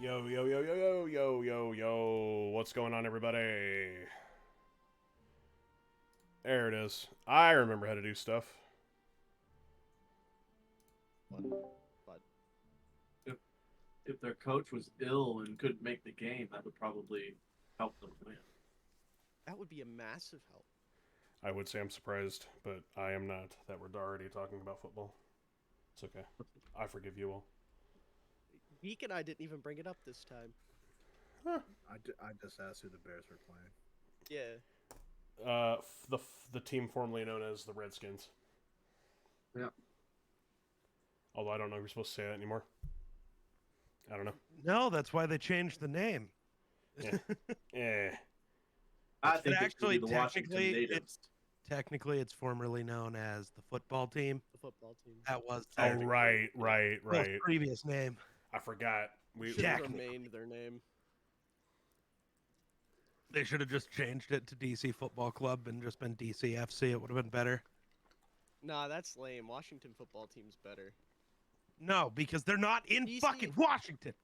Yo, yo, yo, yo, yo, yo, yo, yo. What's going on, everybody? There it is. I remember how to do stuff. But if their coach was ill and couldn't make the game, that would probably help them win. That would be a massive help. I would say I'm surprised, but I am not that we're already talking about football. It's okay. I forgive you all. Geek and I didn't even bring it up this time. I just asked who the Bears were playing. Yeah. The team formerly known as the Redskins. Yeah. Although I don't know if you're supposed to say that anymore. I don't know. No, that's why they changed the name. Eh. I think it should actually be the Washington natives. Technically, it's formerly known as the football team. The football team. That was Oh, right. the previous name. I forgot. Should have Technically. remained their name. They should have just changed it to DC Football Club and just been DCFC. It would have been better. Nah, that's lame. Washington football team's better. No, because they're not in DC. fucking Washington.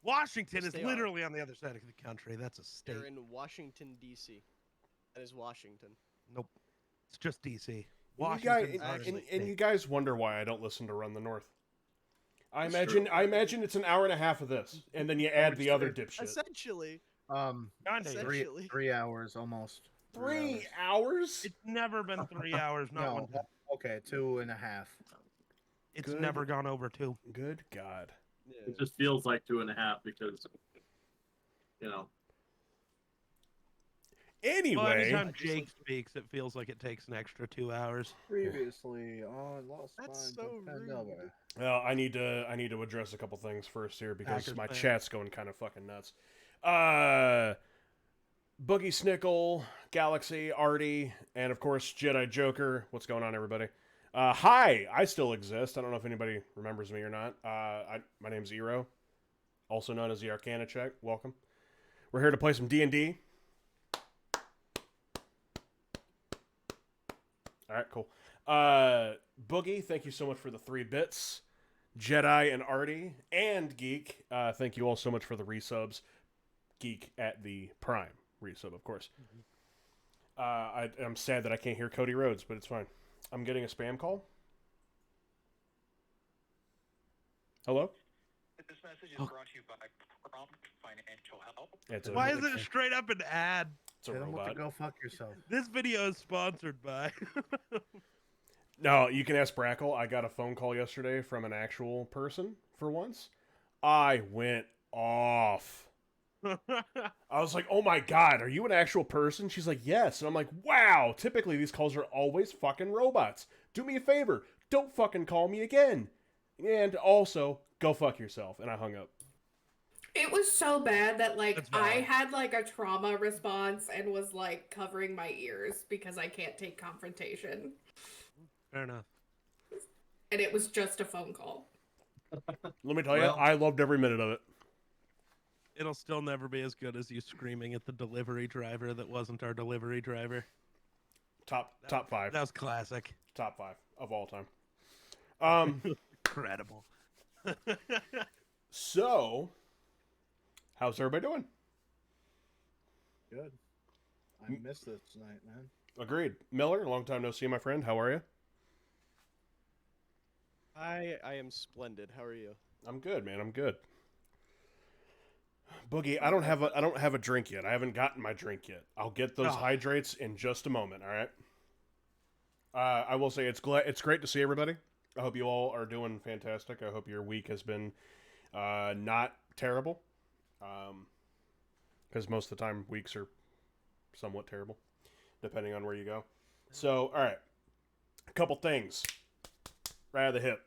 Washington Yes, is they are. literally on the other side of the country. That's a state. They're in Washington, D.C. That is Washington. Nope. It's just DC. You Washington. guys, actually- and you guys wonder why I don't listen to Run the North. I That's imagine it's an hour and a half of this, and then you add the other dipshit. Essentially. Kinda. Essentially. 3 hours almost. 3 hours? It's never been 3 hours. Not one No, time. okay, 2.5. It's Good. never gone over 2. Good God. Yeah. It just feels like 2.5 because, you know, Well, Anyway, anytime Jake speaks, it feels like it takes an extra 2 hours. Previously on Lost That's Mines so of Phandelver. rude. well, I need to address a couple things first here because Packers my fan. chat's going kind of fucking nuts. Boogie Snickle, Galaxy, Artie, and of course Jedi Joker. What's going on, everybody? Hi, I still exist. I don't know if anybody remembers me or not. My name's Eero, also known as the Arcana Check. Welcome. We're here to play some D&D. All right, cool. Boogie, thank you so much for the 3 bits. Jedi and Artie and Geek, thank you all so much for the resubs. Geek at the Prime resub, of course. I'm sad that I can't hear Cody Rhodes, but it's fine. I'm getting a spam call. Hello? This message is brought to you by Prompt Financial Help. It's a, Why is it straight up an ad? it's a Tell them what to robot. go fuck yourself. This video is sponsored by. No, you can ask Brackle. I got a phone call yesterday from an actual person for once. I went off. I was like, oh my God, are you an actual person? She's like, yes. And I'm like, wow, typically these calls are always fucking robots. Do me a favor. Don't fucking call me again. And also, go fuck yourself. And I hung up. It was so bad that That's I valid. had a trauma response and was covering my ears because I can't take confrontation. Fair enough. And it was just a phone call. Let me tell you, Well- I loved every minute of it. It'll still never be as good as you screaming at the delivery driver that wasn't our delivery driver. Top 5. That was classic. Top 5 of all time. Incredible. So, how's everybody doing? Good. I missed this tonight, man. Agreed. Miller, long time no see, my friend. How are you? I am splendid. How are you? I'm good, man. I'm good. Boogie, I don't have a drink yet. I haven't gotten my drink yet. I'll get those Oh. hydrates in just a moment. All right. I will say it's great to see everybody. I hope you all are doing fantastic. I hope your week has been not terrible. Because most of the time weeks are somewhat terrible, depending on where you go. So, all right, a couple things right out of the hip.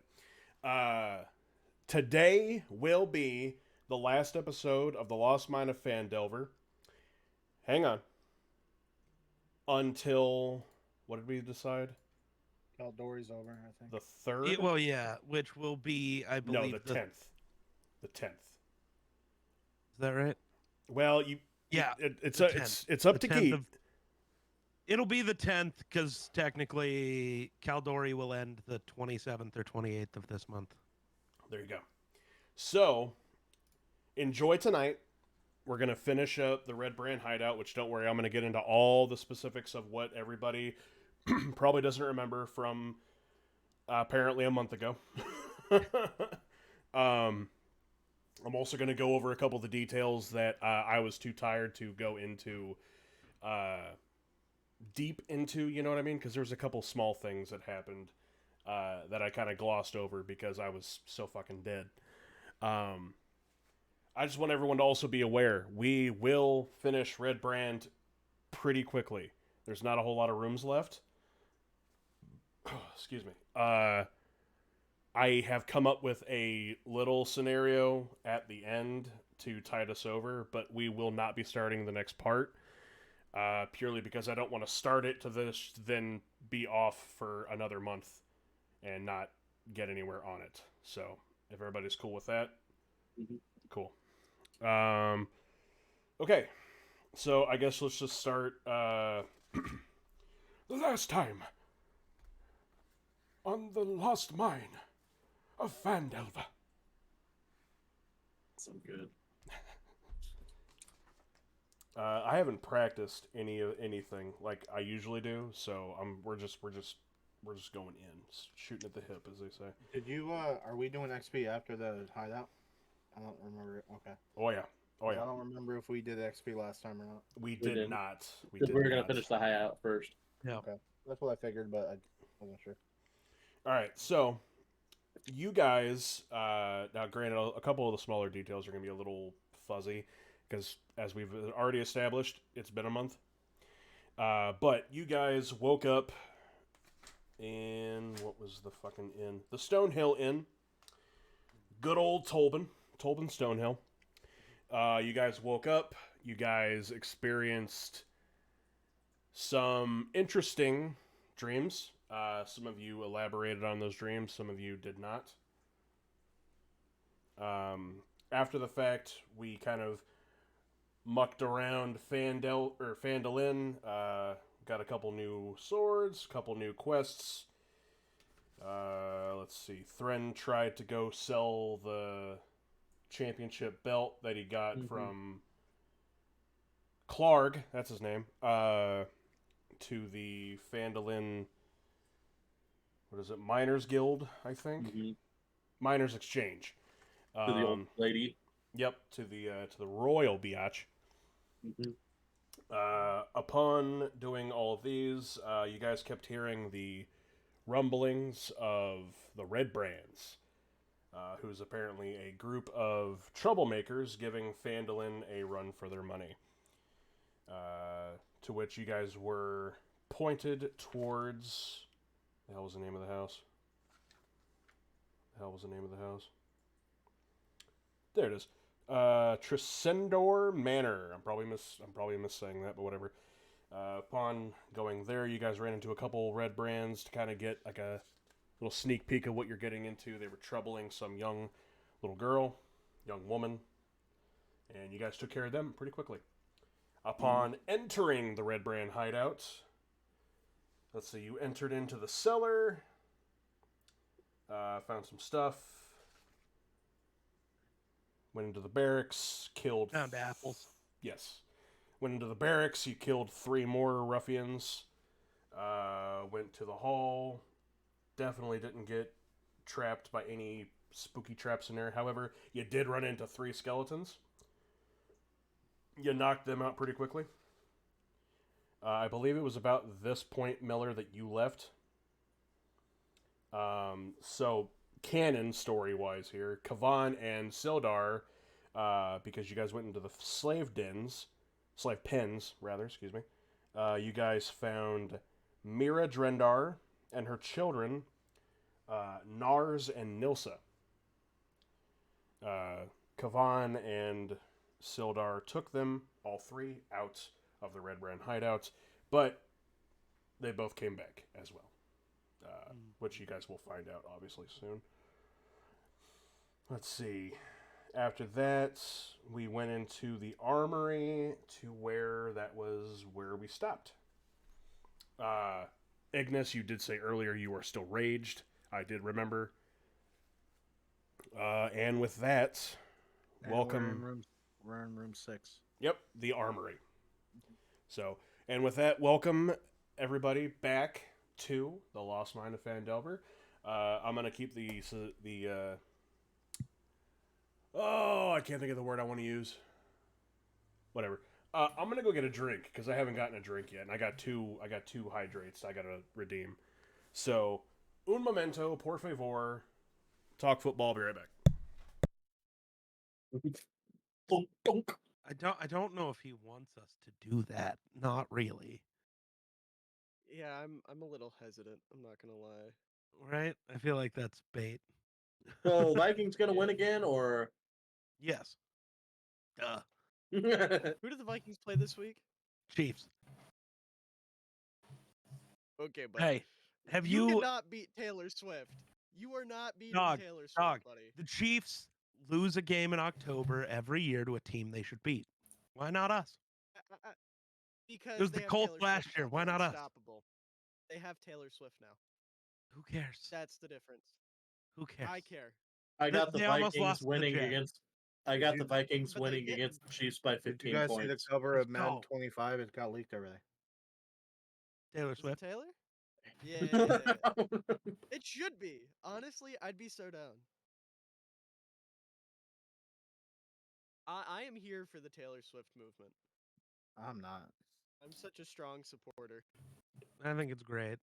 Today will be the last episode of The Lost Mine of Phandelver. Hang on. Until, what did we decide? Caldori's over, I think. The 3rd? Well, yeah, which will be, I No, believe, the 10th. The 10th. Is that right? Well, you. Yeah, It's the it's up The to 10th Geek. It'll be the 10th because technically Caldori will end the 27th or 28th of this month. There you go. So, enjoy tonight. We're going to finish up the Red Brand hideout, which don't worry, I'm going to get into all the specifics of what everybody probably doesn't remember from apparently a month ago. I'm also going to go over a couple of the details that I was too tired to go into deep into, you know what I mean? Because there's a couple small things that happened that I kind of glossed over because I was so fucking dead. I just want everyone to also be aware, we will finish Red Brand pretty quickly. There's not a whole lot of rooms left. Excuse me. I have come up with a little scenario at the end to tide us over, but we will not be starting the next part. Purely because I don't want to start it to this, then be off for another month and not get anywhere on it. So, if everybody's cool with that, cool. Okay, so I guess let's just start. The last time on the lost mine of Phandelver. So good. I haven't practiced anything like I usually do, so we're just going in, shooting at the hip, as they say. Did you? Are we doing XP after the hideout? I don't remember it. Okay. Oh yeah. I don't remember if we did XP last time or not. We didn't. did not. We were going to finish the hideout first. Yeah. Okay. That's what I figured, but I wasn't sure. All right, so you guys, now granted, a couple of the smaller details are going to be a little fuzzy because, as we've already established, it's been a month. But you guys woke up in, what was the fucking inn? The Stonehill Inn. Good old Tolbin Stonehill. You guys woke up. You guys experienced some interesting dreams. Some of you elaborated on those dreams. Some of you did not. After the fact, we kind of mucked around Phandalin. Got a couple new swords, a couple new quests. Let's see. Thren tried to go sell the championship belt that he got from Clarg, that's his name, to the Phandalin, what is it, Miners Guild, I think? Miners Exchange. To the old lady. Yep, to the royal biatch. Upon doing all of these, you guys kept hearing the rumblings of the Red Brands, who's apparently a group of troublemakers giving Phandalin a run for their money. To which you guys were pointed towards... The hell was the name of the house? There it is. Tresendor Manor. I'm probably missaying that, but whatever. Upon going there, you guys ran into a couple Red Brands to kind of get like a little sneak peek of what you're getting into. They were troubling some young woman, and you guys took care of them pretty quickly. Upon entering the Red Brand hideout, let's see, you entered into the cellar, found some stuff, went into the barracks, killed... Found apples. Yes. Went into the barracks, you killed 3 more ruffians, went to the hall, definitely didn't get trapped by any spooky traps in there. However, you did run into 3 skeletons. You knocked them out pretty quickly. I believe it was about this point, Miller, that you left. So, canon story-wise here, Kavan and Sildar, because you guys went into the slave pens, you guys found Mira Drendar and her children, Nars and Nilsa. Kavan and Sildar took them, all 3, out of the Red Brand hideouts, but they both came back as well, which you guys will find out, obviously, soon. Let's see. After that, we went into the armory to where we stopped. Ignis, you did say earlier you are still raged. I did remember. And with that, And welcome. We're in room 6. Yep, the armory. So, and with that, welcome everybody back to the Lost Mine of Phandelver. I'm gonna keep oh, I can't think of the word I want to use. Whatever. I'm gonna go get a drink because I haven't gotten a drink yet, and I got two hydrates I gotta redeem. So, un momento, por favor. Talk football. Be right back. Dunk, dunk. I don't know if he wants us to do that. Not really. Yeah, I'm a little hesitant. I'm not gonna lie. Right? I feel like that's bait. So Vikings gonna win again, or Yes. Duh. Who did the Vikings play this week? Chiefs. Okay, but Hey, have you you cannot beat Taylor Swift. You are not beating Dog, Taylor Swift, dog. buddy. The Chiefs lose a game in October every year to a team they should beat. Why not us? Because It was they the have Colts Taylor last Swift year. now. Why They're not us? unstoppable. They have Taylor Swift now. Who cares? That's the difference. Who cares? I care. I got the They almost Vikings lost to the winning Jets. against. I got the Vikings But they winning didn't. against the Chiefs by Did you 15 guys see the points. cover Let's of Madden go. 25? It got leaked over there. Taylor Is it Swift. Taylor? Yeah. It should be. Honestly, I'd be so down. I am here for the Taylor Swift movement. I'm not. I'm such a strong supporter. I think it's great.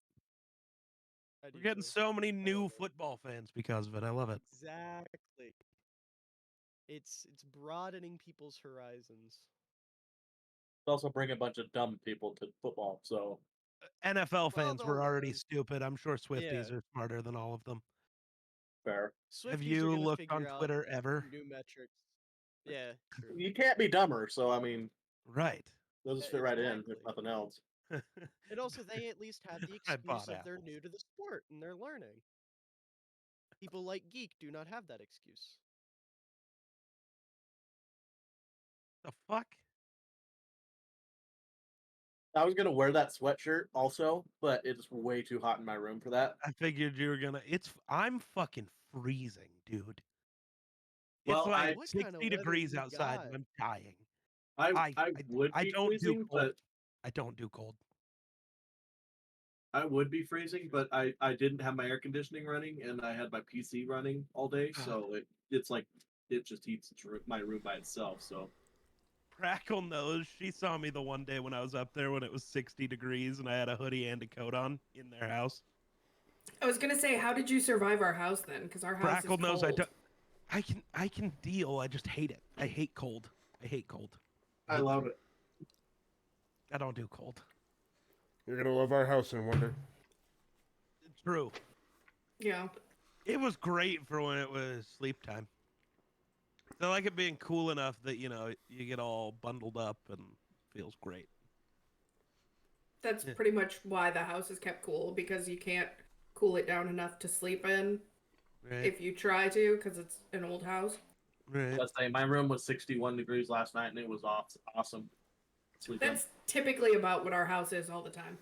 I do We're getting too. so many new love it. football fans because of it. I love it. Exactly. It's broadening people's horizons. Also bring a bunch of dumb people to football. So NFL fans they'll were already learn. stupid. I'm sure Swifties Yeah. are smarter than all of them. fair. Swifties Have are you gonna looked figure on out Twitter ever? new metrics. Yeah, true. You can't be dumber. So I mean, Right. they'll just fit right in if Exactly. nothing else. And also, they at least have the I excuse bought of they're apples. new to the sport and they're learning. People like Geek do not have that excuse. The fuck? I was gonna wear that sweatshirt also, but it's way too hot in my room for that. I figured you were gonna. I'm fucking freezing, dude. Well, It's like What kind of 60 weather degrees you outside got? and I'm dying. I would I be don't do freezing, cold. but I don't do cold. I would be freezing, but I didn't have my air conditioning running and I had my PC running all day, so it's like it just heats my room by itself. So Crackle knows. She saw me the one day when I was up there when it was 60 degrees and I had a hoodie and a coat on in their house. I was gonna say, how did you survive our house then? Because our house Crackle is knows cold. I can deal. I just hate it. I hate cold. I hate cold. I love it. I don't do cold. You're gonna love our house in one day. True. Yeah. It was great for when it was sleep time. I like it being cool enough that, you know, you get all bundled up and feels great. That's Yeah. pretty much why the house is kept cool, because you can't cool it down enough to sleep in Right. if you try to, because it's an old house. Right. Let's say my room was 61 degrees last night, and it was awesome. Sleeping. That's typically about what our house is all the time.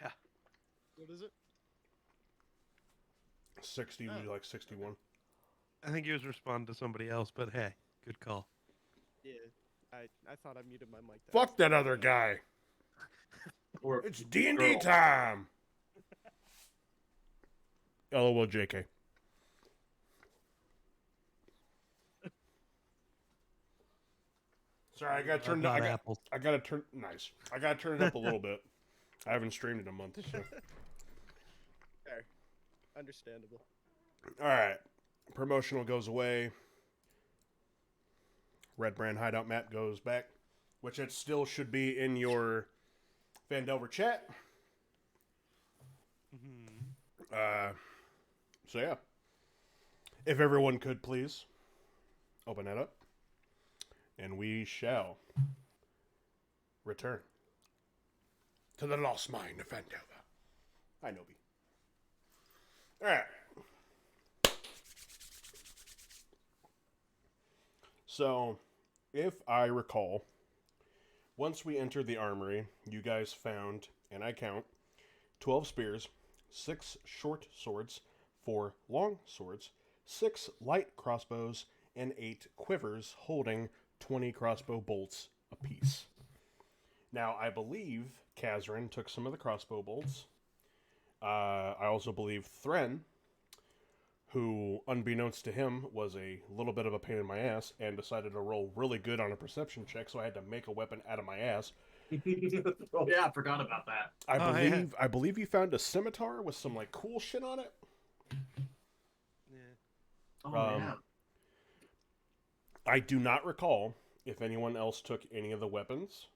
Yeah. What is it? 60, we like 61. I think he was responding to somebody else, but hey, good call. Yeah. I thought I muted my mic. Fuck that other guy. Or It's D&D girl. time. LOL JK. Sorry, I got turned up. Not apples. I gotta turn nice. I gotta turn it up a little bit. I haven't streamed in a month. So. Fair. Understandable. All right, promotional goes away. Red Brand Hideout map goes back, which it still should be in your Phandelver chat. So yeah, if everyone could please open that up, and we shall return to the lost mine of Phandelver. Hi, Nobi. All right. So, if I recall, once we entered the armory, you guys found, and I count, 12 spears, 6 short swords, 4 long swords, 6 light crossbows, and 8 quivers holding 20 crossbow bolts apiece. Now, I believe Kazrin took some of the crossbow bolts. I also believe Thren, who, unbeknownst to him, was a little bit of a pain in my ass and decided to roll really good on a perception check, so I had to make a weapon out of my ass. Oh yeah, I forgot about that. I believe you found a scimitar with some like cool shit on it. Yeah. Oh yeah. I do not recall if anyone else took any of the weapons.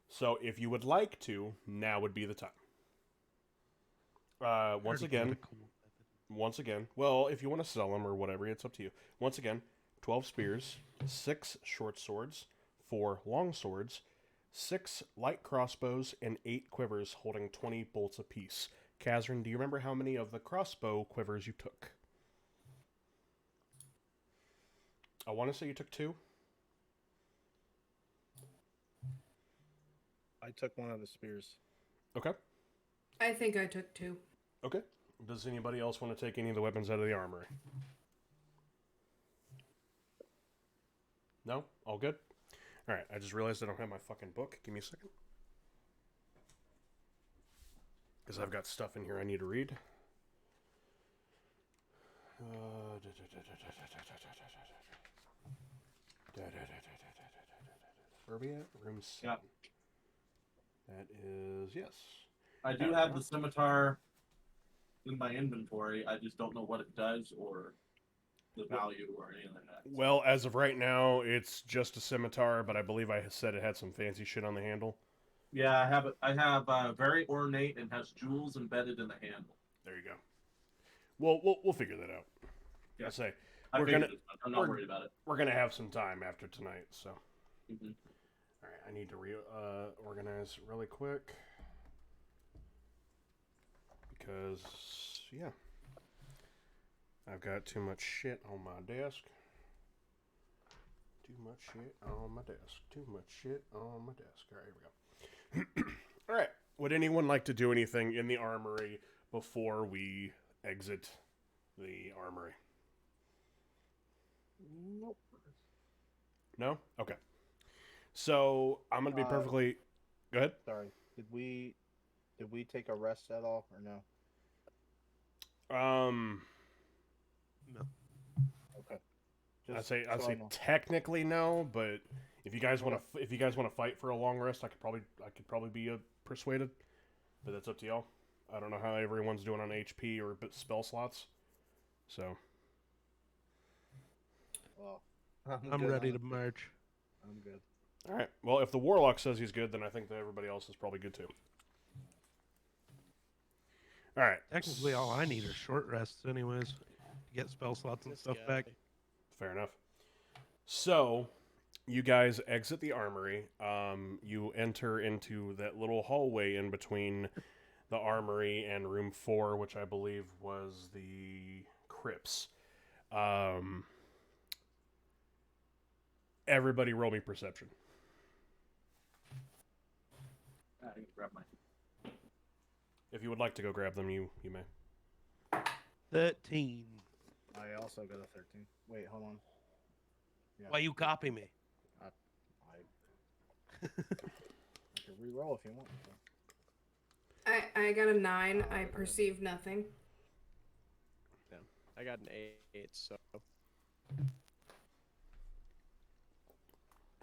So if you would like to, now would be the time. Once again, well, if you want to sell them or whatever, it's up to you. Once again, 12 spears, 6 short swords, 4 long swords, 6 light crossbows, and 8 quivers holding 20 bolts apiece. Kazrin, do you remember how many of the crossbow quivers you took? I want to say you took 2. I took one of the spears. Okay. I think I took 2. Okay. Does anybody else want to take any of the weapons out of the armory? No? All good? Alright, I just realized I don't have my fucking book. Give me a second. Because I've got stuff in here I need to read. Where are we at? Room 7. Yeah. That is, yes. I do have the scimitar in my inventory. I just don't know what it does or the value or anything like that. Well, as of right now, it's just a scimitar, but I believe I said it had some fancy shit on the handle. Yeah, I have it. I have very ornate and has jewels embedded in the handle. There you go. Well, we'll figure that out. Yeah. I say I'm not worried about it. we're gonna have some time after tonight, so. Mm-hmm. All right, I need to organize really quick because yeah, I've got too much shit on my desk. Too much shit on my desk. Too much shit on my desk. All right, here we go. All right. Would anyone like to do anything in the armory before we exit the armory? Nope. No? Okay. So I'm gonna be perfectly. Go ahead. Sorry. Did we take a rest at all or no? No. Okay. I'd say so I know. technically no, but if you guys want to fight for a long rest, I could probably be persuaded, but that's up to y'all. I don't know how everyone's doing on HP or spell slots, so. Well, I'm good ready on to it. march. I'm good. All right. Well, if the warlock says he's good, then I think that everybody else is probably good too. All right. Technically, all I need are short rests, anyways. To get spell slots and This stuff guy. back. Fair enough. So, you guys exit the armory. You enter into that little hallway in between the armory and room 4, which I believe was the crypts. Everybody roll me perception. I can grab my. If you would like to go grab them, you may. 13. I also got a 13. Wait, hold on. Yeah. Why you copy me? I can re-roll if you want. I got a 9. I perceive nothing. I got an 8, so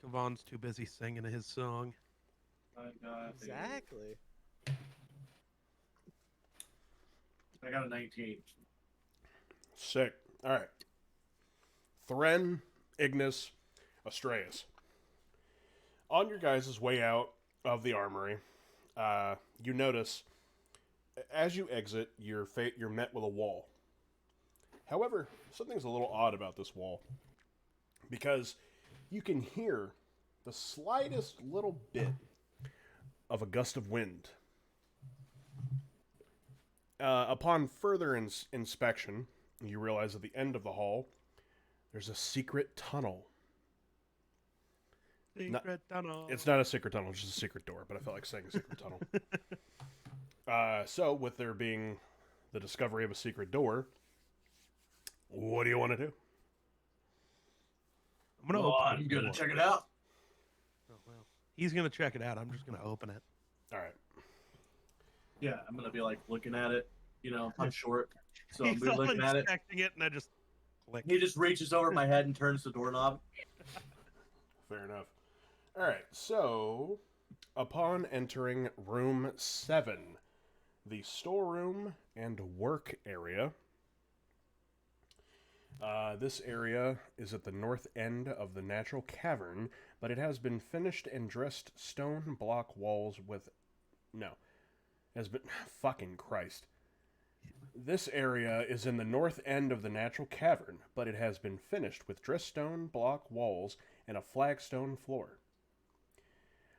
Kavon's too busy singing his song. exactly. I got a 19. Sick. All right. Thren, Ignis, Astraeus. On your guys' way out of the armory, you notice as you exit, you're met with a wall. However, something's a little odd about this wall because you can hear the slightest little bit of a gust of wind. Upon further inspection, you realize at the end of the hall, there's a secret tunnel. Secret tunnel. It's not a secret tunnel, it's just a secret door, but I felt like saying a secret tunnel. So, with there being the discovery of a secret door, What do you want to do? I'm gonna Well, open I'm the gonna door. check it out. Oh, well. He's gonna check it out. I'm just gonna open it. All right. Yeah, I'm gonna be like looking at it. You know, I'm short, so I'm He's gonna be all looking at it. inspecting it, and I just click. He just reaches over my head and turns the doorknob. Fair enough. All right. So, upon entering room 7, the storeroom and work area. This area is at the north end of the natural cavern, but it has been finished and dressed stone block walls with... No. Has been... Fucking Christ. This area is in the north end of the natural cavern, but it has been finished with dressed stone block walls and a flagstone floor.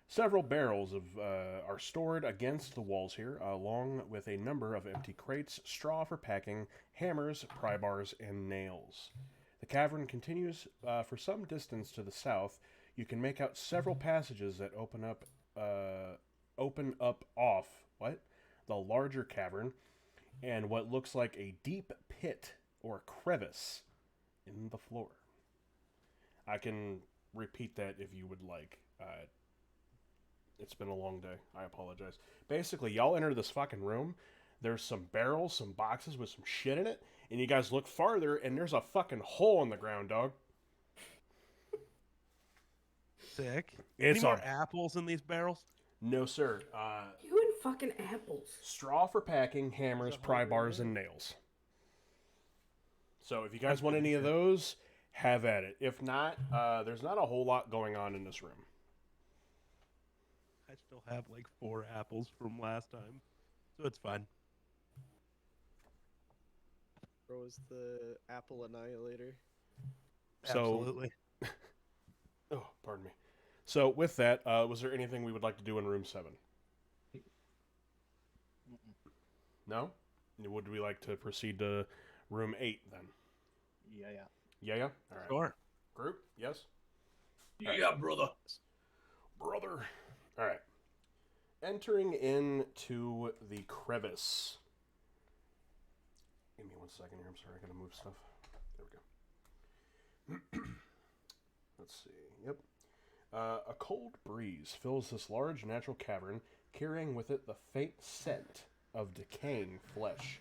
Several barrels are stored against the walls here, along with a number of empty crates, straw for packing, hammers, pry bars, and nails. The cavern continues for some distance to the south. You can make out several passages that open up off the larger cavern, and what looks like a deep pit or crevice in the floor. I can repeat that if you would like. It's been a long day. I apologize. Basically, y'all enter this fucking room. There's some barrels, some boxes with some shit in it, and you guys look farther, and there's a fucking hole in the ground, dog. Sick. It's Any more a- apples in these barrels? No, sir. You and fucking apples. Straw for packing, hammers, pry bars, and nails. So if you guys want any of those, have at it. If not, there's not a whole lot going on in this room. I still have like 4 apples from last time, so it's fine. Throws the apple annihilator. So, Absolutely. oh, pardon me. So with that, was there anything we would like to do in room 7? No? Would we like to proceed to room 8 then? Yeah. Yeah? All right. Sure. Group? Yes? Yeah, brother. Brother. All right. Entering into the crevice. Give me 1 second here. I'm sorry. I gotta move stuff. There we go. Let's see. Yep. A cold breeze fills this large natural cavern, carrying with it the faint scent of decaying flesh.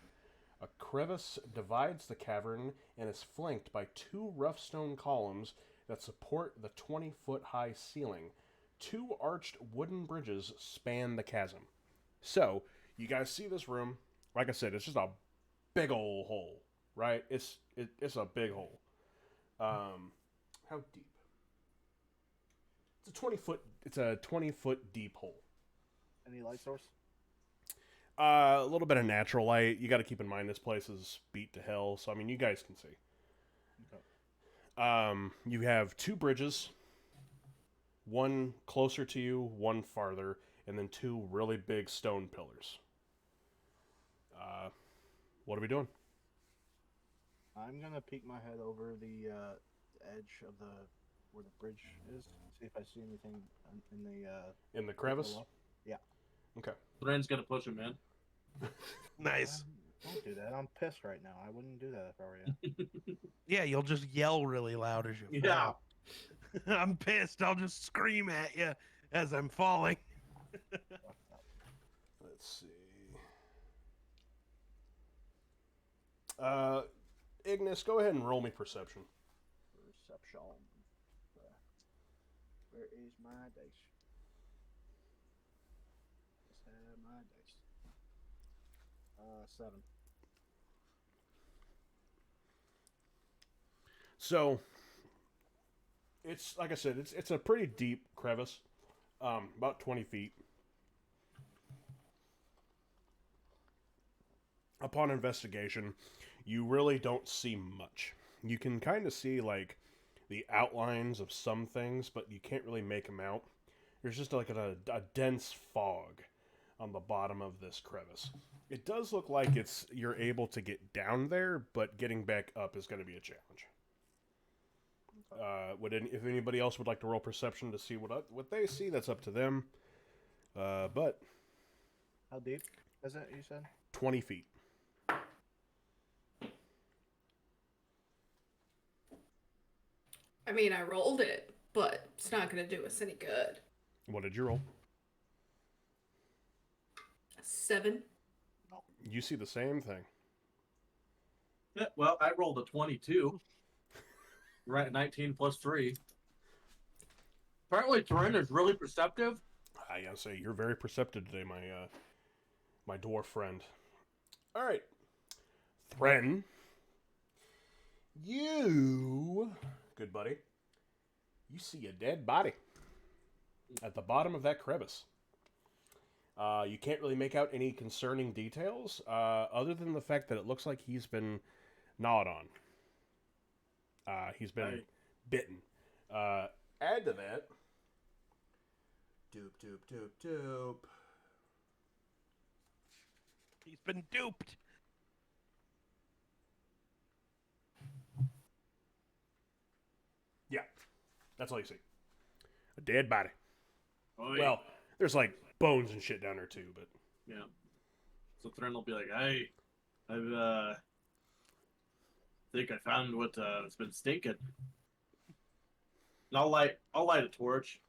A crevice divides the cavern and is flanked by 2 rough stone columns that support the 20-foot high ceiling. 2 arched wooden bridges span the chasm. So, you guys see this room. Like I said, it's just a big old hole, right? It's a big hole. How deep? It's a 20-foot deep hole. Any light source? A little bit of natural light. You got to keep in mind this place is beat to hell, so I mean you guys can see. Okay. You have 2 bridges. One closer to you, one farther, and then 2 really big stone pillars. What are we doing? I'm gonna peek my head over the edge of where the bridge is. See if I see anything In the crevice? below. Yeah. Okay. Loren's gonna push him in. Nice. Don't do that. I'm pissed right now. I wouldn't do that if I were you. Yeah, you'll just yell really loud as you Yeah. fall. I'm pissed. I'll just scream at you as I'm falling. Let's see. Ignis, go ahead and roll me perception. Perception. Where is my dice? Let's have my dice. 7. So, it's like I said, it's a pretty deep crevice, about 20 feet. Upon investigation, you really don't see much. You can kind of see like the outlines of some things, but you can't really make them out. There's just like a dense fog on the bottom of this crevice. It does look like you're able to get down there, but getting back up is going to be a challenge. If anybody else would like to roll perception to see what they see, that's up to them. But How deep is it? You said 20 feet. I mean, I rolled it, but it's not gonna do us any good. What did you roll? 7. You see the same thing. Yeah, well, I rolled a 22. Right, 19 plus 3. Apparently, Torin is really perceptive. I gotta say, you're very perceptive today, my dwarf friend. All right, Thren, you, good buddy, you see a dead body at the bottom of that crevice. You can't really make out any concerning details, other than the fact that it looks like he's been gnawed on. He's been bitten. Add to that. Doop. He's been duped. Yeah, that's all you see. A dead body. Oh, yeah. Well, there's like bones and shit down there too, but Yeah. So Thren will be like, "Hey, think I found what has been stinking." And I'll light a torch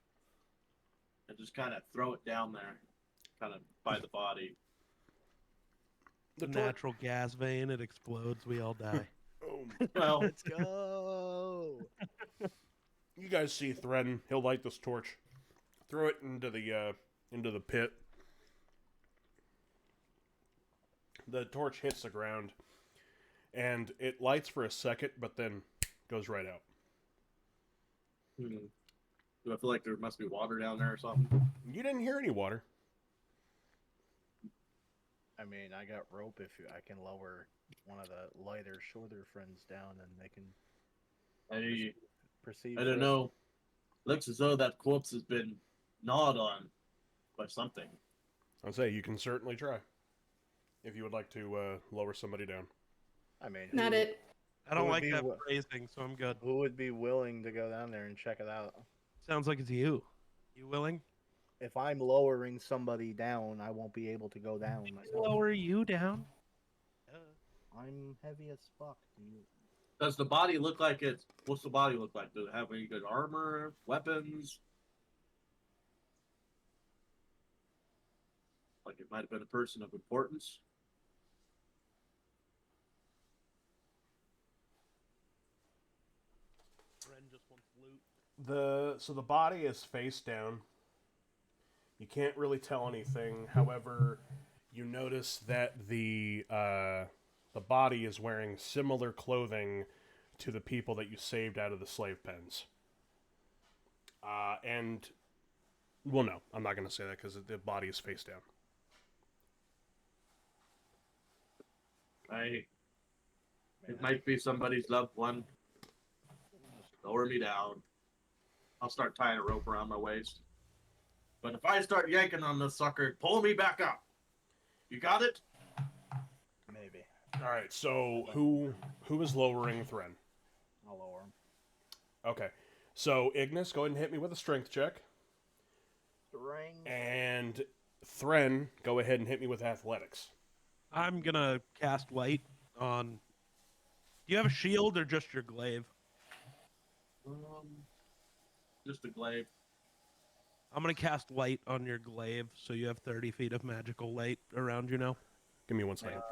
and just kind of throw it down there, kind of by the body. The natural gas vein, it explodes, we all die. Well, Let's go. you guys see Thren. He'll light this torch, throw it into the pit. The torch hits the ground, and it lights for a second, but then goes right out. do I feel like there must be water down there or something? You didn't hear any water. I mean, I got rope if I can lower one of the lighter, shorter friends down, and they can perceive. I don't know. Looks as though that corpse has been gnawed on by something. I'll say you can certainly try if you would like to lower somebody down. I mean, Not it. I don't would like be that wha- phrasing, so I'm good. who would be willing to go down there and check it out? Sounds like it's you. You willing? If I'm lowering somebody down, I won't be able to go down myself. Lower you down? I'm heavy as fuck. Does the body look like it's... What's the body look like? Does it have any good armor, weapons? Like it might have been a person of importance? Friend just wants loot. So the body is face down. You can't really tell anything. However, you notice that the body is wearing similar clothing to the people that you saved out of the slave pens. And well, no, I'm not going to say that because the body is face down. It might be somebody's loved one. Just lower me down. I'll start tying a rope around my waist. But if I start yanking on this sucker, pull me back up. You got it? Maybe. All right. So who is lowering Thren? I'll lower him. Okay. So Ignis, go ahead and hit me with a strength check. Strength. And Thren, go ahead and hit me with athletics. I'm gonna cast light on. Do you have a shield or just your glaive? Just a glaive. I'm gonna cast light on your glaive, so you have 30 feet of magical light around you now. Give me 1 second.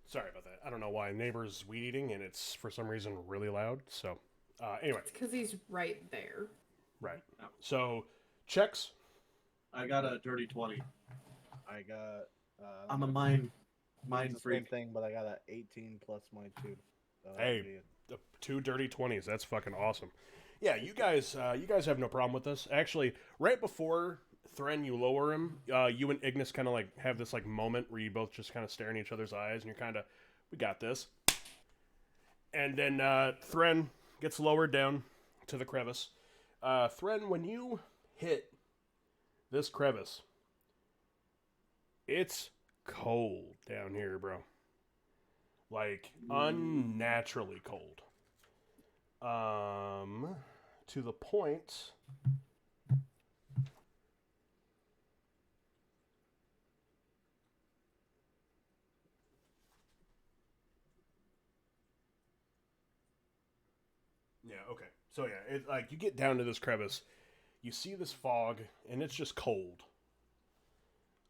Sorry about that. I don't know why. Neighbor's weed eating, and it's for some reason really loud. So, anyway. It's because he's right there. Right. So, checks. I got a dirty 20. I got. I'm a mind It's the same freak. thing, but I got a 18 plus my 2. So Hey. that'd be it. The 2 dirty 20s. That's fucking awesome. Yeah, you guys have no problem with this. Actually, right before Thren, you lower him. You and Ignis kind of like have this like moment where you both just kind of stare in each other's eyes, and you're kind of, we got this. And then Thren gets lowered down to the crevice. Thren, when you hit this crevice, it's cold down here, bro. Like unnaturally cold. To the point. Yeah, okay. So yeah, like you get down to this crevice, you see this fog, and it's just cold.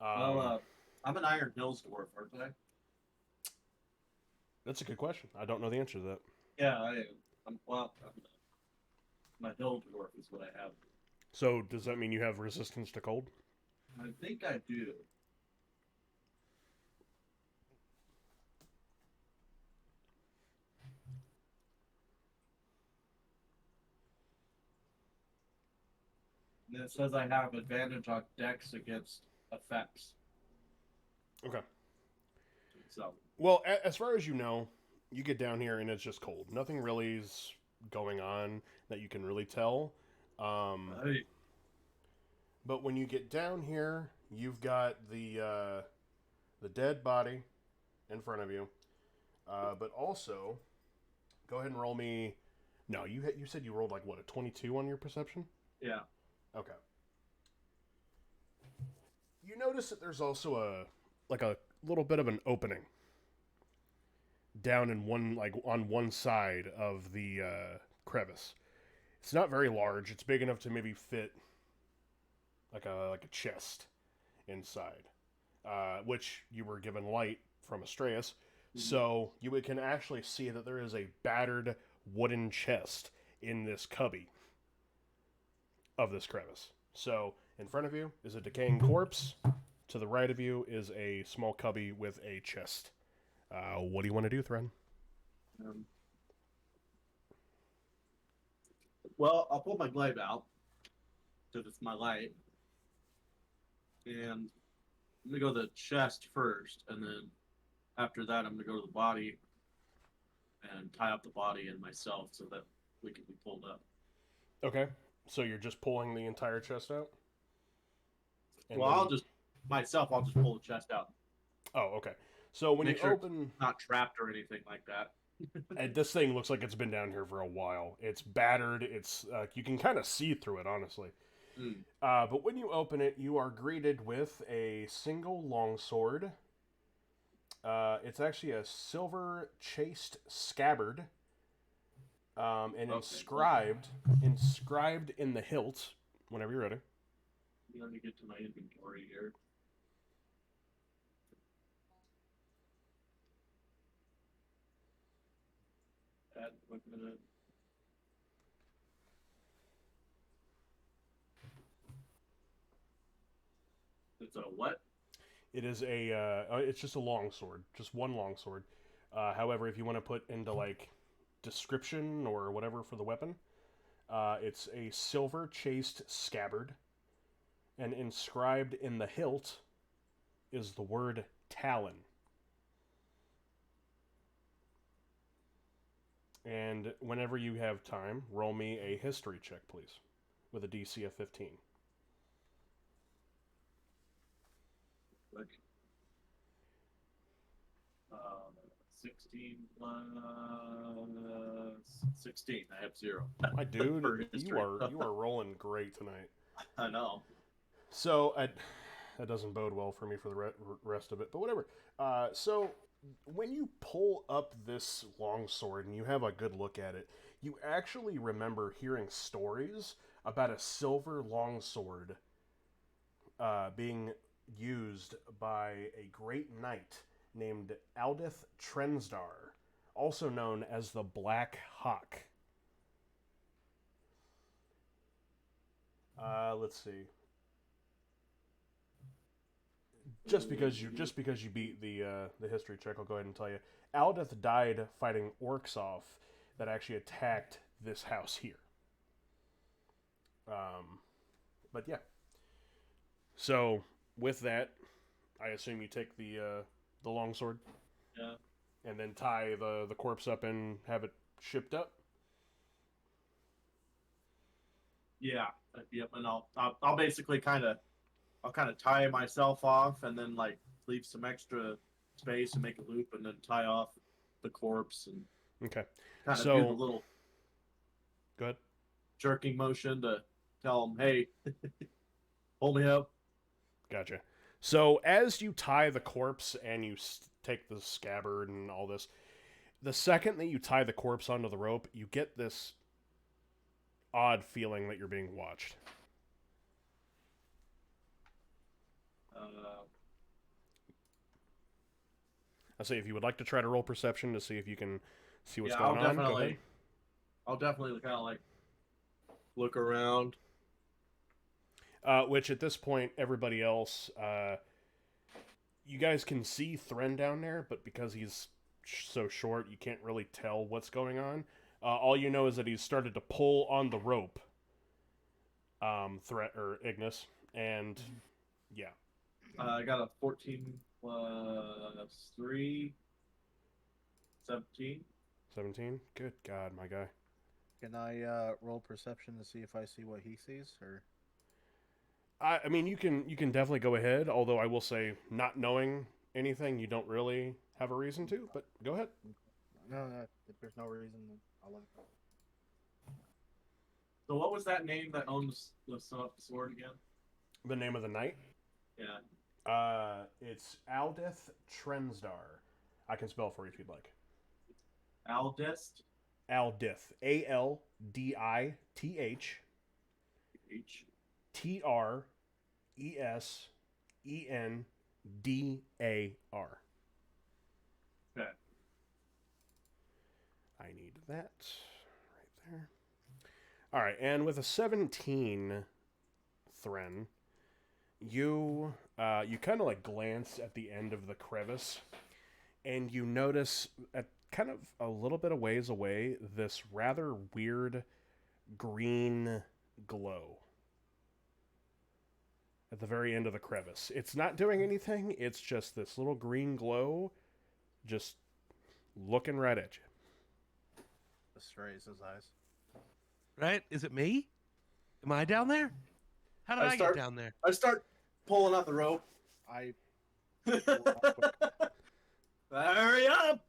I'm an Iron Hills dwarf, aren't I? That's a good question. I don't know the answer to that. Yeah, I am. My hill dwarf is what I have. So does that mean you have resistance to cold? I think I do. And it says I have advantage on dex against effects. Okay. So. Well, as far as you know, you get down here and it's just cold. Nothing really is going on that you can really tell. Hey. But when you get down here, you've got the dead body in front of you. But also, go ahead and roll me. No, you said you rolled like what, a 22 on your perception? Yeah. Okay. You notice that there's also a little bit of an opening down in on one side of the crevice. It's not very large. It's big enough to maybe fit like a chest inside, which you were given light from Astraeus, so you can actually see that there is a battered wooden chest in this cubby of this crevice. So in front of you is a decaying corpse. To the right of you is a small cubby with a chest. What do you want to do, Thren? Well, I'll pull my glaive out because it's my light, and I'm gonna go to the chest first, and then after that, I'm gonna go to the body and tie up the body and myself so that we can be pulled up. Okay, so you're just pulling the entire chest out? And Well, then... I'll just pull the chest out. Oh, okay. So when Make you sure open... it's not trapped or anything like that. And this thing looks like it's been down here for a while. It's battered. It's you can kind of see through it, honestly. But when you open it, you are greeted with a single longsword. It's actually a silver chased scabbard, and inscribed in the hilt. Whenever you're ready. Let me get to my inventory here. Add 1 minute. It's a what? It is it's just a longsword, just one longsword. However, if you want to put into like description or whatever for the weapon, it's a silver chased scabbard, and inscribed in the hilt is the word Talon. And whenever you have time, roll me a history check, please, with a DC of 15. Like, 16 plus 16. I have 0. My dude, For you history. are rolling great tonight. I know. So that doesn't bode well for me for the rest of it, but whatever. So when you pull up this longsword and you have a good look at it, you actually remember hearing stories about a silver longsword being used by a great knight named Aldith Trensdar, also known as the Black Hawk. Let's see. Just because you beat the history check, I'll go ahead and tell you. Aldith died fighting orcs off that actually attacked this house here. But yeah. So with that, I assume you take the longsword. Yeah. And then tie the corpse up and have it shipped up. Yeah. Yep. And I'll basically kind of tie myself off and then like leave some extra space and make a loop, and then tie off the corpse and Okay. kind of So- do the little Go ahead. jerking motion to tell them, "Hey, pull me up." Gotcha. So as you tie the corpse and you take the scabbard and all this, the second that you tie the corpse onto the rope, you get this odd feeling that you're being watched. I say if you would like to try to roll perception to see if you can see what's Yeah, going on, go ahead. I'll definitely kind of like look around. Which at this point, everybody else, you guys can see Thren down there, but because he's so short, you can't really tell what's going on. All you know is that he's started to pull on the rope, Ignis, and yeah. I got a 14 plus 3, 17. 17? Good God, my guy. Can I roll perception to see if I see what he sees, or? I mean, you can definitely go ahead, although I will say, not knowing anything, you don't really have a reason to, but go ahead. No, if there's no reason, then I'll let it go. So what was that name that owns the sword again? The name of the knight? Yeah. It's Aldith Trensdar. I can spell it for you if you'd like. Aldest? Aldith. Aldith. H. Trensendar. Okay. I need that right there. All right, and with a 17, Thren, you kind of like glance at the end of the crevice, and you notice at kind of a little bit of ways away this rather weird green glow at the very end of the crevice. It's not doing anything. It's just this little green glow just looking right at you. Just raise his eyes. Right? Is it me? Am I down there? How did I get down there? I start pulling out the rope. I Hurry up!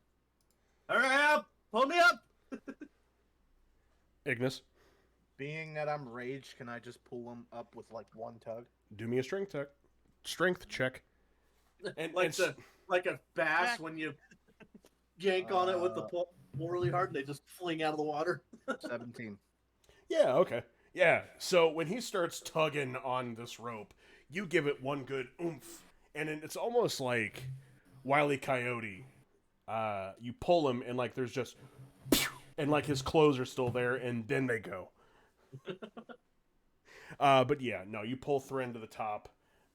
Hurry up! Pull me up! Ignis, being that I'm raged, can I just pull him up with like one tug? do me a strength check. And like it's, like a bass when you yank on it with the pull really hard and they just fling out of the water. 17. yeah, okay. Yeah, so when he starts tugging on this rope, you give it one good oomph, and it's almost like Wile E. Coyote. You pull him, and like there's just, and like his clothes are still there, and then they go. But yeah, no, you pull Thren to the top.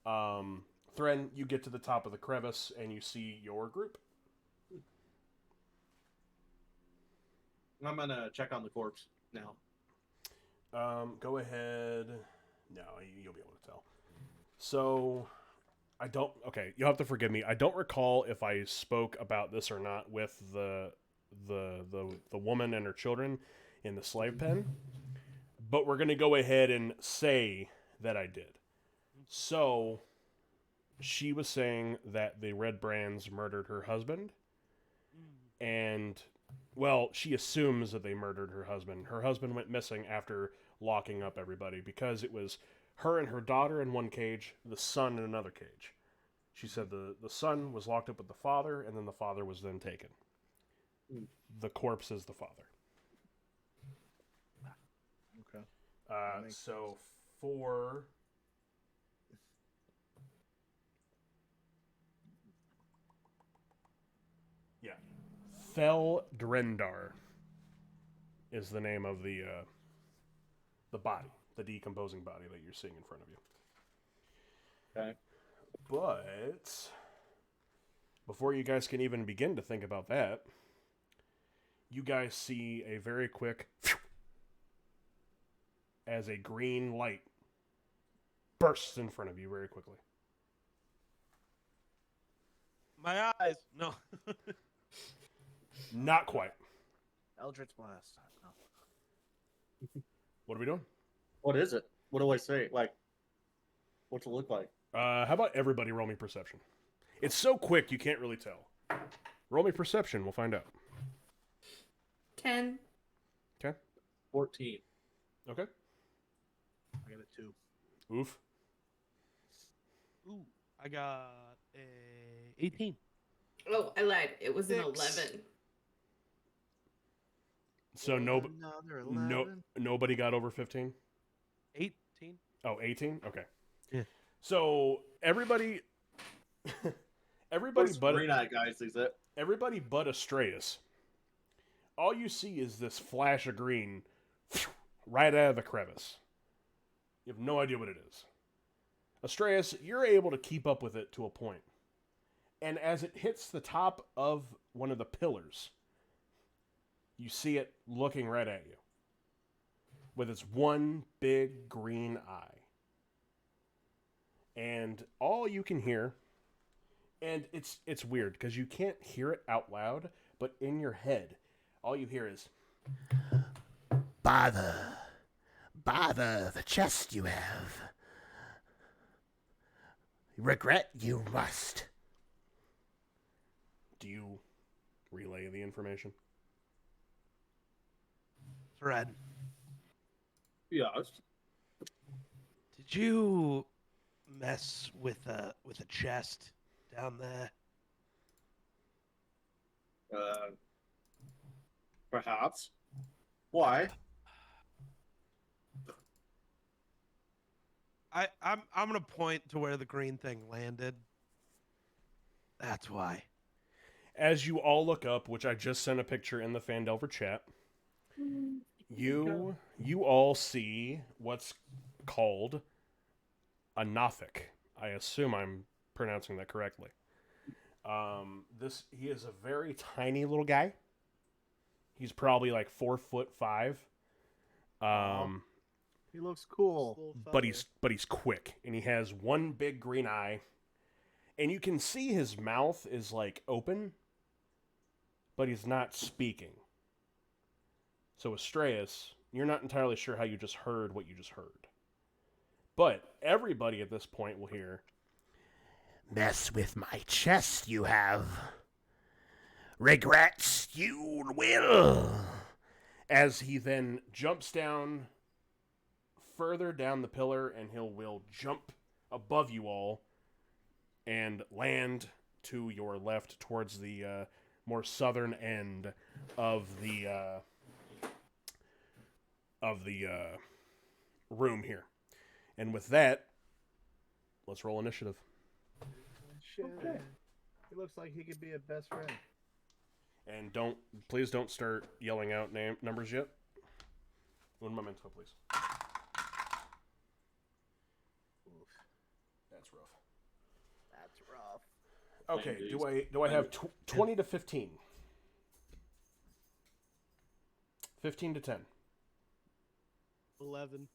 Thren, you get to the top of the crevice, and you see your group. I'm gonna check on the corpse now. Go ahead. No, you'll be able to tell. So, I don't. Okay, you'll have to forgive me. I don't recall if I spoke about this or not with the woman and her children in the slave pen, but we're gonna go ahead and say that I did. So, she was saying that the Red Brands murdered her husband, and well, she assumes that they murdered her husband. Her husband went missing after locking up everybody because it was her and her daughter in one cage, the son in another cage. She said the son was locked up with the father, and then the father was then taken. The corpse is the father. Okay. So for... Yeah. Feldrendar is the name of the body, the decomposing body that you're seeing in front of you. Okay. But before you guys can even begin to think about that, you guys see a very quick as a green light bursts in front of you very quickly. My eyes. No. Not quite. Eldritch Blast. No. What are we doing? What is it? What do I say? Like, what's it look like? How about everybody roll me perception? It's so quick you can't really tell. Roll me perception. We'll find out. 10. 14. Okay. I got a 2. Oof. Ooh, I got a 18. Oh, I lied. It was an 6. 11. So Another 11. nobody got over 15? 18. Oh, 18? Okay. Yeah. So everybody Those green eye guys, is it? everybody but Astreus. All you see is this flash of green right out of the crevice. You have no idea what it is. Astreus, you're able to keep up with it to a point. And as it hits the top of one of the pillars, you see it looking right at you with its one big green eye. And all you can hear, and it's weird because you can't hear it out loud, but in your head, all you hear is, Bother the chest you have. Regret you must. do you relay the information? Fred, Yes. did you mess with a chest down there? Perhaps. Why? I'm gonna point to where the green thing landed. That's why. As you all look up, which I just sent a picture in the Phandelver chat, you all see what's called a Nothic. I assume I'm pronouncing that correctly. He is a very tiny little guy. He's probably like 4'5". He looks cool. Little But feather. he's quick, and he has one big green eye, and you can see his mouth is like open, but he's not speaking. So Astreus, you're not entirely sure how you just heard what you just heard, but everybody at this point will hear, Mess with my chest you have. Regrets you will. as he then jumps down further down the pillar, and will jump above you all and land to your left towards the more southern end of the room here. And with that, let's roll initiative. Shit. He looks like he could be a best friend. And please don't start yelling out numbers yet. Un momento, please. That's rough. That's rough. Okay, do I have 20 to 15? 15 to 10. 11.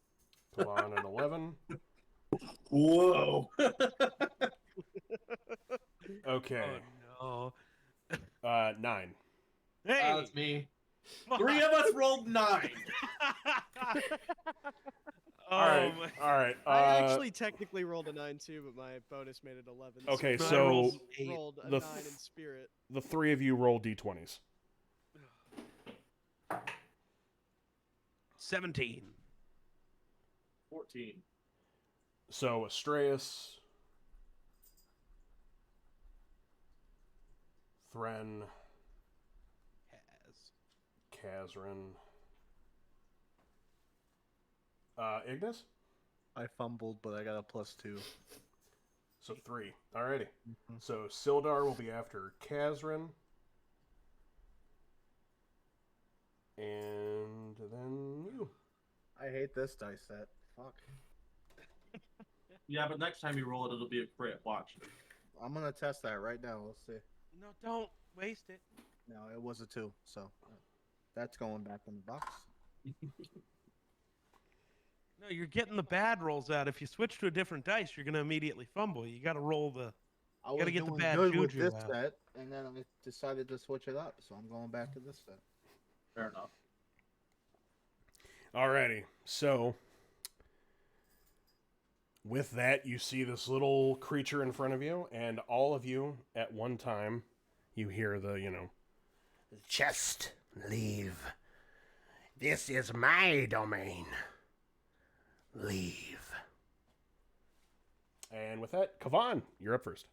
Come on, an 11. Whoa. Okay. Oh 9. no! Hey, That's me. 3 of us rolled 9. All right. my- All right. I actually technically rolled a 9 too, but my bonus made it 11. Okay, I so rolled 8. rolled a the 9 in spirit. the 3 of you roll d20s. 17. 14. So Astreus, Thren, Kazrin, Ignis. I fumbled, but I got a +2. So 3. Alrighty. Mhm. So Sildar will be after Kazrin. And then you. I hate this dice set. Fuck. Yeah, but next time you roll it, it'll be a crit. Watch. I'm gonna test that right now. Let's see. No, don't waste it. No, it was a 2, so that's going back in the box. No, you're getting the bad rolls out. If you switch to a different dice, you're gonna immediately fumble. You got to roll the. I was Gotta get the doing bad good with juju this out. set, and then I decided to switch it up, so I'm going back to this set. Fair enough. Alrighty. So With that, you see this little creature in front of you, and all of you at one time, you hear the, Chest, leave. This is my domain. Leave. And with that, Kavan, you're up first.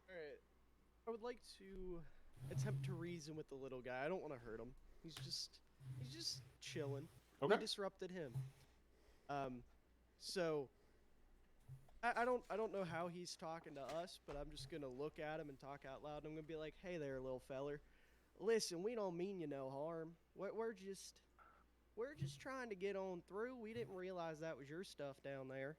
Alright. I would like to attempt to reason with the little guy. I don't want to hurt him. He's just chilling. Okay. We disrupted him. So I don't know how he's talking to us, but I'm just gonna look at him and talk out loud. I'm gonna be like, "Hey there, little feller. Listen, we don't mean you no harm. We're just trying to get on through. We didn't realize that was your stuff down there."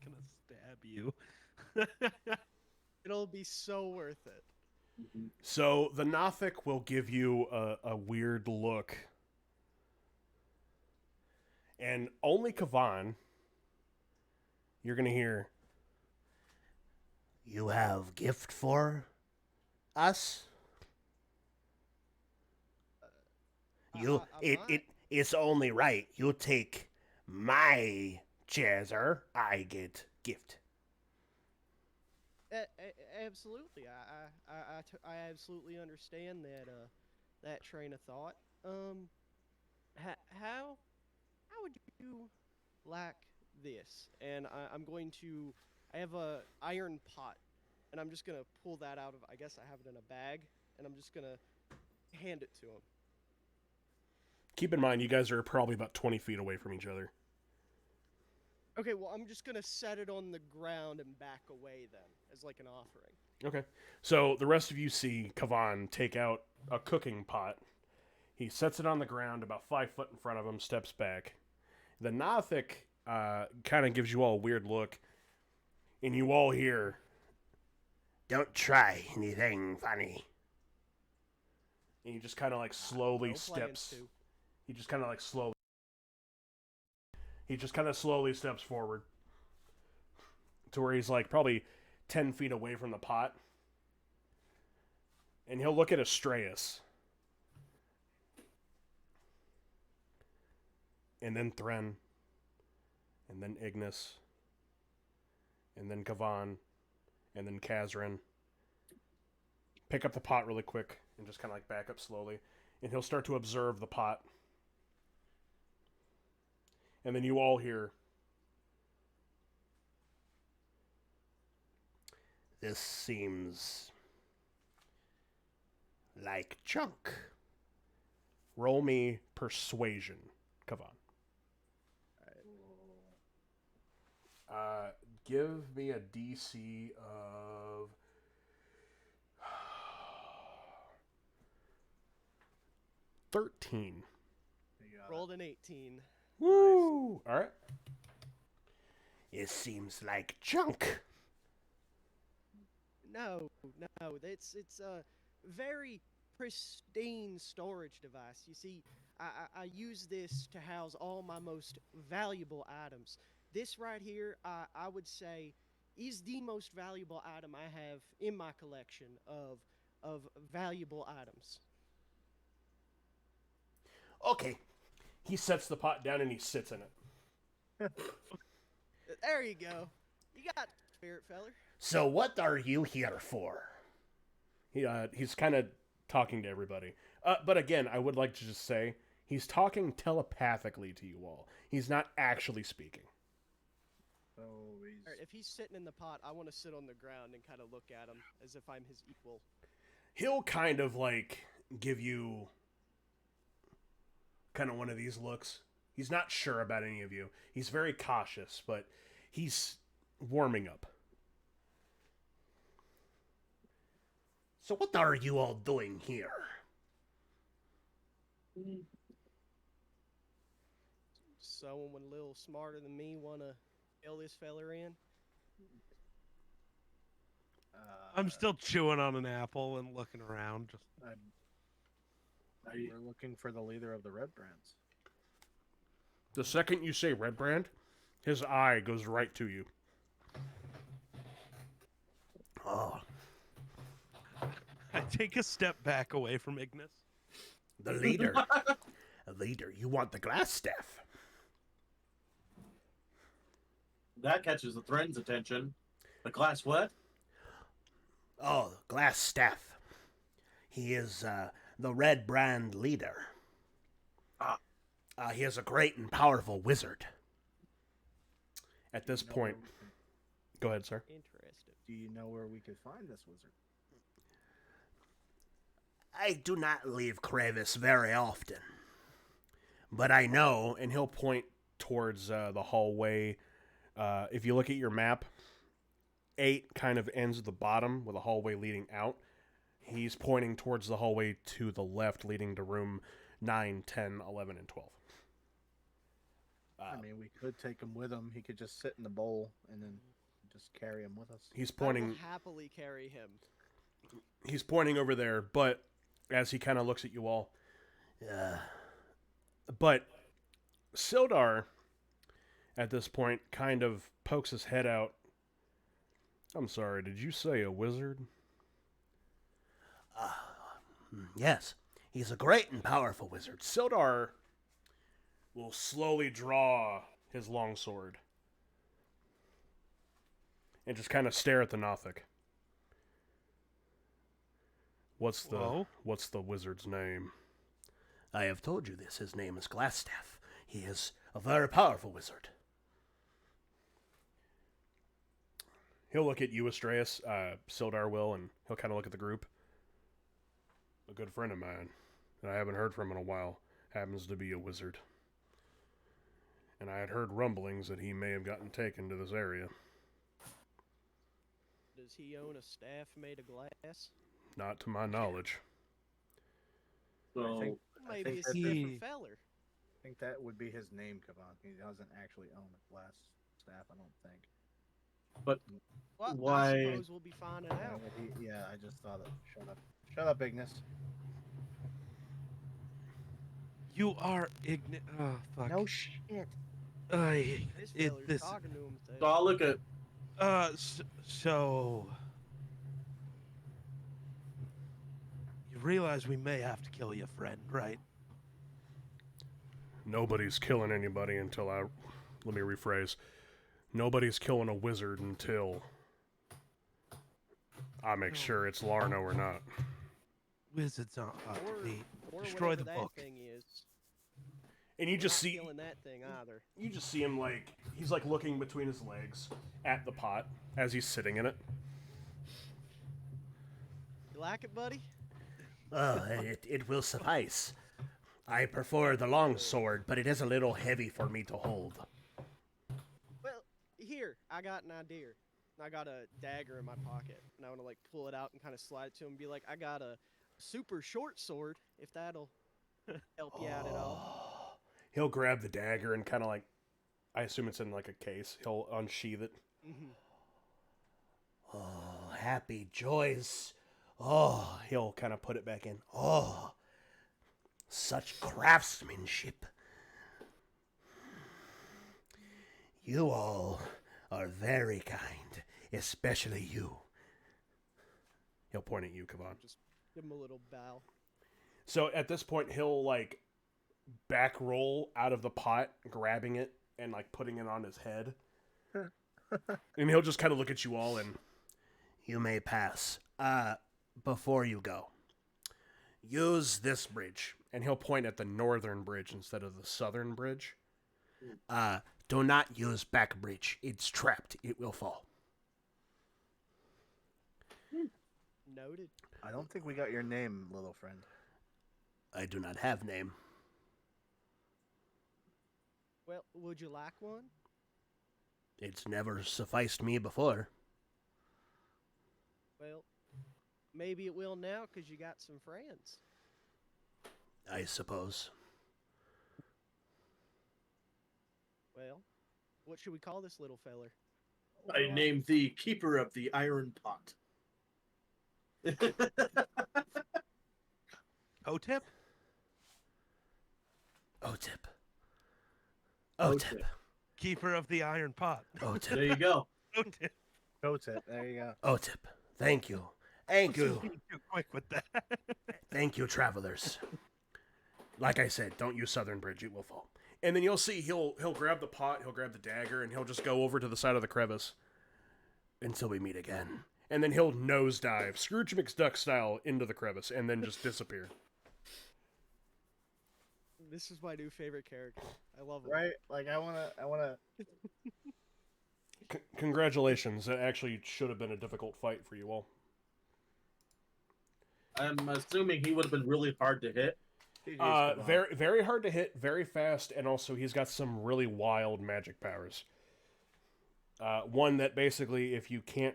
Gonna stab you. It'll be so worth it. So the Nothic will give you a weird look. And only Kavan, you're going to hear, You have gift for us? It's only right. You take my chaser, I get gift. Absolutely, I absolutely understand that train of thought. How would you like this? And I have a iron pot, and I'm just gonna pull that out of. I guess I have it in a bag, and I'm just gonna hand it to him. keep in mind, you guys are probably about 20 feet away from each other. Okay, well, I'm just gonna set it on the ground and back away then, as like an offering. Okay. So the rest of you see Kavan take out a cooking pot. He sets it on the ground about 5 foot in front of him, steps back. The Nothic kind of gives you all a weird look, and you all hear, Don't try anything funny. and he just kind of like slowly No plans steps. to. He just kind of like slowly. He just kind of slowly steps forward to where he's like probably 10 feet away from the pot. And he'll look at Astreus. And then Thren. And then Ignis. And then Kavan. And then Kazrin. Pick up the pot really quick and just kind of like back up slowly. And he'll start to observe the pot. And then you all hear, This seems like junk. roll me persuasion, Kavan. Give me a DC of 13. You got Rolled an 18. Woo! All right. It seems like junk. No, it's a very pristine storage device. You see, I use this to house all my most valuable items. This right here, I would say, is the most valuable item I have in my collection of valuable items. Okay. He sets the pot down and he sits in it. There you go. You got spirit, feller. So what are you here for? He's kind of talking to everybody. But again, I would like to just say, he's talking telepathically to you all. He's not actually speaking. So he's All right, if he's sitting in the pot, I want to sit on the ground and kind of look at him as if I'm his equal. He'll kind of like give you kind of one of these looks. He's not sure about any of you. He's very cautious, but he's warming up. So what are you all doing here? Someone a little smarter than me want to fill this feller in? I'm still chewing on an apple and looking around. Just we're looking for the leader of the Red Brands. The second you say Red Brand, his eye goes right to you. Oh, I take a step back away from Ignis. The leader. Leader, you want the glass staff. That catches the friend's attention. The glass what? Oh, glass staff. He is the Red Brand leader. Ah. He is a great and powerful wizard. At this point, go ahead, sir. Interesting. Do you know where we could find this wizard? I do not leave Crevice very often. But I know, And he'll point towards the hallway. If you look at your map, 8 kind of ends at the bottom with a hallway leading out. He's pointing towards the hallway to the left, leading to room 9, 10, 11, and 12. I mean, we could take him with him. He could just sit in the bowl and then just carry him with us. He's I will pointing. happily carry him. He's pointing over there, but as he kind of looks at you all, but Sildar, at this point, kind of pokes his head out. I'm sorry, did you say a wizard? yes, he's a great and powerful wizard. Sildar will slowly draw his longsword and just kind of stare at the Nothic. What's the wizard's name? I have told you this. His name is Glassstaff. He is a very powerful wizard. He'll look at you, Astreus, Sildar will, and he'll kind of look at the group. A good friend of mine that I haven't heard from in a while happens to be a wizard. And I had heard rumblings that he may have gotten taken to this area. Does he own a staff made of glass? Not to my knowledge. So Maybe think it's a that- different feller. I think that would be his name, Kavan. He doesn't actually own a glass staff, I don't think. but Well, Why- I suppose we'll be finding out. Yeah, I just thought of. Shut up. Shut up, Ignis. You are ignorant. Oh, fuck. No shit. This feller's this. talking to him. so I'll look at So. You realize we may have to kill your friend, right? Nobody's killing anybody until I... Let me rephrase. Nobody's killing a wizard until I make sure it's Larno or not. Wizards aren't hard to Or- beat. Or Destroy whatever the that book. thing is. And you just Not see... killing that thing either. You just see him, like... He's, like, looking between his legs at the pot as he's sitting in it. You like it, buddy? It will suffice. I prefer the long sword, but it is a little heavy for me to hold. Well, here, I got an idea. I got a dagger in my pocket, and I want to like pull it out and kind of slide it to him and be like, I got a super short sword, if that'll help you out at all. He'll grab the dagger and kind of like... I assume it's in, like, a case. He'll unsheath it. Mm-hmm. Oh, happy joys. Oh, He'll kind of put it back in. oh, such craftsmanship. You all are very kind, especially you. He'll point at you, Kavan. Just give him a little bow. So at this point, he'll, like, back roll out of the pot, grabbing it, and, like, putting it on his head. And he'll just kind of look at you all and... You may pass. Before you go, use this bridge. And he'll point at the northern bridge instead of the southern bridge. Do not use back bridge. It's trapped. It will fall. Noted. I don't think we got your name, little friend. I do not have name. Well, would you like one? It's never sufficed me before. Well, maybe it will now because you got some friends. I suppose. Well, what should we call this little feller? I named the keeper of the iron pot. Otep? Otip. Otip. Otip. Keeper of the iron pot. Otip. There you go. Otep. Go Tip. There you go. Otip. Thank you. Thank you. Too quick with that. Thank you, travelers. Like I said, don't use Southern Bridge; it will fall. And then you'll see he'll grab the pot, he'll grab the dagger, and he'll just go over to the side of the crevice Until we meet again. and then he'll nosedive, Scrooge McDuck style, into the crevice, and then just disappear. This is my new favorite character. I love him. Right? Like I wanna. Congratulations! That actually should have been a difficult fight for you all. I'm assuming he would have been really hard to hit. Very, very hard to hit, very fast, and also he's got some really wild magic powers. One that basically, if you can't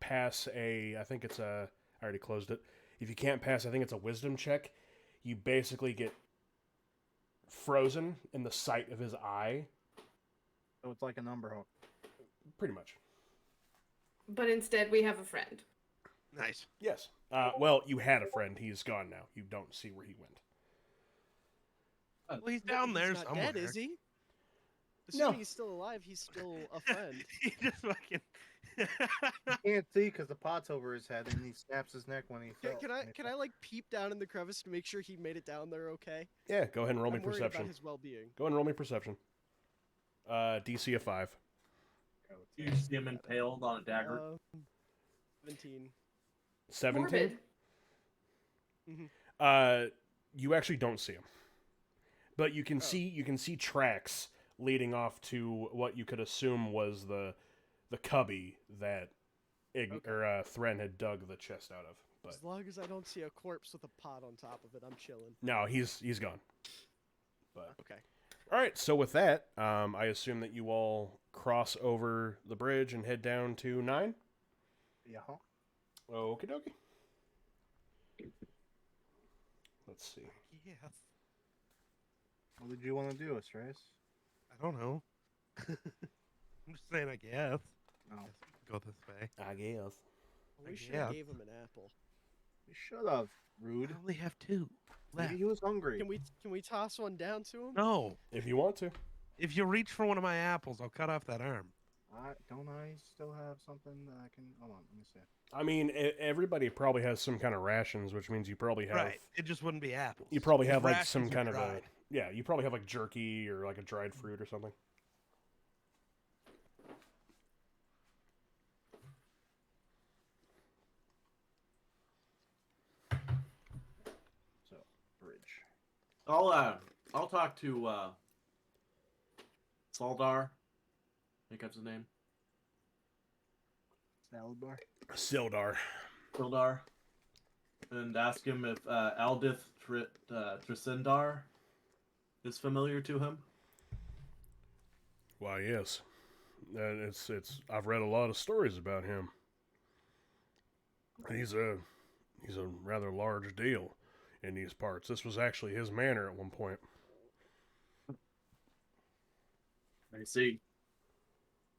pass I think it's a, I already closed it. If you can't pass, I think it's a wisdom check, you basically get frozen in the sight of his eye. So it's like a number hook. Pretty much. But instead, we have a friend. Nice. Yes. Well, you had a friend. He's gone now. You don't see where he went. Well, he's down there He's not somewhere. dead, is he? No. Assuming he's still alive, he's still a friend. He just fucking. You can't see because the pot's over his head, and he snaps his neck when he fell. Can I like peep down in the crevice to make sure he made it down there okay? Yeah, go ahead and roll me I'm worried perception. about his well-being. Go ahead and roll me perception. DC of 5. You see him impaled on a dagger. 17. 17? Mhm. You actually don't see him. But you can see tracks leading off to what you could assume was the cubby that Thren had dug the chest out of. But As long as I don't see a corpse with a pot on top of it, I'm chilling. no, he's gone. But Okay. all right, so with that, I assume that you all cross over the bridge and head down to 9. Yeah. Okie dokie. Let's see. Yes. What did you want to do, Astraeus? I don't know. I'm just saying, I guess. No. Guess we can go this way. I guess. We should Yeah. have gave him an apple. You should have. Rude. I only have 2 left. Maybe he was hungry. Can we toss one down to him? No. If you want to. If you reach for one of my apples, I'll cut off that arm. Don't I still have something that I can? Hold on, let me see. I mean, everybody probably has some kind of rations, which means you probably have. Right. It just wouldn't be apples. You probably These have like rations some are kind of a. dried. Yeah, you probably have like jerky or like a dried fruit or something. So, bridge. I'll talk to Saldar. I think that's his name. Salad bar. Sildar. Sildar. And ask him if Aldith Trisendar is familiar to him. Why, yes. It's. I've read a lot of stories about him. He's a rather large deal in these parts. This was actually his manor at one point. I see.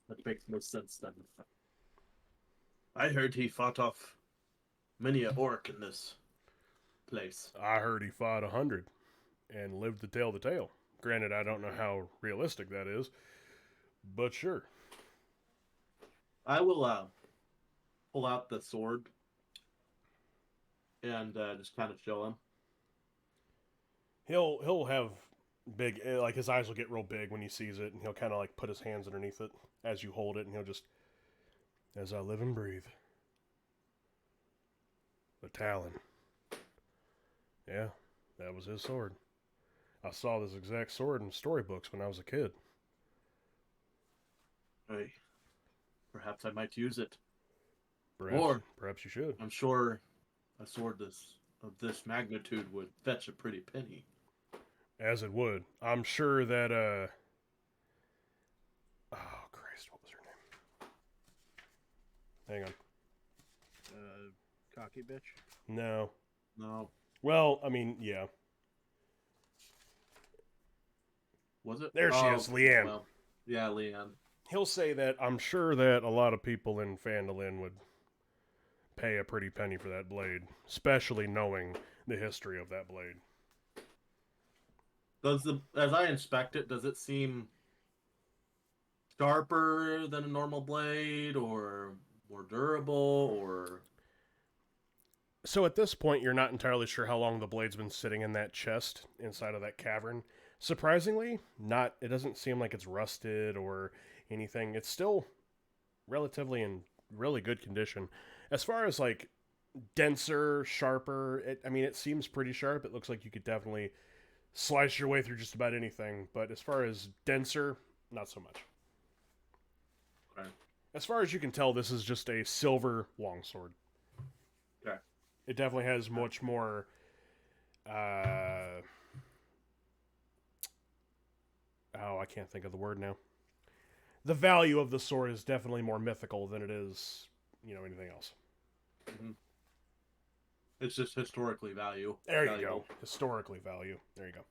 That makes no sense then. I heard he fought off many a orc in this place. I heard he fought 100 and lived to tell the tale. Granted, I don't know how realistic that is, but sure. I will pull out the sword and just kind of show him. He'll have big, like his eyes will get real big when he sees it, and he'll kind of like put his hands underneath it as you hold it, and he'll just, as I live and breathe. The Talon. Yeah, that was his sword. I saw this exact sword in storybooks when I was a kid. Hey, perhaps I might use it. Perhaps you should. I'm sure a sword of this magnitude would fetch a pretty penny. As it would. I'm sure that, oh, Christ, what was her name? Hang on. Cocky bitch. No. No. Well, I mean, yeah. Was it? There she is, Leanne. Well, yeah, Leanne. He'll say that I'm sure that a lot of people in Phandelver would pay a pretty penny for that blade, especially knowing the history of that blade. As I inspect it, does it seem sharper than a normal blade, or more durable, or So at this point, you're not entirely sure how long the blade's been sitting in that chest inside of that cavern. Surprisingly, not. It doesn't seem like it's rusted or anything. It's still relatively in really good condition. As far as like denser, sharper, it seems pretty sharp. It looks like you could definitely slice your way through just about anything. But as far as denser, not so much. Okay. As far as you can tell, this is just a silver longsword. Okay. It definitely has much more. I can't think of the word now. The value of the sword is definitely more mythical than it is, anything else. Mm-hmm. It's just historically valuable. There you go. Historically value. There you go.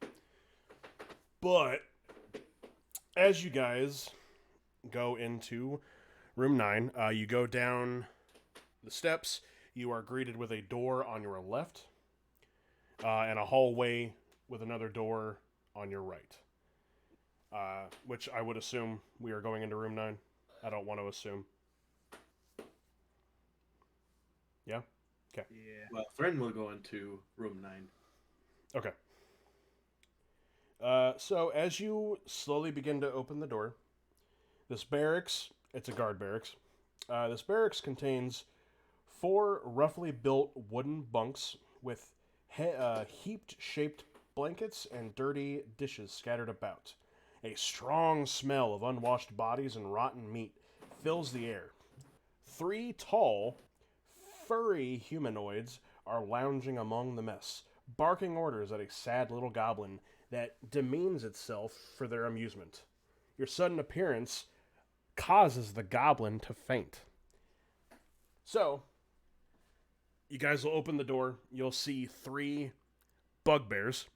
But as you guys go into room 9, you go down the steps. You are greeted with a door on your left and a hallway with another door on your right. Which I would assume we are going into room 9. I don't want to assume. Yeah? Okay. Yeah. Well, Thren will go into room 9. Okay. So as you slowly begin to open the door, this barracks, it's a guard barracks. This barracks contains 4 roughly built wooden bunks with heaped shaped blankets and dirty dishes scattered about. A strong smell of unwashed bodies and rotten meat fills the air. 3 tall, furry humanoids are lounging among the mess, barking orders at a sad little goblin that demeans itself for their amusement. Your sudden appearance causes the goblin to faint. So, you guys will open the door. You'll see 3 bugbears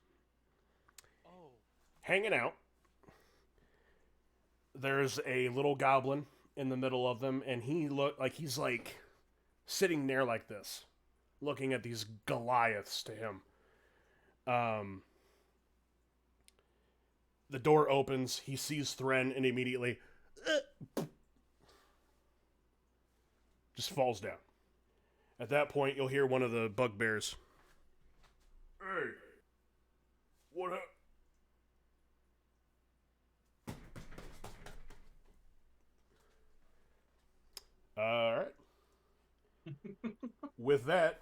hanging out. There's a little goblin in the middle of them, and he's sitting there like this, looking at these Goliaths to him. The door opens, he sees Thren, and immediately just falls down. At that point, you'll hear one of the bugbears. Hey, what happened? All right. With that,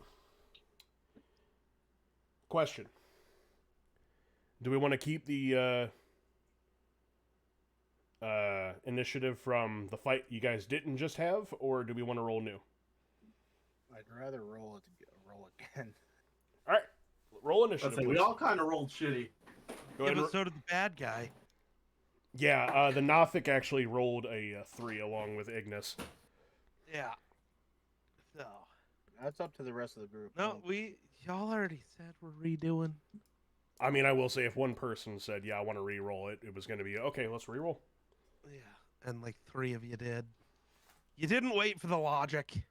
question. Do we want to keep the initiative from the fight you guys didn't just have, or do we want to roll new? I'd rather roll again. All right. Roll initiative, We please. all kind of rolled shitty. Go Yeah, ahead. but so did the bad guy. Yeah, the Nothic actually rolled a 3 along with Ignis. Yeah. So. That's up to the rest of the group. No, y'all already said we're redoing. I mean, I will say if one person said, yeah, I want to re-roll it, it was going to be, okay, let's re-roll. Yeah, and like 3 of you did. You didn't wait for the logic.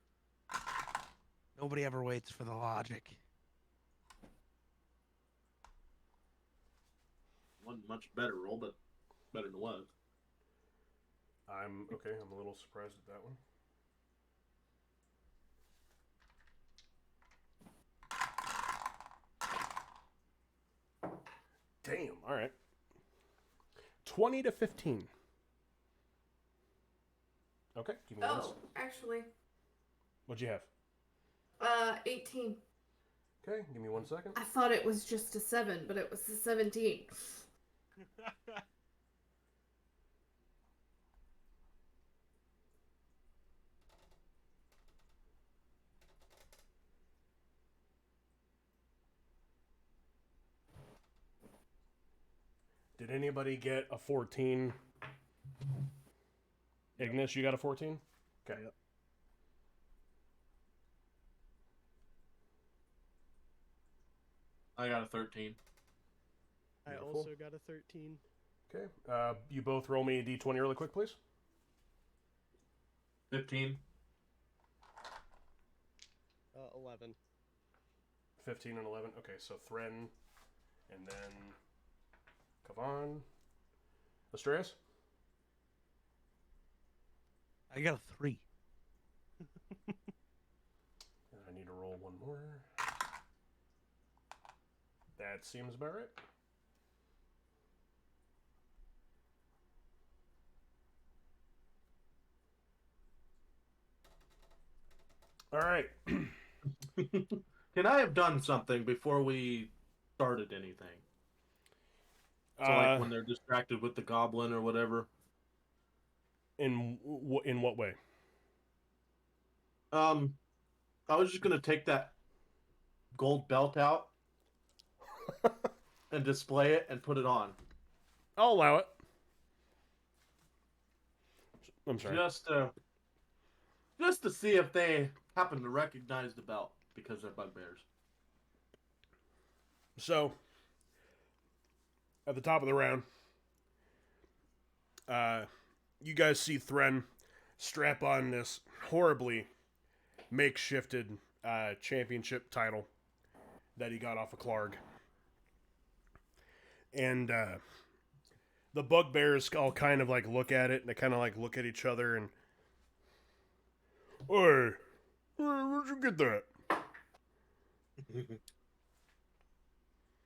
Nobody ever waits for the logic. One much better roll, but better than was. I'm a little surprised at that one. Damn, all right. 20 to 15. Okay, give me one. Oh, actually, What'd you have? 18. Okay, give me 1 second. I thought it was just a 7, but it was a 17. Did anybody get a 14? Ignis, you got a 14? Okay. Yep. I got a 13. I Beautiful. also got a 13. Okay. You both roll me a d20 really quick, please. 15. 11. 15 and 11. Okay, so Thren, and then Kavan. Astreas? I got a 3. And I need to roll one more. That seems about right. All right. Can I have done something before we started anything? So, like when they're distracted with the goblin or whatever. In what way? I was just gonna take that gold belt out and display it and put it on. I'll allow it. I'm sorry. Just to see if they happen to recognize the belt because they're bugbears. So, at the top of the round, you guys see Thren strap on this horribly makeshifted championship title that he got off of Clark. And the bugbears all kind of like look at it, and they kind of like look at each other and, "Hey, where'd you get that?"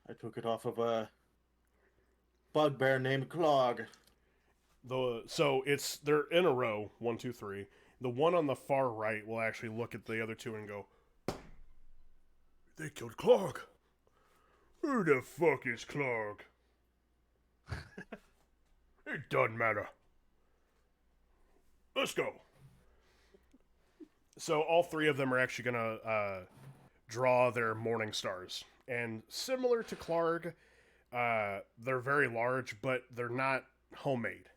I took it off of a bugbear named Clog. So they're in a row, 1, 2, 3. The one on the far right will actually look at the other two and go, "They killed Clark. Who the fuck is Clark?" "It doesn't matter. Let's go." So all three of them are actually gonna draw their morning stars, and similar to Clark, they're very large, but they're not homemade.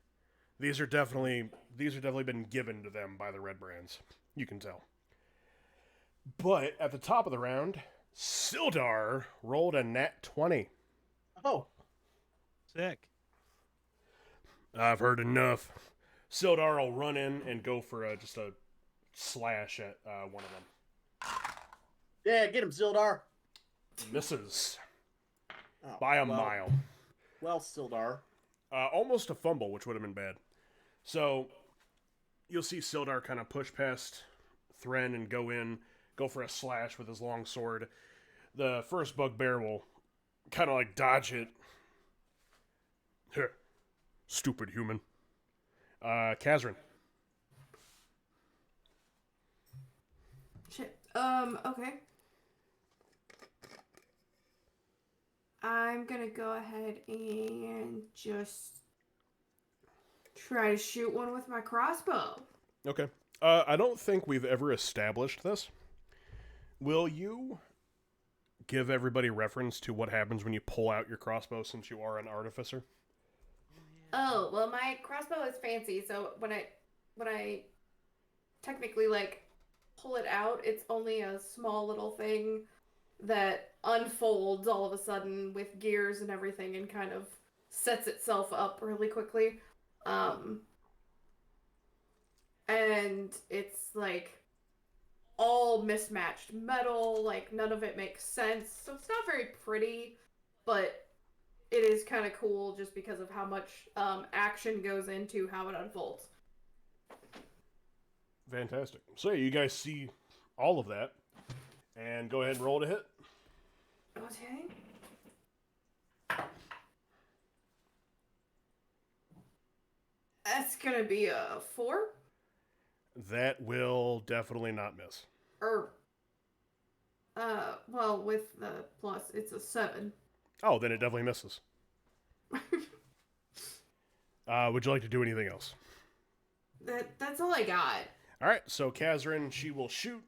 These are definitely been given to them by the Red Brands. You can tell. But at the top of the round, Sildar rolled a nat 20. Oh, Sick. I've heard enough. Sildar will run in and go for just a slash at one of them. yeah, get him, Sildar. Misses Oh, by a mile. Well, Sildar. Almost a fumble, which would have been bad. So you'll see Sildar kind of push past Thren and go for a slash with his long sword. The first bugbear will kind of like dodge it. Heh. Stupid human. Kazrin. Shit. Okay. I'm gonna go ahead and just try to shoot one with my crossbow. Okay. I don't think we've ever established this. Will you give everybody reference to what happens when you pull out your crossbow, since you are an artificer? Oh, well, my crossbow is fancy, so when I technically like pull it out, it's only a small little thing that unfolds all of a sudden with gears and everything and kind of sets itself up really quickly. And it's like all mismatched metal, like none of it makes sense. So it's not very pretty, but it is kind of cool just because of how much action goes into how it unfolds. Fantastic. So you guys see all of that, and go ahead and roll to hit. Okay. That's gonna be a 4. That will definitely not miss. Well, with the plus, it's a 7. Oh, then it definitely misses. Would you like to do anything else? That's all I got. All right, so Kazrin, she will shoot.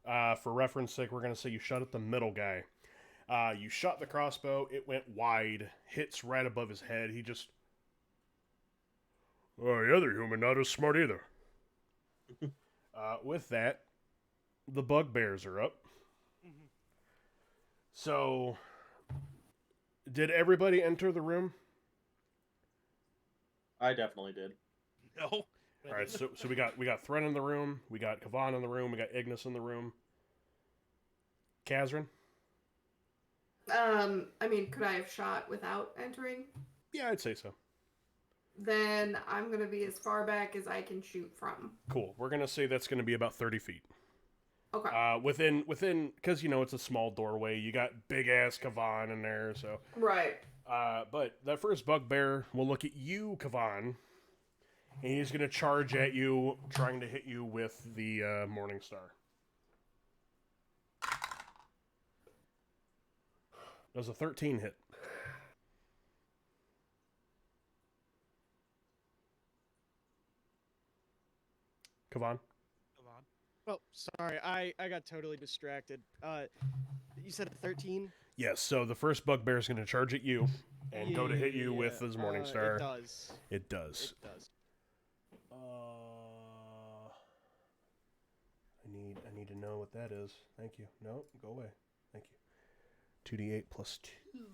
For reference sake, we're going to say you shot at the middle guy. You shot the crossbow. It went wide, hits right above his head. He just... Oh, the other human not as smart either. With that, the bugbears are up. So, did everybody enter the room? I definitely did. No. All right, so we got Thren in the room, we got Kavan in the room, we got Ignis in the room. Kazrin? I mean, could I have shot without entering? Yeah, I'd say so. Then I'm gonna be as far back as I can shoot from. Cool. We're gonna say that's gonna be about 30 feet. Okay. Within, because it's a small doorway. You got big ass Kavan in there, so. Right. But that first bugbear will look at you, Kavan, and he's gonna charge at you, trying to hit you with the Morning Star. Does a 13 hit? Kavan? Oh, sorry. I got totally distracted. You said 13? Yes, so the first bugbear is going to charge at you and go to hit you with his Morning Star. It does. It does. It does. I need to know what that is. Thank you. No, go away. Thank you. 2d8 plus 2. It's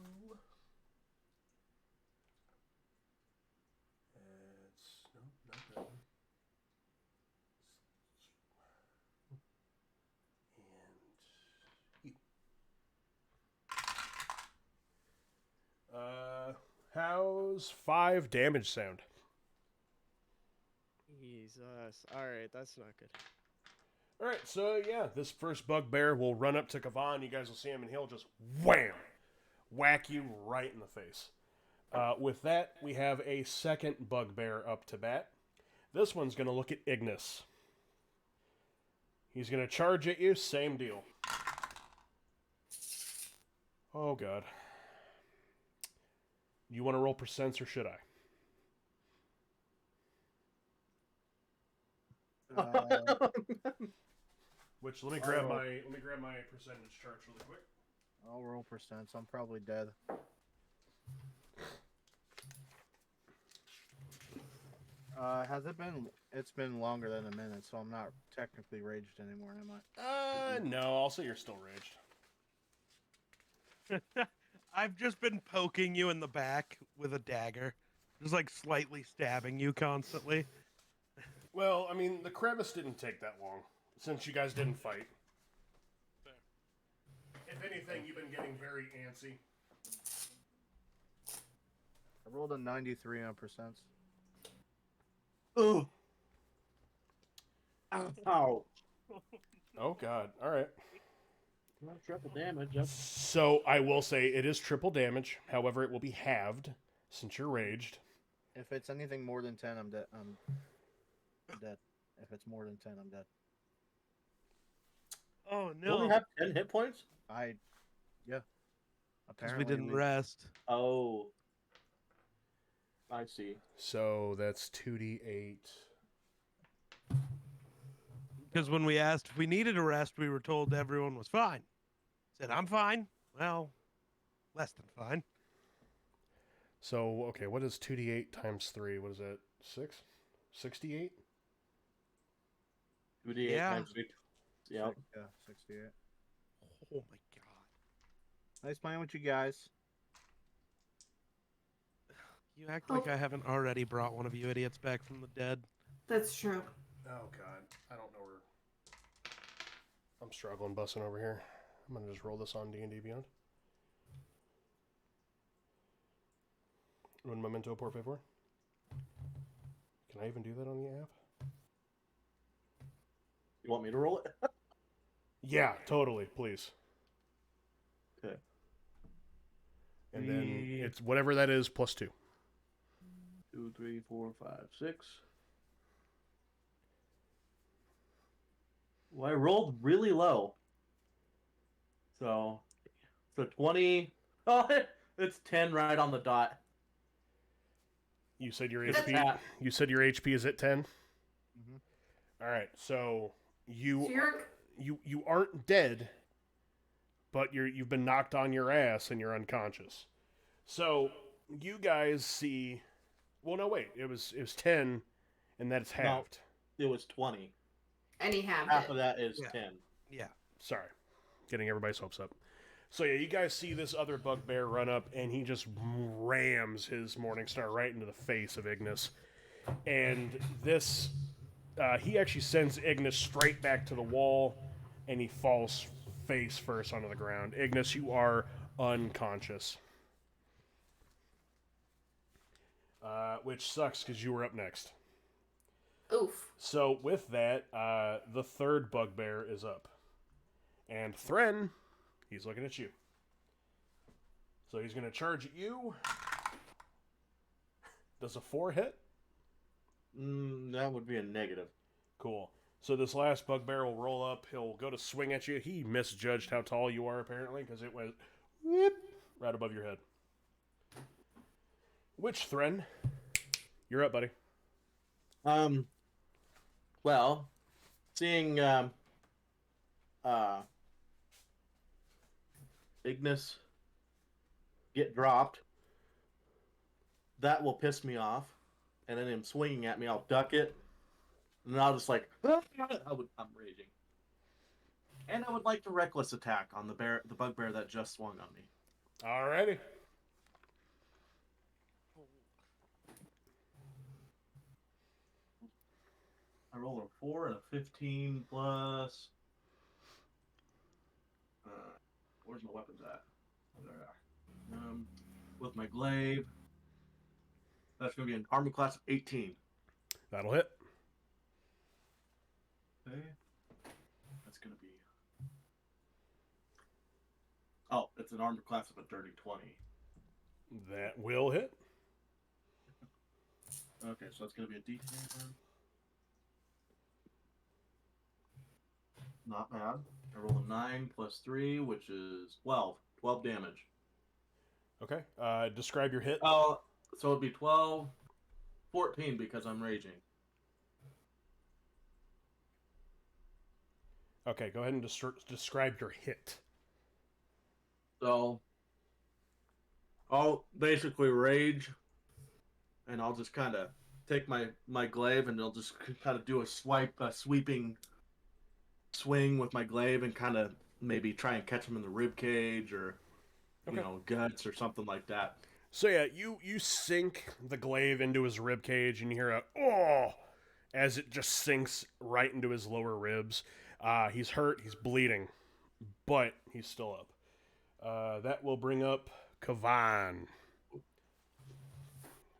no, not that one. And you. How's 5 damage sound? Jesus. Alright, that's not good. Alright, so yeah, this first bugbear will run up to Kavan. You guys will see him, and he'll just wham! Whack you right in the face. With that, we have a second bugbear up to bat. This one's going to look at Ignis. He's going to charge at you, same deal. Oh, God. You want to roll percents, or should I? Which let me grab my percentage charts really quick. I'll roll percents. I'm probably dead. Has it been? It's been longer than a minute, so I'm not technically raged anymore, am I? No, I'll say you're still raged. I've just been poking you in the back with a dagger, just like slightly stabbing you constantly. Well, I mean, the crevice didn't take that long, since you guys didn't fight. If anything, you've been getting very antsy. I rolled a 93 on percents. Ooh. Ow. Oh, God. All right. Not triple damage. Yep. So, I will say it is triple damage. However, it will be halved, since you're raged. If it's anything more than 10, I'm dead. I'm dead. If it's more than 10, I'm dead. Oh, You no. only have 10 hit points? Yeah. Because Apparently we didn't rest. Oh. I see. So, that's 2d8. Because when we asked if we needed a rest, we were told everyone was fine. Said, I'm fine. Well, less than fine. So, okay, what is 2d8 times 3? What is that? 6? 68? 2d8 Yeah. times 3. Yep. Yeah, 68. Oh, my God. Nice playing with you guys. You act like I haven't already brought one of you idiots back from the dead. That's true. Oh, God. I don't know where... I'm struggling bussing over here. I'm going to just roll this on D&D Beyond. Run Memento por favor. Can I even do that on the app? You want me to roll it? Yeah, totally, please. Okay. And then it's whatever that is, plus 2. 2, 3, 4, 5, 6. Well, I rolled really low. So 20. Oh, it's 10 right on the dot. You said your It's HP. at- You said your HP is at 10. Mm-hmm. All right, so you So you're you aren't dead, but you've been knocked on your ass and you're unconscious. So you guys see. Well, no, wait. It was 10, and that's halved. It was 20. and he halved Half it. of that is Yeah. 10. Yeah. Sorry, getting everybody's hopes up. So yeah, you guys see this other bugbear run up, and he just rams his Morningstar right into the face of Ignis. And this, he actually sends Ignis straight back to the wall, and he falls face first onto the ground. Ignis, you are unconscious. Which sucks, because you were up next. Oof. So with that, the third bugbear is up. And Thren, he's looking at you. So he's going to charge at you. Does a 4 hit? That would be a negative. Cool. So this last bugbear will roll up. He'll go to swing at you. He misjudged how tall you are, apparently, because it went whoop, right above your head. Which, Thren? You're up, buddy. Well, seeing Ignis get dropped, that will piss me off. And then him swinging at me, I'll duck it. And then I'll just like, I'm raging. And I would like to reckless attack on the bugbear that just swung on me. Alrighty. I roll a 4 and a 15 plus. Where's my weapons at? There. With my glaive. That's going to be an armor class of 18. That'll hit. Okay. That's going to be. Oh, it's an armor class of a dirty 20. That will hit. Okay, so that's going to be a D10. Not bad. I roll a 9 plus 3, which is 12. 12 damage. Okay. Describe your hit. Oh, so it'd be 12, 14 because I'm raging. Okay, go ahead and describe your hit. So I'll basically rage, and I'll just kind of take my glaive, and I'll just kind of do a sweeping swing with my glaive, and kind of maybe try and catch him in the rib cage or guts or something like that. So yeah, you sink the glaive into his rib cage, and you hear a "oh" as it just sinks right into his lower ribs. He's hurt, he's bleeding, but he's still up. That will bring up Kavan.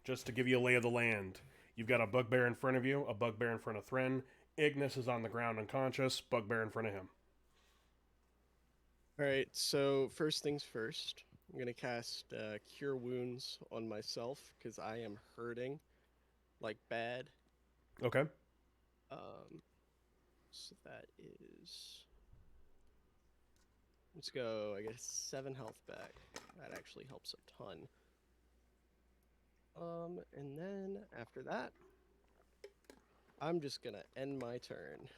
Just to give you a lay of the land, you've got a bugbear in front of you, a bugbear in front of Thren. Ignis is on the ground unconscious, bugbear in front of him. Alright, so first things first. I'm going to cast Cure Wounds on myself, because I am hurting, like, bad. Okay. So that is... Let's go, I guess, 7 health back. That actually helps a ton. And then, after that, I'm just going to end my turn.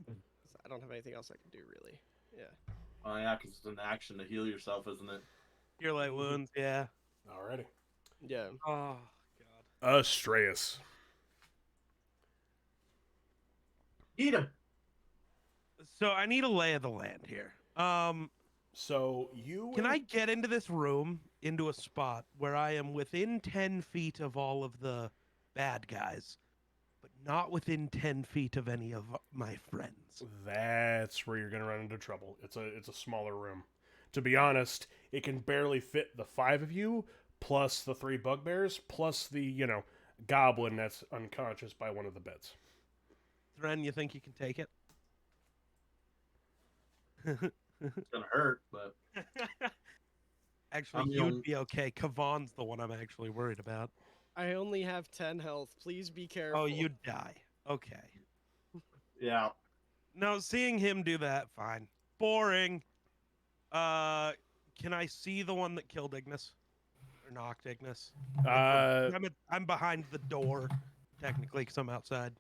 I don't have anything else I can do, really. Yeah. Oh yeah, because it's an action to heal yourself, isn't it? Cure light wounds, yeah. Alrighty. Yeah. Oh, God. Astreus. Eat him! So I need a lay of the land here. So you... Can I get into this room, into a spot where I am within 10 feet of all of the bad guys, but not within 10 feet of any of my friends? That's where you're going to run into trouble. It's a smaller room. To be honest, it can barely fit the 5 of you, plus the 3 bugbears, plus the, goblin that's unconscious by one of the beds. Thren, you think you can take it? It's gonna hurt, but Actually, you'd be okay. Kavan's the one I'm actually worried about. I only have 10 health. Please be careful. Oh, you'd die. Okay. yeah. No, seeing him do that, fine. Boring. Can I see the one that killed Ignis? Or knocked Ignis? I'm behind the door, technically, because I'm outside.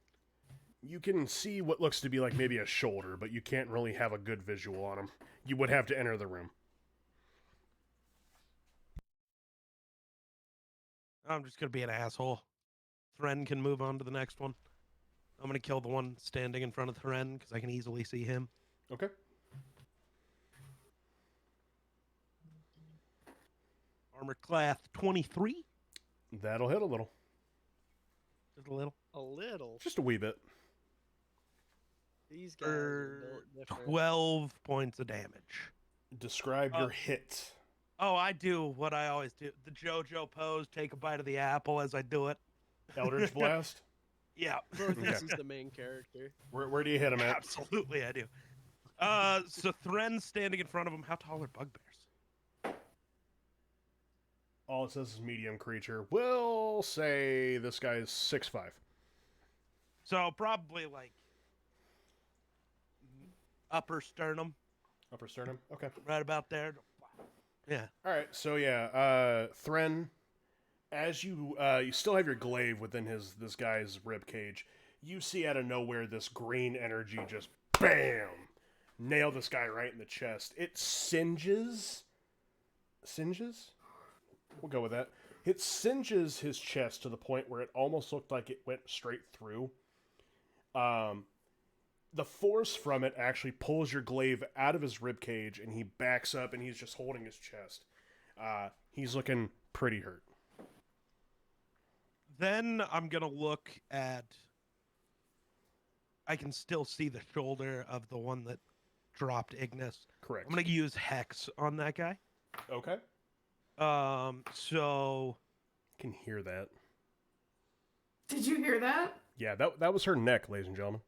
You can see what looks to be like maybe a shoulder, but you can't really have a good visual on him. You would have to enter the room. I'm just going to be an asshole. Thren can move on to the next one. I'm going to kill the one standing in front of Thren, because I can easily see him. Okay. Armor class 23. That'll hit a little. Just a little. A little? Just a wee bit. These guys are built different. 12 points of damage. Describe your hit. Oh, I do what I always do. The JoJo pose, take a bite of the apple as I do it. Eldritch Blast? Yeah. This is the main character. Where do you hit him at? Absolutely, I do. So Thren's standing in front of him. How tall are bugbears? All it says is medium creature. We'll say this guy's 6'5". So probably like upper sternum, Upper sternum? Okay. right about there. Yeah. Alright, so yeah, Thren, as you still have your glaive within this guy's rib cage, you see out of nowhere this green energy just BAM! Nail this guy right in the chest. It singes? We'll go with that. It singes his chest to the point where it almost looked like it went straight through. The force from it actually pulls your glaive out of his rib cage, and he backs up, and he's just holding his chest. He's looking pretty hurt. Then I'm gonna look at. I can still see the shoulder of the one that dropped Ignis. Correct. I'm gonna use Hex on that guy. Okay. So Can hear that. Did you hear that? Yeah, that was her neck, ladies and gentlemen.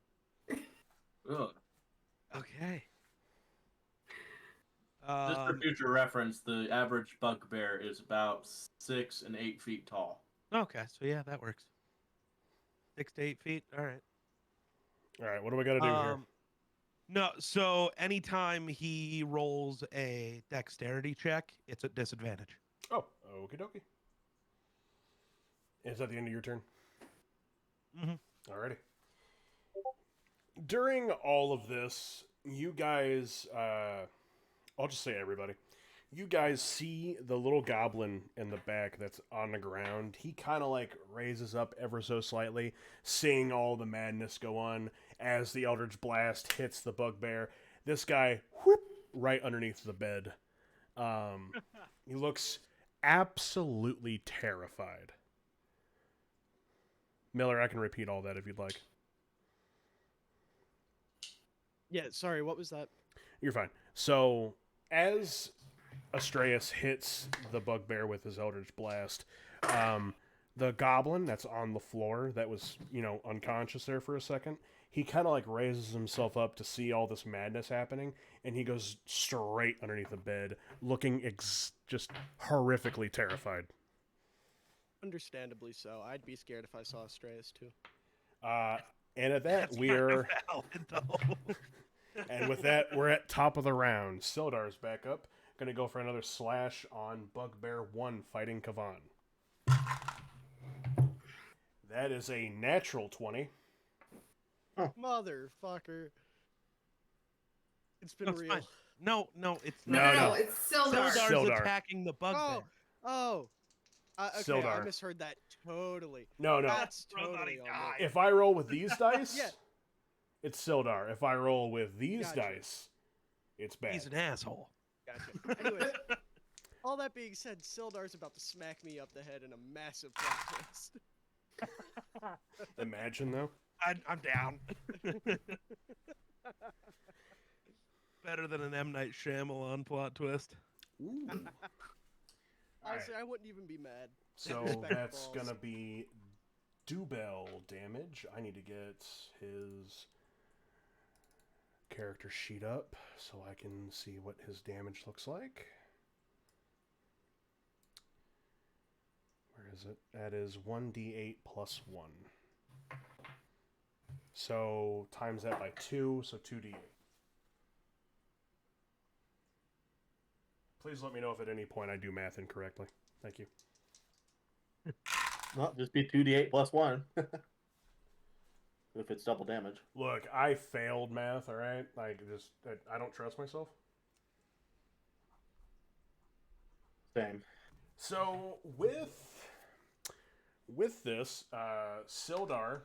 Ugh. okay. Just for future reference, the average bugbear is about 6 and 8 feet tall. Okay, so yeah, that works. 6 to 8 feet. All right. All right, what do we got to do here? No, so anytime he rolls a dexterity check, it's at disadvantage. Oh, okie dokie. Is that the end of your turn? Mm-hmm. Alrighty. During all of this, you guys, I'll just say everybody, you guys see the little goblin in the back that's on the ground. He kind of like raises up ever so slightly, seeing all the madness go on as the Eldritch Blast hits the bugbear. This guy, whoop, right underneath the bed. He looks absolutely terrified. Miller, I can repeat all that if you'd like. Yeah, sorry, what was that? You're fine. So, as Astraeus hits the bugbear with his Eldritch Blast, the goblin that's on the floor, that was, unconscious there for a second, he kind of like raises himself up to see all this madness happening, and he goes straight underneath the bed, looking just horrifically terrified. Understandably so. I'd be scared if I saw Astraeus too. And at that, we're... And with that, we're at top of the round. Sildar's back up. Gonna go for another slash on Bugbear 1 fighting Kavan. That is a natural 20. Motherfucker. It's been That's real. fine. No, it's No, not. No, it's Sildar. Sildar's Sildar. attacking the bugbear. Oh. Okay, Sildar. I misheard that totally. No. That's totally on me. If I roll with these dice, Yeah. it's Sildar. If I roll with these Gotcha. dice, it's bad. He's an asshole. Gotcha. Anyways, all that being said, Sildar's about to smack me up the head in a massive plot twist. Imagine, though. I'm down. Better than an M. Night Shyamalan plot twist. Ooh. Honestly, I wouldn't even be mad. So Respect that's balls. gonna be Dubel damage. I need to get his character sheet up so I can see what his damage looks like. Where is it? That is 1d8 plus 1. So times that by 2, so 2d8. Please let me know if at any point I do math incorrectly. Thank you. Well, just be 2d8 plus 1. If it's double damage. Look, I failed math, alright? I don't trust myself. Same. So, with this, Sildar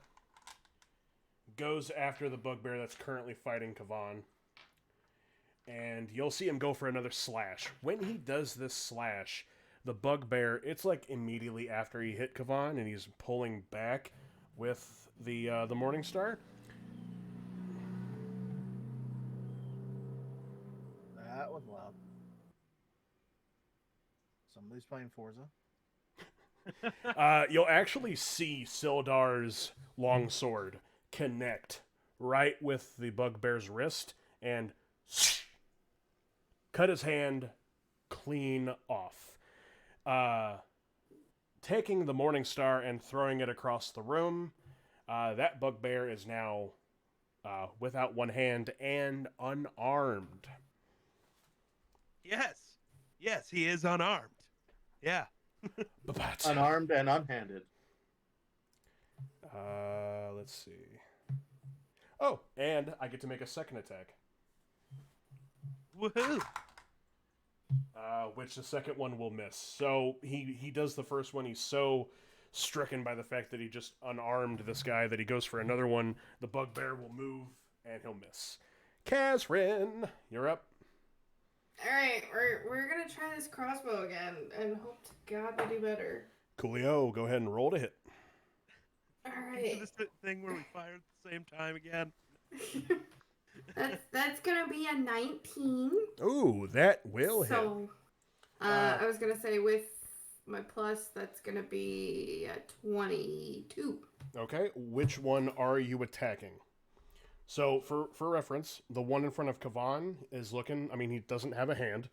goes after the bugbear that's currently fighting Kavan. And you'll see him go for another slash. When he does this slash, the bugbear, it's like immediately after he hit Kavan, and he's pulling back with the Morningstar. That was loud. Somebody's playing Forza. You'll actually see Sildar's longsword connect right with the bugbear's wrist and cut his hand clean off. Taking the Morning Star and throwing it across the room, that bugbear is now without one hand and unarmed. Yes. Yes, he is unarmed. Yeah. But Unarmed and unhanded. let's see. Oh, and I get to make a second attack. Woohoo! Which the second one will miss. So he does the first one. He's so stricken by the fact that he just unarmed this guy that he goes for another one. The bugbear will move and he'll miss. Kazrin, you're up. All right, we're gonna try this crossbow again and hope to God we do better. Coolio, go ahead and roll to hit. All right. This thing where we fire at the same time again. That's gonna be a 19. Ooh, that will hit. So, I was gonna say with my plus, that's gonna be a 22. Okay, which one are you attacking? So, for reference, the one in front of Kavan is looking. I mean, he doesn't have a hand,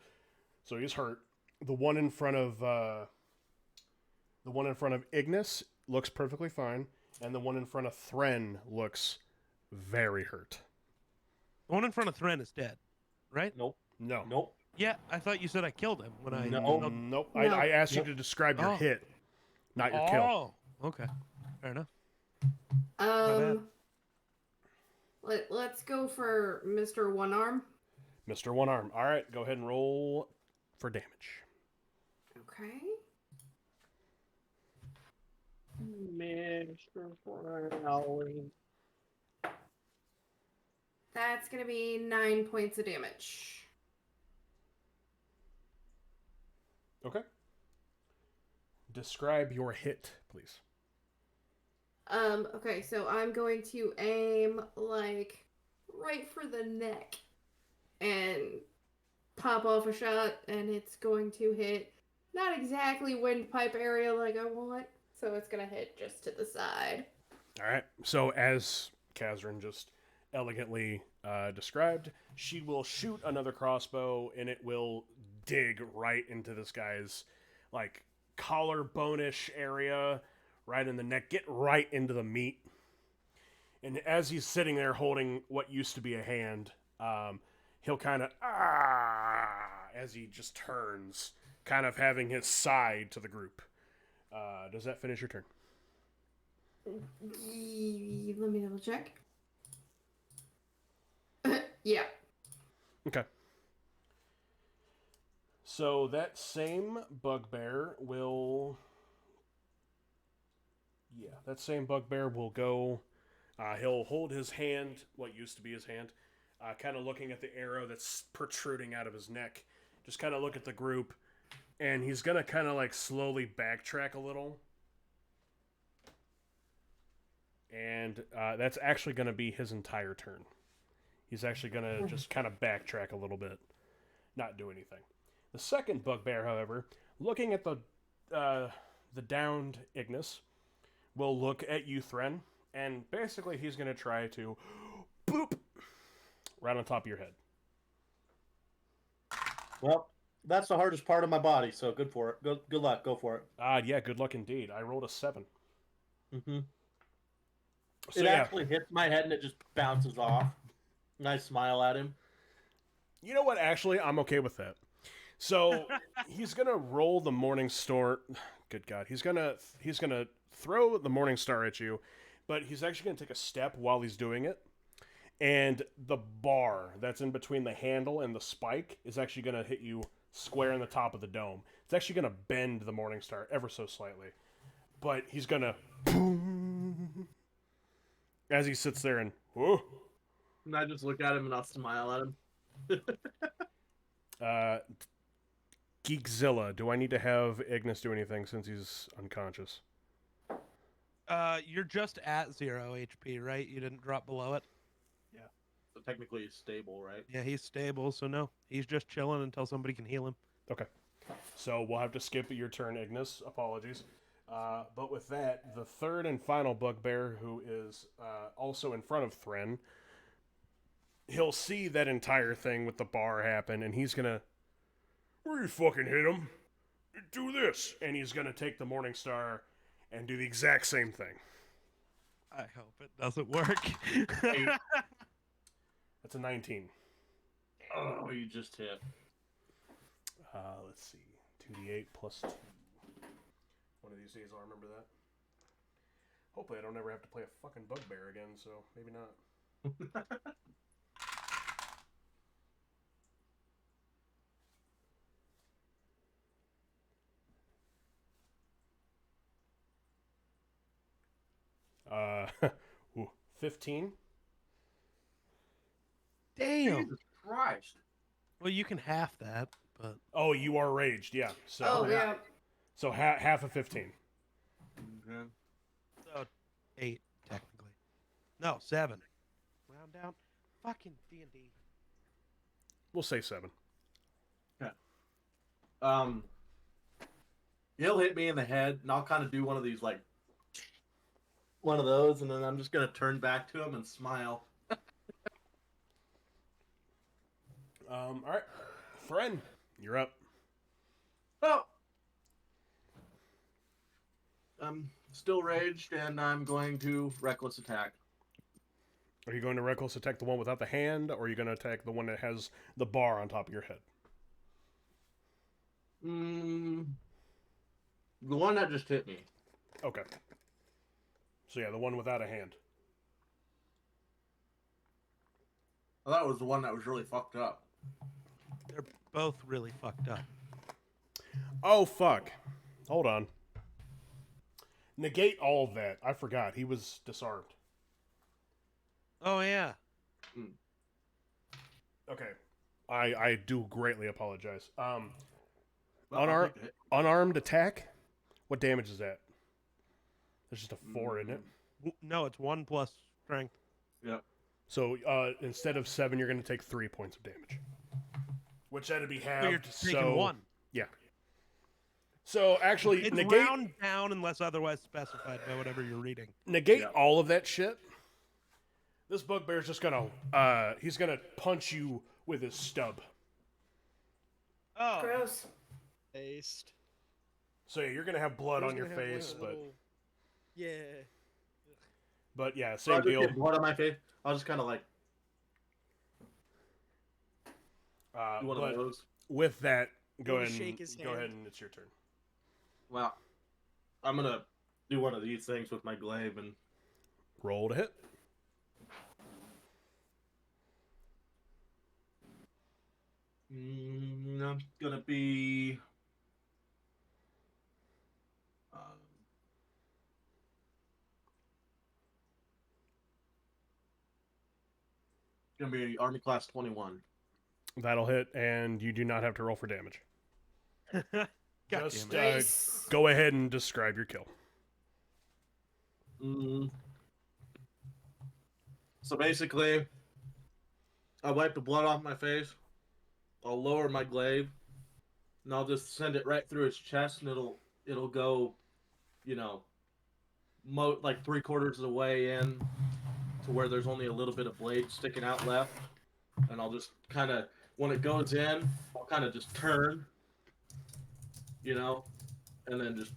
so he's hurt. The one in front of Ignis looks perfectly fine, and the one in front of Thren looks very hurt. The one in front of Thren is dead, right? Nope. No. Nope. Yeah, I thought you said I killed him when I. No. Nope. No. I asked you to describe your hit, not your kill. Oh, okay. Fair enough. bad. Let's go for Mr. One Arm. Mr. One Arm. All right, go ahead and roll for damage. Okay. Mr. Brown. That's gonna be 9 points of damage. Okay. Describe your hit, please. Okay, so I'm going to aim, like, right for the neck and pop off a shot, and it's going to hit not exactly windpipe area like I want, so it's gonna hit just to the side. All right. So as Kazrin just elegantly described, she will shoot another crossbow, and it will dig right into this guy's, like, collarbone-ish area, right in the neck, get right into the meat. And as he's sitting there holding what used to be a hand, he'll kind of, as he just turns, kind of having his side to the group. Does that finish your turn? Let me double check. Yeah. Okay. So that same bugbear will... Yeah, that same bugbear will go... he'll hold his hand, what used to be his hand, kind of looking at the arrow that's protruding out of his neck. Just kind of look at the group, and he's going to kind of like slowly backtrack a little. And that's actually going to be his entire turn. He's actually going to just kind of backtrack a little bit, not do anything. The second bugbear, however, looking at the downed Ignis, will look at you, Thren, and basically he's going to try to boop right on top of your head. Well, that's the hardest part of my body, so good for it. Good luck. Go for it. Yeah, good luck indeed. I rolled a 7. Mm-hmm. So, It yeah. actually hits my head and it just bounces off. And I smile at him. You know what? Actually, I'm okay with that. So he's gonna roll the Morning Star. Good God, he's gonna throw the Morning Star at you, but he's actually gonna take a step while he's doing it, and the bar that's in between the handle and the spike is actually gonna hit you square in the top of the dome. It's actually gonna bend the Morning Star ever so slightly, but he's gonna boom as he sits there and whoa. And I just look at him and I'll smile at him. Geekzilla, do I need to have Ignis do anything since he's unconscious? You're just at 0 HP, right? You didn't drop below it? Yeah. So technically he's stable, right? Yeah, he's stable, so no. He's just chilling until somebody can heal him. Okay. So we'll have to skip your turn, Ignis. Apologies. But with that, the third and final bugbear, who is also in front of Thren, he'll see that entire thing with the bar happen, and he's going to "You fucking hit him. Do this," and he's gonna take the Morning Star and do the exact same thing. I hope it doesn't work. That's a 19. Oh, you just hit. Let's see. 2d8 plus 2. One of these days I'll remember that. Hopefully I don't ever have to play a fucking bugbear again, so maybe not. Ooh, 15. Damn. Jesus Christ. Well, you can half that, but Oh, you are raged, yeah. So, Oh yeah. So half of 15. Okay. so 8 technically. No, 7. Round down. Fucking D&D. We'll say 7. He'll hit me in the head, and I'll kind of do one of these, like, one of those, and then I'm just gonna turn back to him and smile. All right. Friend, you're up. Oh! I'm still raged, and I'm going to reckless attack. Are you going to reckless attack the one without the hand, or are you going to attack the one that has the bar on top of your head? The one that just hit me. Okay. So yeah, the one without a hand. I thought it was the one that was really fucked up. They're both really fucked up. Oh, fuck. Hold on. Negate all of that. I forgot. He was disarmed. Oh, yeah. Okay. I do greatly apologize. Well, I'll take the hit. Unarmed attack? What damage is that? There's just a 4 in it. No, it's 1 plus strength. Yep. So instead of 7, you're going to take 3 points of damage. Which that'd be halved. So you're taking 1. Yeah. So actually, It's negate round down unless otherwise specified by whatever you're reading. negate all of that shit. This bugbear's just gonna he's gonna punch you with his stub. Oh. Gross. Based. So yeah, you're gonna have blood He's on your gonna have, like, face, a little- Yeah. but yeah, So I same just deal. get blood on my face. I'll just kind of like do one But of those. with that, go Wanna ahead shake his and go hand? ahead and it's your turn. Well, I'm gonna do one of these things with my glaive and Roll to hit. I'm gonna be gonna be Army Class 21. That'll hit, and you do not have to roll for damage. God Just damn it. Nice. go ahead and describe your kill. So basically, I wipe the blood off my face. I'll lower my glaive, and I'll just send it right through his chest, and it'll go, you know, like 3/4 of the way in to where there's only a little bit of blade sticking out left, and I'll just kind of, when it goes in, I'll kind of just turn, you know, and then just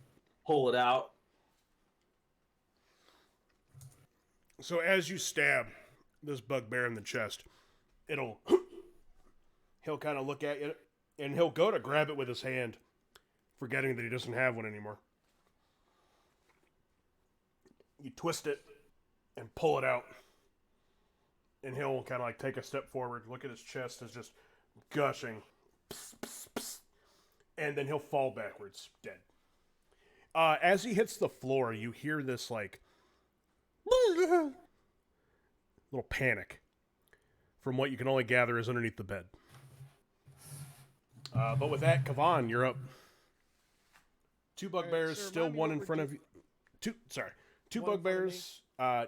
pull it out. So as you stab this bugbear in the chest, he'll kind of look at you, and he'll go to grab it with his hand, forgetting that he doesn't have one anymore. You twist it and pull it out, and he'll kind of like take a step forward, look at his chest as just gushing, pss, pss, pss, and then he'll fall backwards, dead. As he hits the floor, you hear this like little panic from what you can only gather is underneath the bed. But with that, Kavan, you're up. 2 bugbears, sir, still remind me one what in we're front of you. Two One in front of bugbears.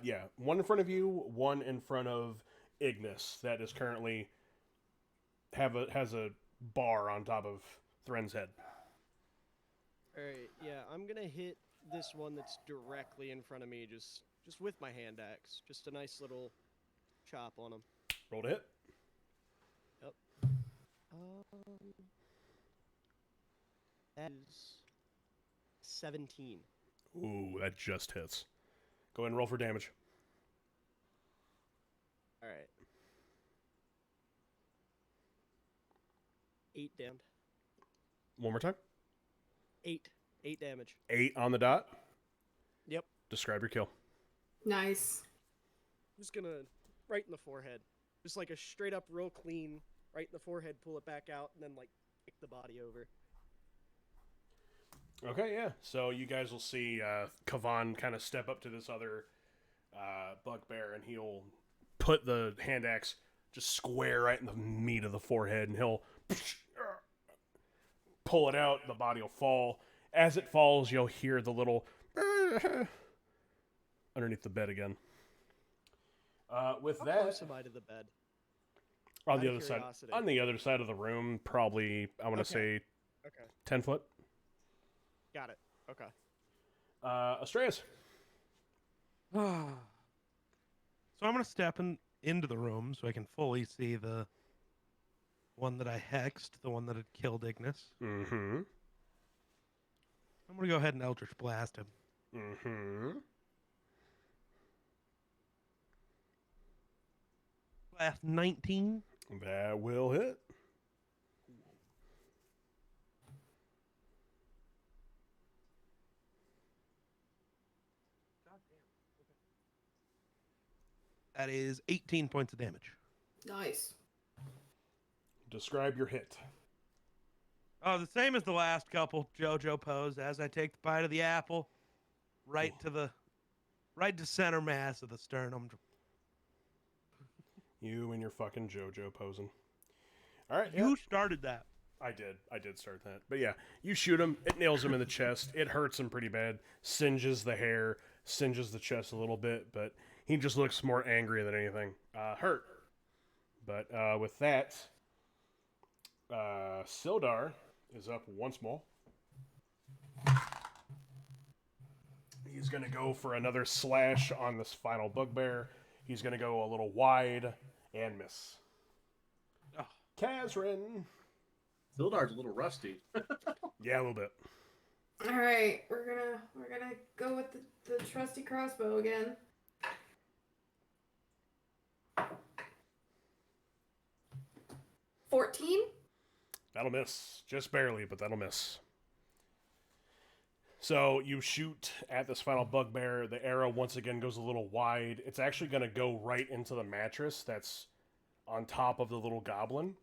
Yeah, one in front of you, one in front of Ignis. That is currently has a bar on top of Thren's head. Alright, yeah, I'm gonna hit this one that's directly in front of me just with my hand axe. Just a nice little chop on him. Roll to hit. Yep. That is 17. Ooh, that just hits. Go ahead and roll for damage. All right. 8 damage. One more time. 8 damage. 8 on the dot. Yep. Describe your kill. Nice. I'm just gonna right in the forehead, just like a straight up, real clean, right in the forehead. Pull it back out, and then like kick the body over. Okay, yeah. So you guys will see Kavan kind of step up to this other bugbear, and he'll put the hand axe just square right in the meat of the forehead, and he'll pull it out. The body will fall. As it falls, you'll hear the little underneath the bed again. With How that, close am I to the bed? on Out the of other side, curiosity. on the other side of the room, probably I want to say Okay. 10 foot. Got it. Okay. Astraeus. So I'm gonna step into the room so I can fully see the one that I hexed, the one that had killed Ignis. Mm-hmm. I'm gonna go ahead and Eldritch Blast him. Mm-hmm. Blast 19. That will hit. That is 18 points of damage. Nice. Describe your hit. Oh, the same as the last couple JoJo pose. As I take the bite of the apple, right to center mass of the sternum. You and your fucking JoJo posing. All right, You started that. I did start that. But yeah, you shoot him. It nails him in the chest. It hurts him pretty bad. Singes the hair, singes the chest a little bit, but he just looks more angry than anything. Hurt. But with that, Sildar is up once more. He's going to go for another slash on this final bugbear. He's going to go a little wide and miss. Oh. Kazrin. Sildar's a little rusty. Yeah, a little bit. All right, we're gonna go with the trusty crossbow again. $14. That'll miss. Just barely, but that'll miss. So you shoot at this final bugbear. The arrow once again goes a little wide. It's actually going to go right into the mattress that's on top of the little goblin.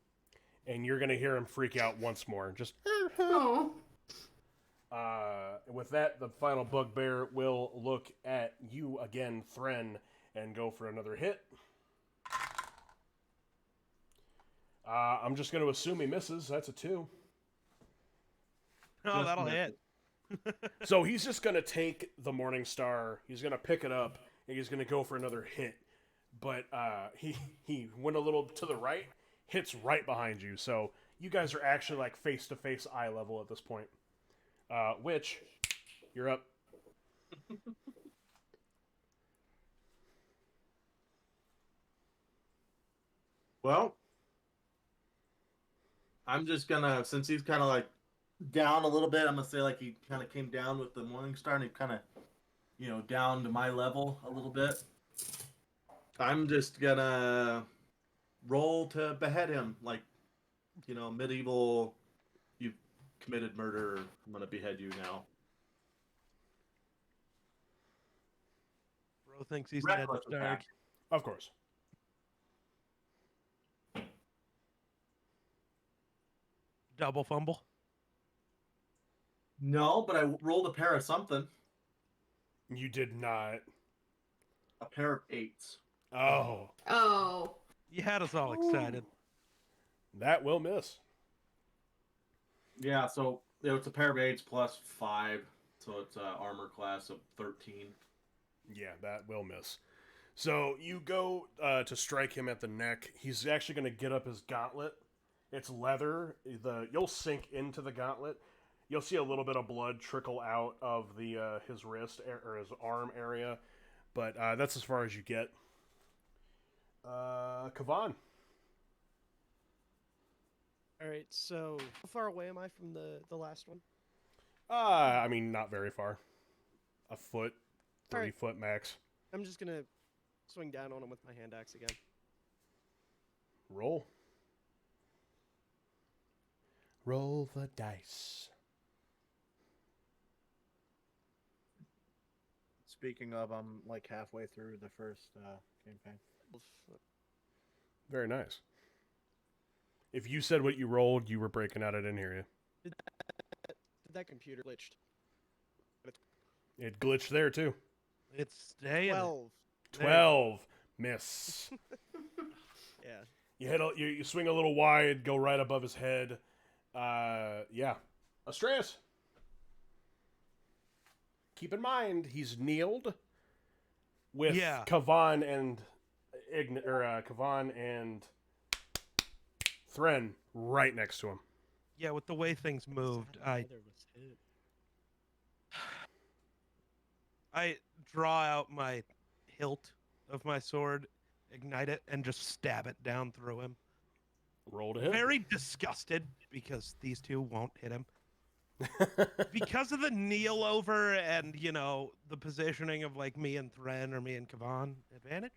And you're going to hear him freak out once more. Just. Oh. With that, the final bugbear will look at you again, Thren, and go for another hit. I'm just going to assume he misses. That's a 2. Oh, that'll hit. So he's just going to take the Morning Star, he's going to pick it up, and he's going to go for another hit. But he went a little to the right, hits right behind you. So you guys are actually like face-to-face eye level at this point. Which, you're up. Well, I'm just gonna, since he's kind of like down a little bit, I'm gonna say like he kind of came down with the Morning Star and he kind of, down to my level a little bit. I'm just gonna roll to behead him, like, medieval, you've committed murder, I'm gonna behead you now. Bro thinks he's dead. Reckless Dark. attack. Of course. Double fumble. No, but I rolled a pair of something. You did not. A pair of 8s. Oh. Oh. You had us all excited. That will miss. Yeah, so it's a pair of 8s plus 5, so it's an armor class of 13. Yeah, that will miss. So you go to strike him at the neck. He's actually going to get up his gauntlet. It's leather. You'll sink into the gauntlet. You'll see a little bit of blood trickle out of his wrist or his arm area, but that's as far as you get. Kavan. All right. So how far away am I from the last one? I mean, not very far. A foot, 30 Alright. foot max. I'm just gonna swing down on him with my hand axe again. Roll. Roll the dice. Speaking of, I'm like halfway through the first campaign. Very nice. If you said what you rolled, you were breaking out. I didn't hear you. Did that computer glitched? It glitched there too. It's staying. 12. 12. Miss. Yeah. You hit. You swing a little wide, go right above his head. Yeah. Astreus. Keep in mind, he's kneeled with Kavan and Kavan and Thren right next to him. Yeah, with the way things moved, I draw out my hilt of my sword, ignite it, and just stab it down through him. Roll to hit. Very disgusted because these two won't hit him. Because of the kneel over and, you know, the positioning of like me and Thren or me and Kavan. Advantage?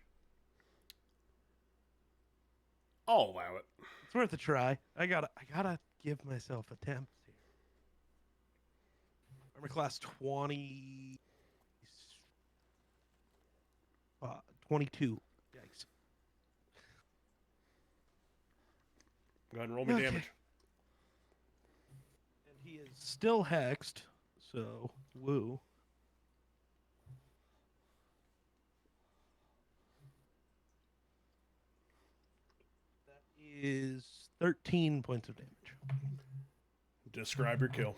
I'll allow it. It's worth a try. I gotta give myself attempts here. Armor class 20. 22. Yikes. Go ahead and roll me damage. And he is still hexed, so woo. That is 13 points of damage. Describe your kill.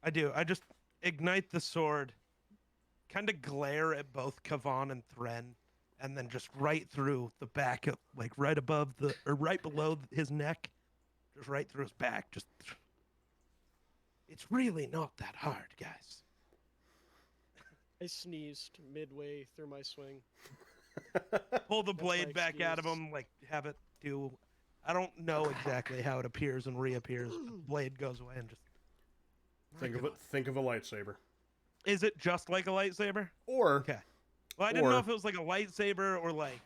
I do. I just ignite the sword, kind of glare at both Kavan and Thren, and then just right through the back, of, like right above the, or right below his neck, just right through his back. Just, it's really not that hard, guys. I sneezed midway through my swing. Pull the That's blade my back out of excuse. him, like have it do. I don't know exactly how it appears and reappears. The blade goes away and just. Think of it. Think of a lightsaber. Is it just like a lightsaber? Or Okay. Well, I didn't know if it was like a lightsaber or like.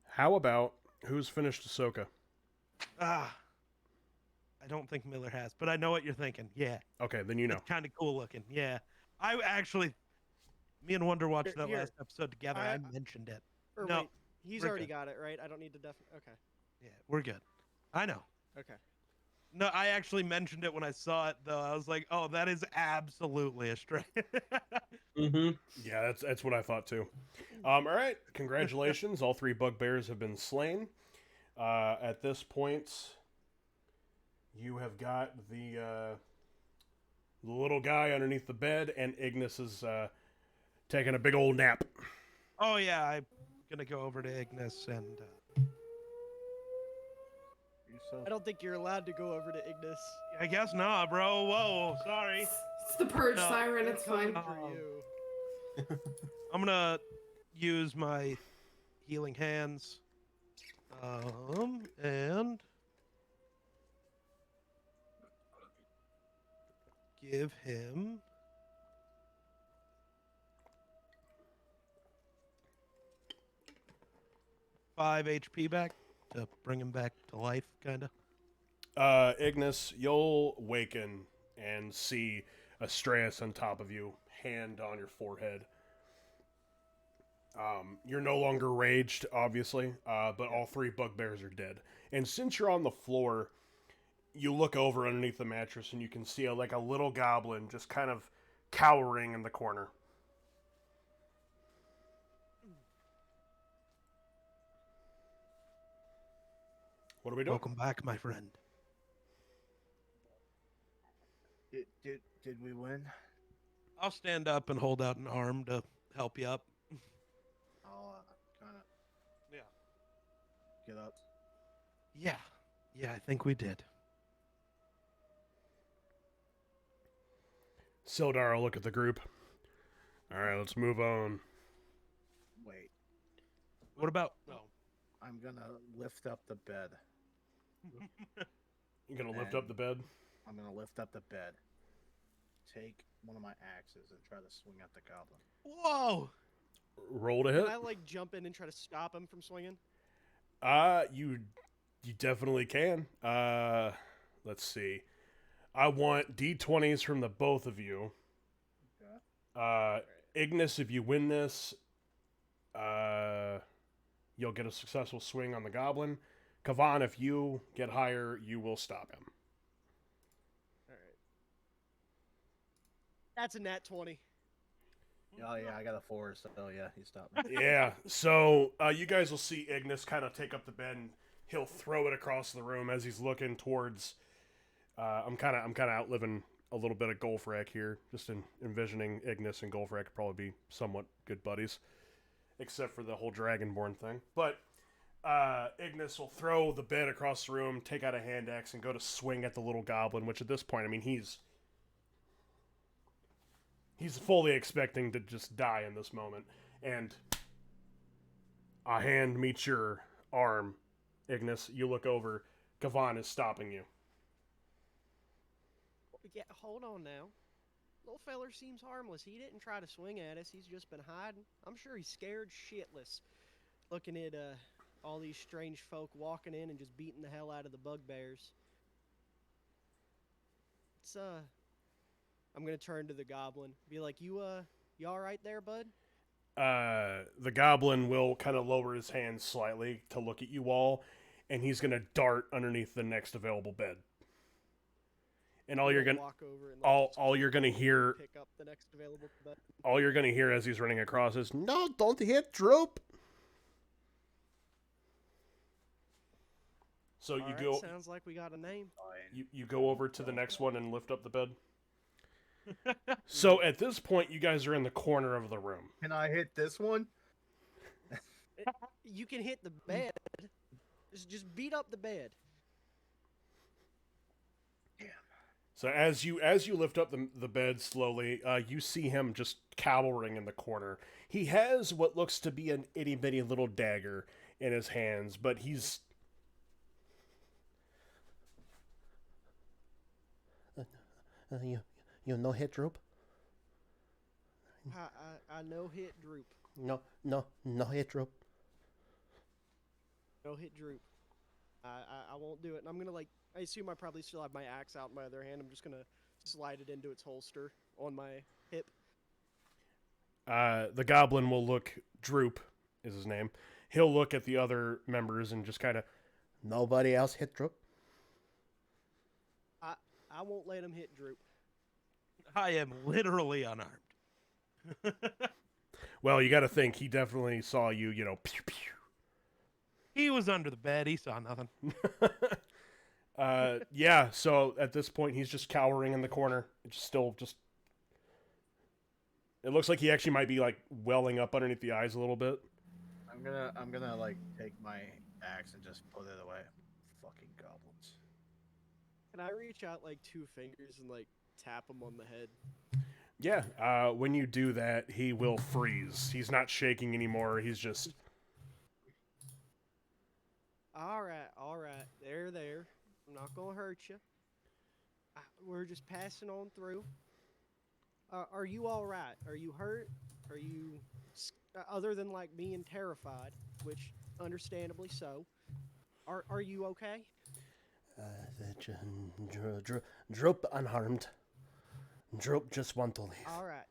How about who's finished Ahsoka? I don't think Miller has, but I know what you're thinking. Yeah. Okay, then you know. It's kind of cool looking. Yeah. I actually, me and Wonder watched that Here. last episode together. I mentioned it. Or No, wait, he's we're already good. got it, right? I don't need to Okay. Yeah, we're good. I know. Okay. No, I actually mentioned it when I saw it, though. I was like, "Oh, that is absolutely a stray." Mm-hmm. Yeah, that's what I thought too. All right, congratulations! All three bugbears have been slain. At this point, you have got the little guy underneath the bed, and Ignis is taking a big old nap. Oh yeah, I'm gonna go over to Ignis and. I don't think you're allowed to go over to Ignis. I guess not, bro. Whoa, sorry. It's the purge No. siren. It's fine. For you. I'm gonna use my healing hands, and give him 5 HP back to bring him back to life, kinda. Ignis, you'll waken and see Astreus on top of you, hand on your forehead. You're no longer raged, obviously, but all three bugbears are dead. And since you're on the floor, you look over underneath the mattress and you can see a little goblin just kind of cowering in the corner. What are we doing? Welcome back, my friend. Did we win? I'll stand up and hold out an arm to help you up. I'll kind of Yeah. get up. Yeah, I think we did. Sildar will look at the group. All right, let's move on. Wait, What about? Oh, I'm gonna lift up the bed. You gonna lift up the bed? I'm gonna lift up the bed, take one of my axes, and try to swing at the goblin. Whoa! Roll to hit. Can I like jump in and try to stop him from swinging? You definitely can. Let's see. I want d20s from the both of you. Ignis, if you win this, you'll get a successful swing on the goblin. Kavan, if you get higher, you will stop him. All right. That's a nat 20. Oh yeah, I got a 4, so yeah, he stopped me. Yeah. So you guys will see Ignis kind of take up the bed and he'll throw it across the room as he's looking towards. I'm kind of outliving a little bit of Golfrak here, just envisioning Ignis and Golfrak could probably be somewhat good buddies, except for the whole Dragonborn thing. But Ignis will throw the bed across the room, take out a hand axe, and go to swing at the little goblin. Which at this point, I mean, he's fully expecting to just die in this moment. And a hand meets your arm, Ignis. You look over. Kavan is stopping you. Yeah, hold on now. Little feller seems harmless. He didn't try to swing at us. He's just been hiding. I'm sure he's scared shitless. Looking at all these strange folk walking in and just beating the hell out of the bugbears. It's I'm gonna turn to the goblin. Be like, you all right there, bud? The goblin will kind of lower his hands slightly to look at you all, and he's gonna dart underneath the next available bed. And all you're gonna walk over and all you're gonna hear pick up the next available bed. all you're gonna hear as he's running across is, "No, don't hit Droop." So All you right, go sounds like we got a name. you go over to the next one and lift up the bed. So at this point, you guys are in the corner of the room. Can I hit this one? You can hit the bed. Just beat up the bed. So as you lift up the bed slowly, you see him just cowering in the corner. He has what looks to be an itty bitty little dagger in his hands, but he's You no hit Droop? I no hit Droop. No hit Droop. No hit Droop. I won't do it. And I'm gonna I assume I probably still have my axe out in my other hand. I'm just gonna slide it into its holster on my hip. The goblin will look. Droop is his name. He'll look at the other members and just kind of. Nobody else hit Droop? I won't let him hit Droop. I am literally unarmed. Well, you got to think he definitely saw you. You know. Pew, pew. He was under the bed. He saw nothing. Yeah. So at this point, he's just cowering in the corner. It's still just. It looks like he actually might be like welling up underneath the eyes a little bit. I'm gonna like take my axe and just put it away. Fucking goblins. Can I reach out like 2 fingers and like tap him on the head? Yeah. When you do that, he will freeze. He's not shaking anymore. He's just. All right. There. I'm not gonna hurt you. We're just passing on through. Are you all right? Are you hurt? Are you, other than like being terrified, which understandably so, are you okay? Droop unharmed. Droop just want to leave. All right,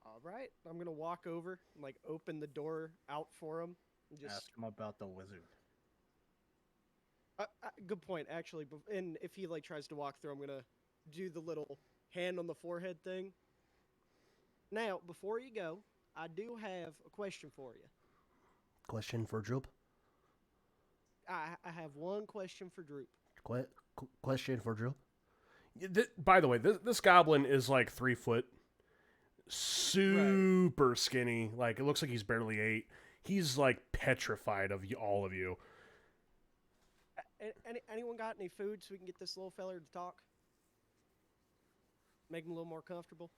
all right. I'm gonna walk over and like open the door out for him. And just ask him about the wizard. Good point, actually. And if he like tries to walk through, I'm gonna do the little hand on the forehead thing. Now, before you go, I do have a question for you. Question for Droop? I have one question for Droop. Question for Droop? By the way, this goblin is like 3 foot, super skinny. Like it looks like he's barely 8. He's like petrified of all of you. Anyone got any food so we can get this little feller to talk? Make him a little more comfortable.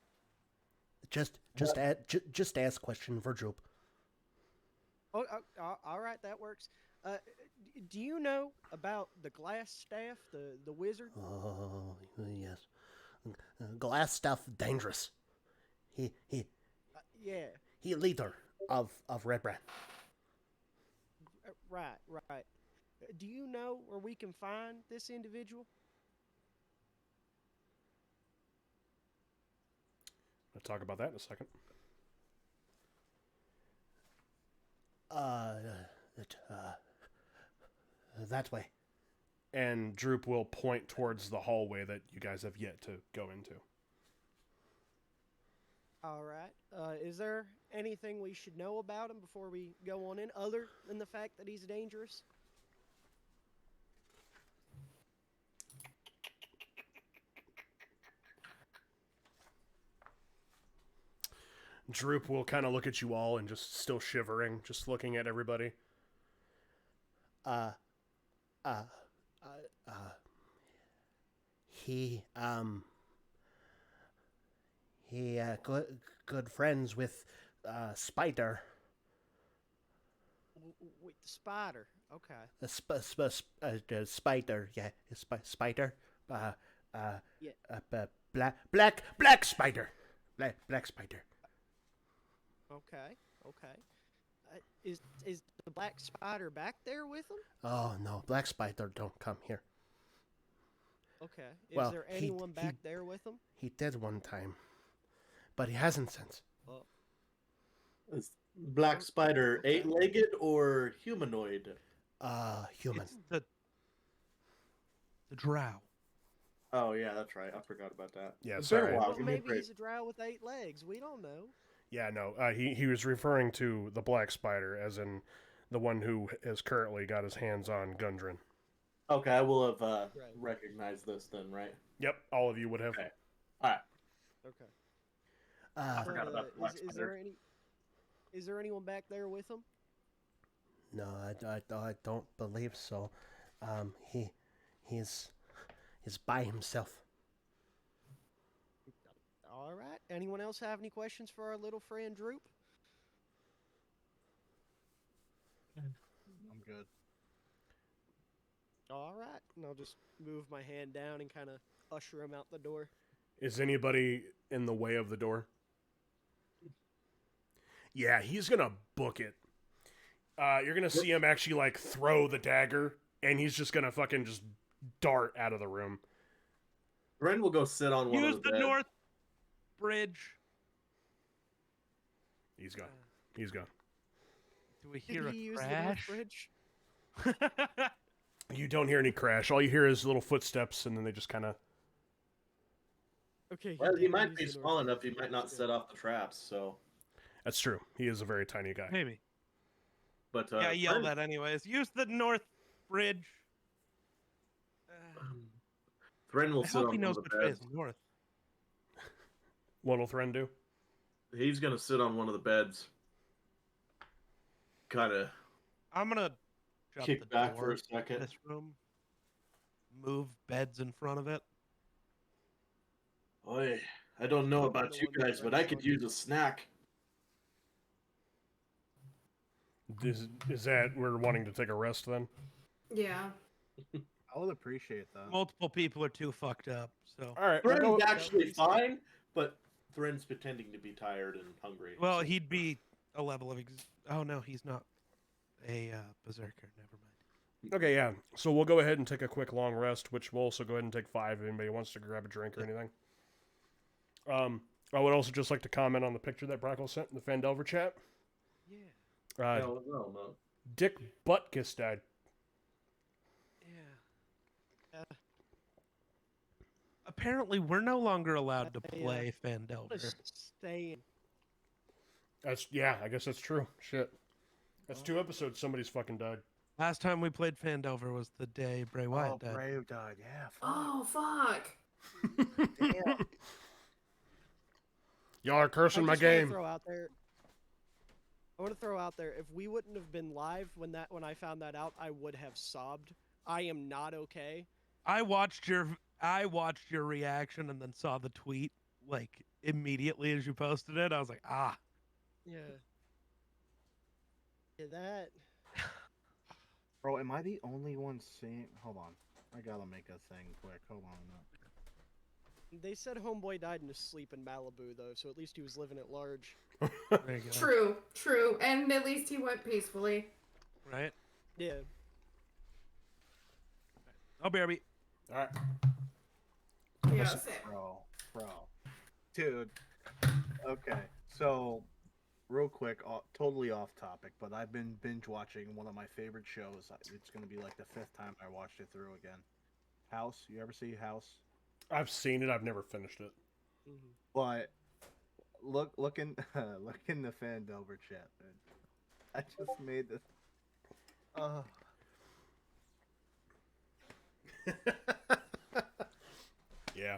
Just ask question for Droop. Oh, all right, that works. Do you know about the glass staff, the wizard? Oh, yes. Glass stuff dangerous. He Yeah, leader of Red Brand. right, right. Do you know where we can find this individual? I'll talk about that in a second. That way. And Droop will point towards the hallway that you guys have yet to go into. All right. Is there anything we should know about him before we go on in, other than the fact that he's dangerous? Droop will kind of look at you all and just still shivering, just looking at everybody. He good friends with Spider. With the spider. Okay. Spider, yeah, Spider. Yeah. Black Spider. Black Spider. Okay. Okay. Is the black spider back there with him? Oh no, Black Spider don't come here. Okay. Is Well, there he- anyone he- back there with him? He did one time, but he hasn't since. Is Black Spider Okay. 8-legged or humanoid? Human. It's the drow. Oh yeah, that's right. I forgot about that. Yeah, It's been a sorry. while. Well, Give me a maybe break. he's a drow with 8 legs. We don't know. Yeah, no, he was referring to the Black Spider, as in the one who has currently got his hands on Gundren. Okay, I will have Right. recognized this then, right? Yep, all of you would have. Okay. All right. Okay. Uh, forgot about the black is spider. there any? Is there anyone back there with him? no, I don't believe so. He's by himself. All right. Anyone else have any questions for our little friend Droop? I'm good. All right. And I'll just move my hand down and kind of usher him out the door. Is anybody in the way of the door? Yeah, he's gonna book it. You're gonna see him actually like throw the dagger, and he's just gonna fucking just dart out of the room. Ren will go sit on one Use of the the beds. north bridge. He's gone. He's gone. Do we Did hear he a use the North crash? Bridge? You don't hear any crash. All you hear is little footsteps, and then they just kind of. Okay. Well, he did might use be the small North enough. He Bridge. might not That's set good. off the traps. So, That's true. He is a very tiny guy. Maybe. but Yeah, I yell Ren- that anyways. Use the north bridge. Thren will I sit hope on he one knows of which the way beds. is north. What will Thren do? He's gonna sit on one of the beds, kind of I'm gonna drop kick the back door for a to second. this room. Move beds in front of it. Oy, I don't know I'm about the you one that guys, but I runs could on use a snack. Is that we're wanting to take a rest then? Yeah. I would appreciate that. Multiple people are too fucked up, so. All right. We'll Thren's go, actually fine, but Thren's pretending to be tired and hungry. Well, so- he'd be a level of. Oh no, he's not a berserker. Never mind. okay, yeah. So we'll go ahead and take a quick long rest, which we'll also go ahead and take 5 if anybody wants to grab a drink or anything. I would also just like to comment on the picture that Brackle sent in the Phandelver chat. Yeah. Hell no, no. Dick Butkus died. Yeah. Apparently, we're no longer allowed to play I'm Phandelver. gonna stay in. I guess that's true. Shit. That's 2 episodes somebody's fucking died. Last time we played Phandelver was the day Bray Wyatt Oh, died. Brave died. Yeah. Fuck. Oh fuck. Damn. Y'all are cursing my I just wanna game. throw out there. I want to throw out there, if we wouldn't have been live when I found that out, I would have sobbed. I am not okay. I watched your reaction and then saw the tweet like immediately as you posted it. I was like, ah. Yeah. Yeah, that. Bro, am I the only one seeing? Hold on. I gotta make a thing quick. Hold on. They said Homeboy died in his sleep in Malibu, though, so at least he was living at large. There you go. True, true. And at least he went peacefully. Right? Yeah. I'll BRB. All right. Yeah, same. Bro. Dude. Okay, so real quick, totally off topic, but I've been binge watching one of my favorite shows. It's gonna be like the 5th time I watched it through again. House. You ever see House? I've seen it. I've never finished it. But look in look in the Phandelver chat. Man. I just made this. Yeah.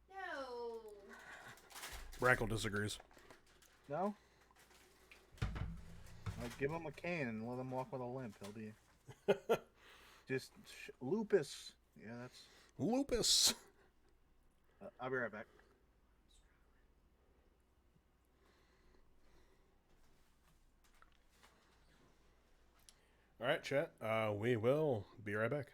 No. Brackle disagrees. No. Like, give him a cane and let him walk with a limp. He'll be just lupus. Yeah, that's Lupus. I'll be right back. All right, chat. We will be right back.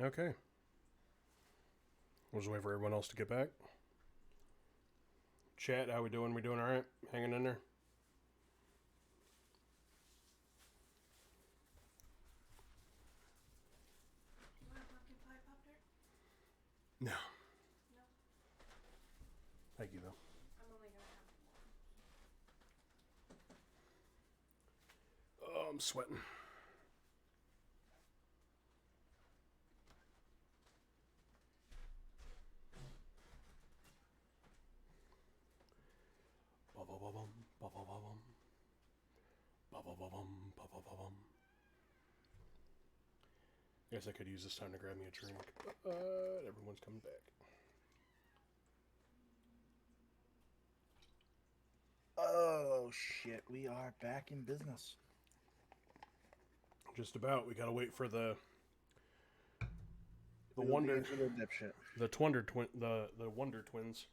Okay. We'll just wait for everyone else to get back. Chat, how we doing? We doing all right? Hanging in there? Do you want a pumpkin pie Pop-Tart? No. No. Thank you, though. I'm only gonna have one. Oh, I'm sweating. Guess I could use this time to grab me a drink, but everyone's coming back. Oh shit, we are back in business. Just about. We gotta wait for the We'll Wonder answer the dipshit. the Wonder Twins.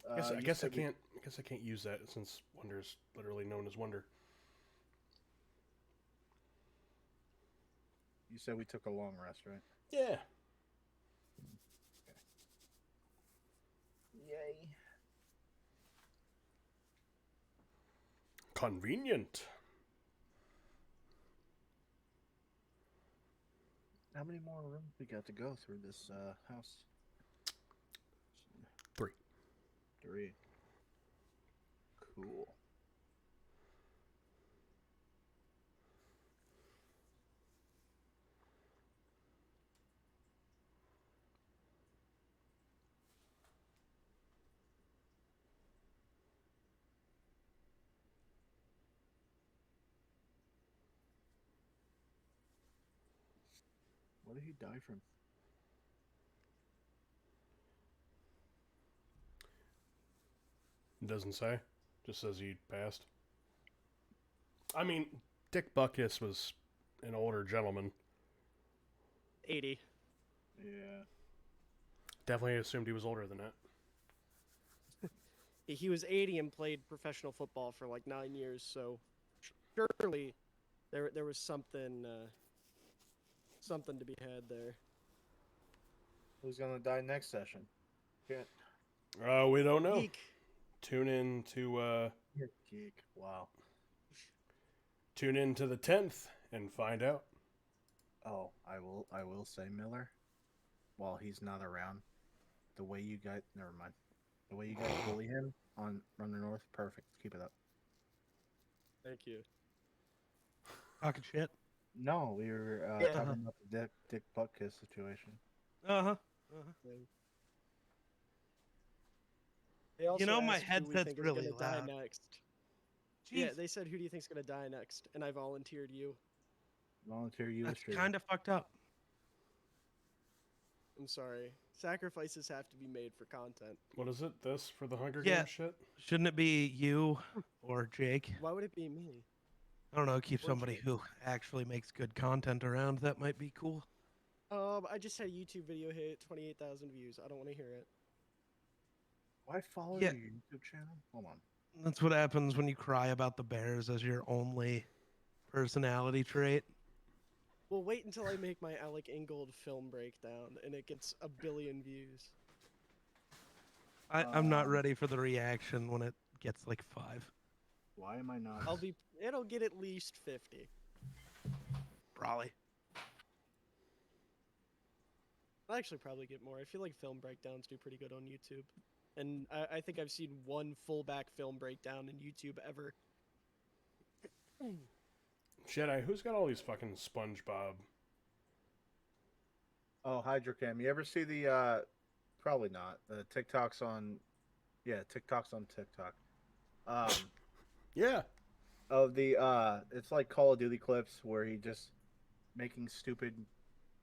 I You guess I said we- can't. I guess I can't use that since Wonder's literally known as Wonder. You said we took a long rest, right? Yeah. Yay. Convenient. How many more rooms we got to go through this house? 3. 3. Cool. What did he die from? It doesn't say. Just says he passed. I mean, Dick Buckus was an older gentleman. 80. Yeah. Definitely assumed he was older than that. He was 80 and played professional football for like 9 years, so surely there was something something to be had there. Who's gonna die next session? Yeah. We don't know. Geek. Tune in to Geek. Wow. tune in to the 10th and find out. Oh, I will say, Miller, while he's not around, the way you guys the way you guys bully him on Run the North, perfect. Keep it up. Thank you. Talking shit. No, we were Yeah. talking about the Dick Buckus situation. Uh-huh. They also know, my asked who we headset's think is really gonna die loud. next. Yeah, Jeez. they said, "Who do you think's gonna die next?" And I volunteered you. Volunteer you. That's kind of fucked up. I'm sorry. Sacrifices have to be made for content. What is it? This for the Hunger Yeah. Games shit? Shouldn't it be you or Jake? Why would it be me? I don't know. Keep Or somebody Jake. who actually makes good content around. That might be cool. I just had a YouTube video hit 28,000 views. I don't want to hear it. Why follow Yeah. your YouTube channel? Hold on. That's what happens when you cry about the Bears as your only personality trait. Well, wait until I make my Alec Ingold film breakdown and it gets 1 billion views. I'm not ready for the reaction when it gets like 5. Why am I not? It'll get at least 50. Probably. I'll actually probably get more. I feel like film breakdowns do pretty good on YouTube. And I think I've seen one full-back film breakdown in YouTube ever. Jedi, who's got all these fucking SpongeBob? Oh, Hydrocam. You ever see the probably not. The TikToks on TikToks on TikTok. Yeah. Of the it's like Call of Duty clips where he just making stupid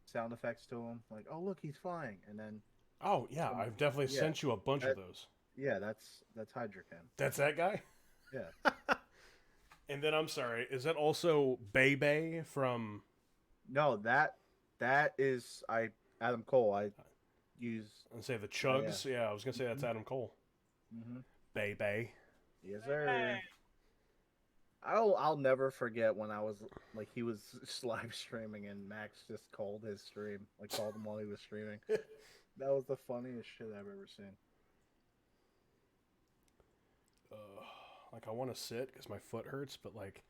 sound effects to him. Like, oh look, he's flying, and then Oh, yeah. I've definitely Yeah. sent you a bunch of those. yeah, that's Hydrocam. That's that guy? Yeah. And then, I'm sorry, is that also Bebe from... No, that is Adam Cole. I use. I'd say the Chugs? Yeah, I was going to say that's Adam Cole. Mm-hmm. Bebe. Yes, sir. I'll never forget when I was like he was just live streaming and Max just called his stream, like called him while he was streaming. That was the funniest shit I've ever seen. Like, I want to sit because my foot hurts, but, like,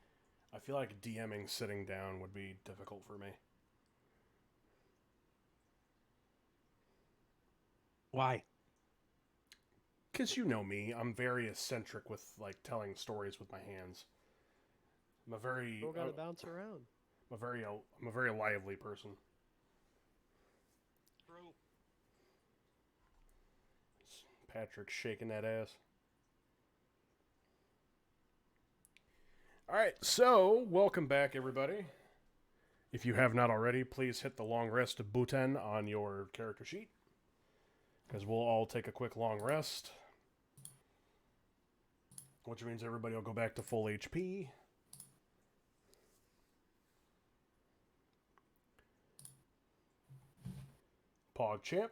I feel like DMing sitting down would be difficult for me. Why? Because you know me, I'm very eccentric with, like, telling stories with my hands. I'm a very... Still gotta bounce around. I'm a very lively person. Patrick shaking that ass. All right, so welcome back, everybody. If you have not already, please hit the long rest button on your character sheet, because we'll all take a quick long rest. which means everybody will go back to full HP. PogChamp.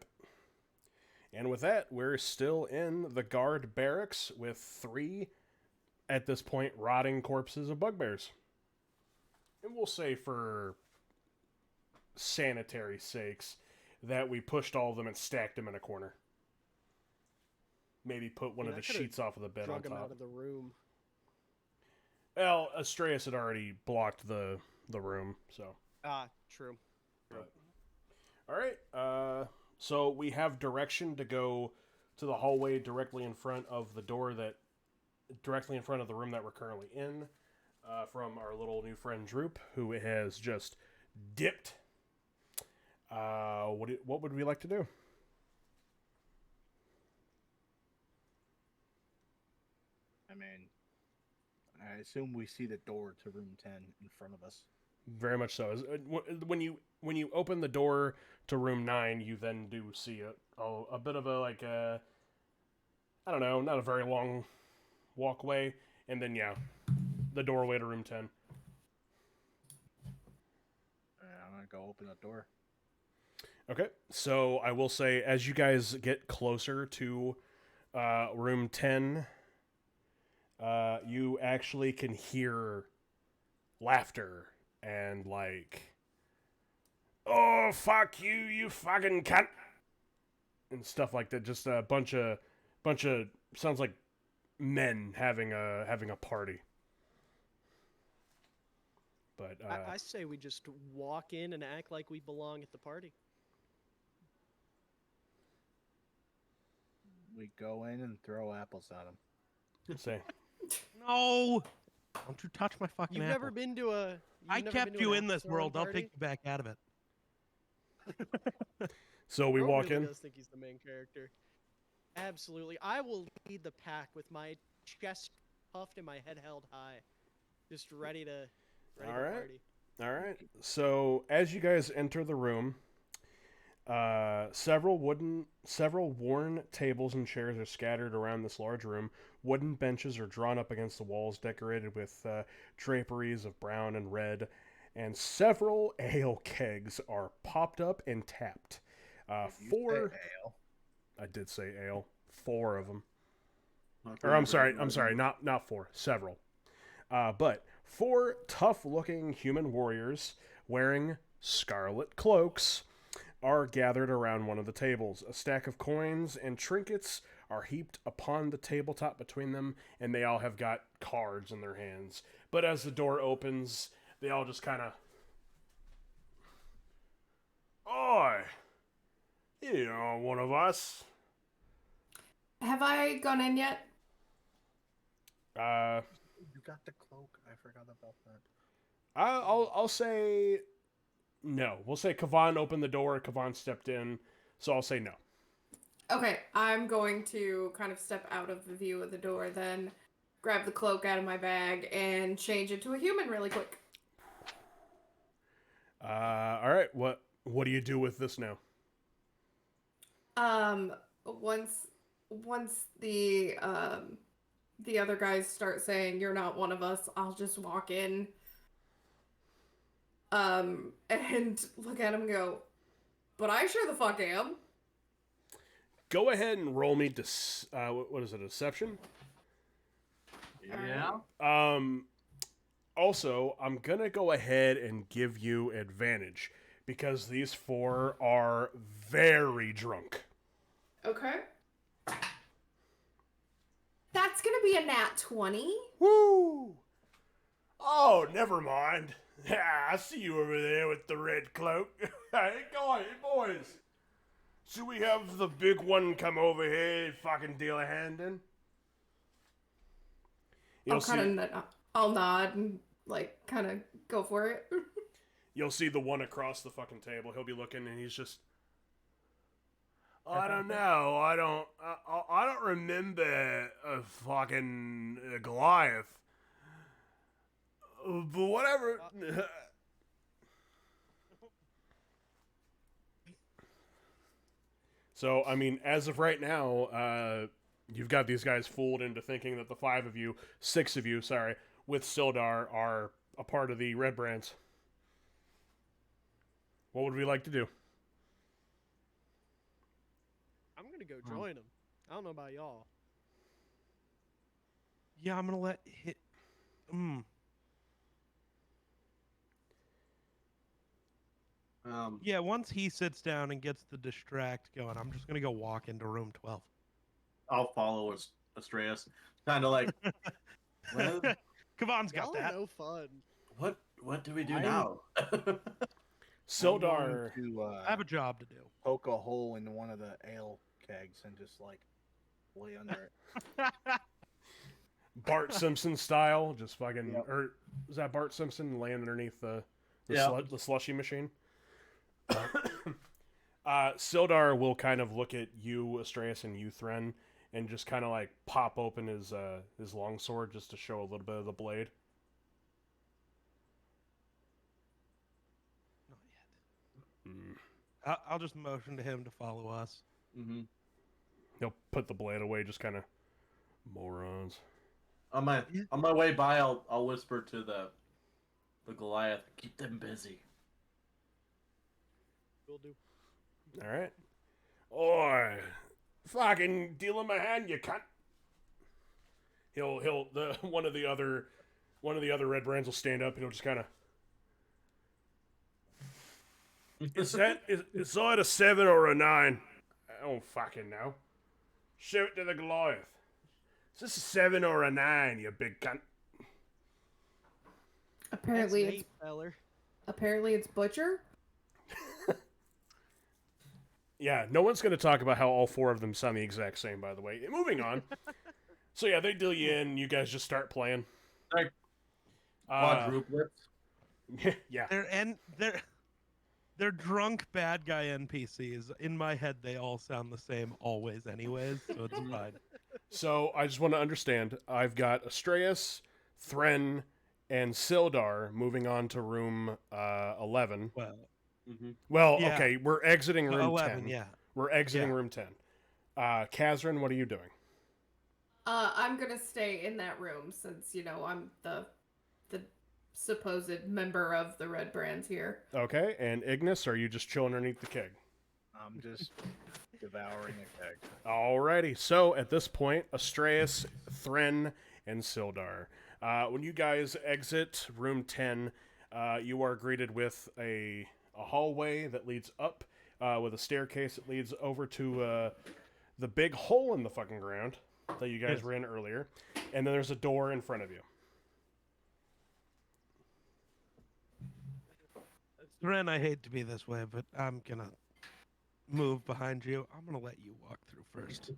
And with that, we're still in the guard barracks with 3, at this point, rotting corpses of bugbears. And we'll say for sanitary sakes that we pushed all of them and stacked them in a corner. Maybe put one of the sheets off of the bed on Drug him top. out of the room. Well, Astreus had already blocked the room, so. Ah, true. But, all right. So we have direction to go to the hallway directly in front of the door directly in front of the room that we're currently in, from our little new friend Droop, who has just dipped. What would we like to do? I mean, I assume we see the door to room 10 in front of us. Very much so. When you open the door to room 9, you then do see a bit of a I don't know, not a very long walkway, and then the doorway to room 10. I'm gonna go open the door. Okay, so I will say, as you guys get closer to room 10, you actually can hear laughter and oh, fuck you, you fucking cunt, and stuff like that. Just a bunch of sounds like men having a party. But I say we just walk in and act like we belong at the party. We go in and throw apples at them. say, No! Don't you touch my fucking You've apple. never been to a. I kept you in this world. I'll Party? take you back out of it. so we Bro walk really in. does think he's the main character. Absolutely. I will lead the pack with my chest puffed and my head held high. Just ready to All right. party. All right. So as you guys enter the room, several worn tables and chairs are scattered around this large room. Wooden benches are drawn up against the walls, decorated with draperies of brown and red, and several ale kegs are popped up and tapped. Four. Ale. I did say ale. 4 of them. Or I'm sorry, not 4, several. But 4 tough-looking human warriors wearing scarlet cloaks are gathered around one of the tables. A stack of coins and trinkets are heaped upon the tabletop between them, and they all have got cards in their hands. But as the door opens, they all just kind of... Oi! You know, one of us. Have I gone in yet? You got the cloak. I forgot about that. I'll say no. We'll say Kavan opened the door. Kavan stepped in, so I'll say no. Okay, I'm going to kind of step out of the view of the door, then grab the cloak out of my bag and change it to a human really quick. All right. What do you do with this now? Once the other guys start saying you're not one of us, I'll just walk in and look at him and go, but I sure the fuck am. Go ahead and roll me what is it, deception? Yeah. Also, I'm gonna go ahead and give you advantage because these 4 are very drunk. Okay. That's gonna be a nat 20. Woo! Oh, never mind. I see you over there with the red cloak. Hey, go on, boys. Should we have the big one come over here and fucking deal a hand in? I'll nod and kind of go for it. You'll see the one across the fucking table. He'll be looking and he's just... I don't know. I don't remember a fucking Goliath. But whatever. So, I mean, as of right now, You've got these guys fooled into thinking that the 6 of you, sorry, with Sildar are a part of the Red Brands. What would we like to do? I'm gonna go join them. I don't know about y'all. Yeah, I'm gonna let hit. Yeah, once he sits down and gets the distract going, I'm just gonna go walk into room 12. I'll follow Astreus. Kind of like, well, Kavan's got Y'all are that. no fun. what do we do now? Sildar. I have a job to do. Poke a hole in one of the ale kegs and just like lay under it. Bart Simpson style, just fucking. Yep. Or is that Bart Simpson laying underneath the Yeah. the slushy machine? Sildar will kind of look at you, Astreus, and you, Thren, and just kind of like pop open his longsword just to show a little bit of the blade. Not yet. I'll just motion to him to follow us. Mm-hmm. He'll put the blade away, just kind of morons. On my way by, I'll whisper to the Goliath, keep them busy. Will do. All right. Oi, fucking deal in my hand, you cunt. One of the other Red Brands will stand up and he'll just kind of. Is that a 7 or a 9? I don't fucking know. Show it to the Goliath. Is this a 7 or a 9, you big cunt? Apparently That's it's Nate, feller. apparently it's Butcher. Yeah, no one's going to talk about how all 4 of them sound the exact same, by the way. Moving on. So yeah, they deal you in. You guys just start playing. Like, quadruplets. Yeah. They're drunk bad guy NPCs. In my head, they all sound the same always, anyways. So it's fine. So I just want to understand. I've got Astreus, Thren, and Sildar moving on to room 11. Well, Well, yeah. okay, we're exiting room 11, 10. yeah. We're exiting Yeah. room 10. Kazrin, what are you doing? I'm gonna stay in that room since I'm the supposed member of the Red Brands here. Okay, and Ignis, are you just chilling underneath the keg? I'm just devouring a keg. Alrighty, so at this point, Astreus, Thren, and Sildar. When you guys exit room 10, you are greeted with a hallway that leads up, with a staircase that leads over to the big hole in the fucking ground that you guys were in earlier, and then there's a door in front of you. Ren, I hate to be this way, but I'm gonna move behind you. I'm gonna let you walk through first.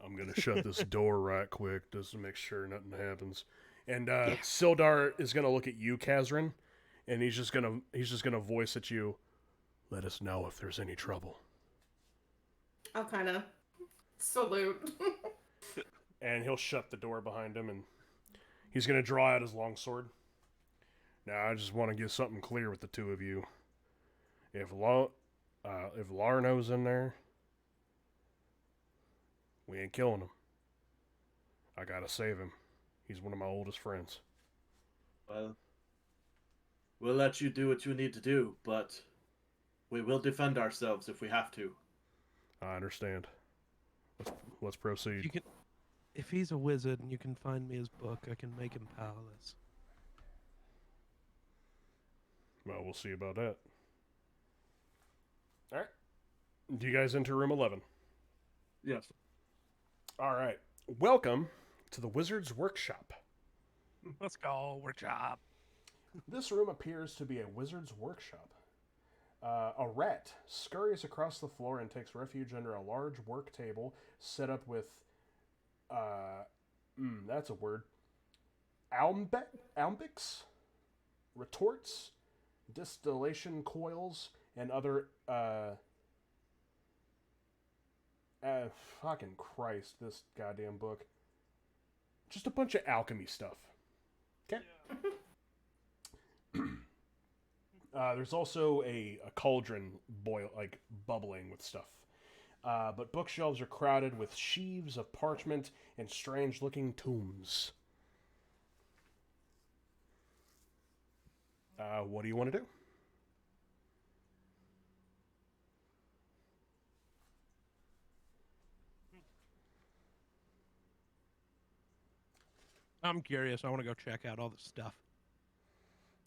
I'm gonna shut this door right quick just to make sure nothing happens. And Sildar is gonna look at you, Kazrin, and he's just gonna voice at you, "Let us know if there's any trouble." I'll kind of salute. And he'll shut the door behind him, and he's gonna draw out his longsword. Now, I just want to get something clear with the two of you. If Larno's in there, we ain't killing him. I gotta save him. He's one of my oldest friends. Well, we'll let you do what you need to do, but we will defend ourselves if we have to. I understand. Let's proceed. You can, if he's a wizard and you can find me his book, I can make him powerless. Well, we'll see about that. All right. Do you guys enter room 11? Yes. All right. Welcome to the Wizard's Workshop. Let's go, workshop. This room appears to be a wizard's workshop. A rat scurries across the floor and takes refuge under a large work table set up with, that's a word, alembics, retorts, distillation coils, and other, fucking Christ, this goddamn book. Just a bunch of alchemy stuff. Okay. There's also a cauldron bubbling with stuff. but bookshelves are crowded with sheaves of parchment and strange-looking tombs. What do you want to do? I'm curious. I want to go check out all the stuff.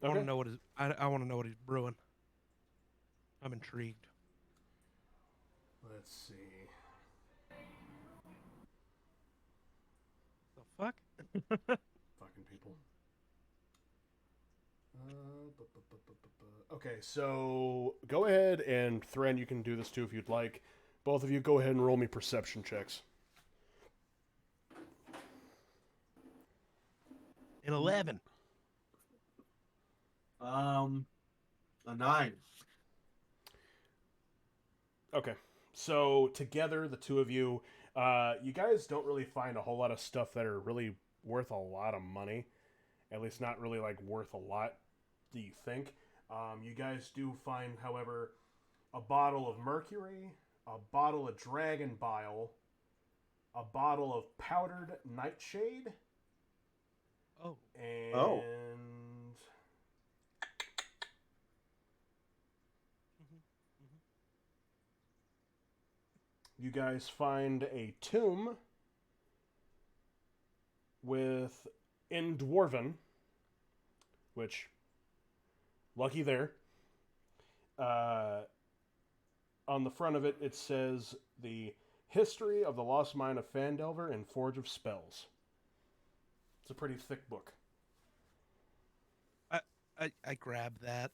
I Okay. want to know what is. I want to know what he's brewing. I'm intrigued. Let's see. The fuck? Fucking people. Okay, so go ahead and Thren, you can do this too if you'd like. Both of you, go ahead and roll me perception checks. An 11. A 9. Okay, so together, the two of you, you guys don't really find a whole lot of stuff that are really worth a lot of money. At least not really like worth a lot, do you think? You guys do find, however, a bottle of mercury, a bottle of dragon bile, a bottle of powdered nightshade, Oh. and you guys find a tomb with in Dwarven, which lucky there. On the front of it, it says the history of the lost mine of Phandelver and Forge of Spells. It's a pretty thick book. I grab that,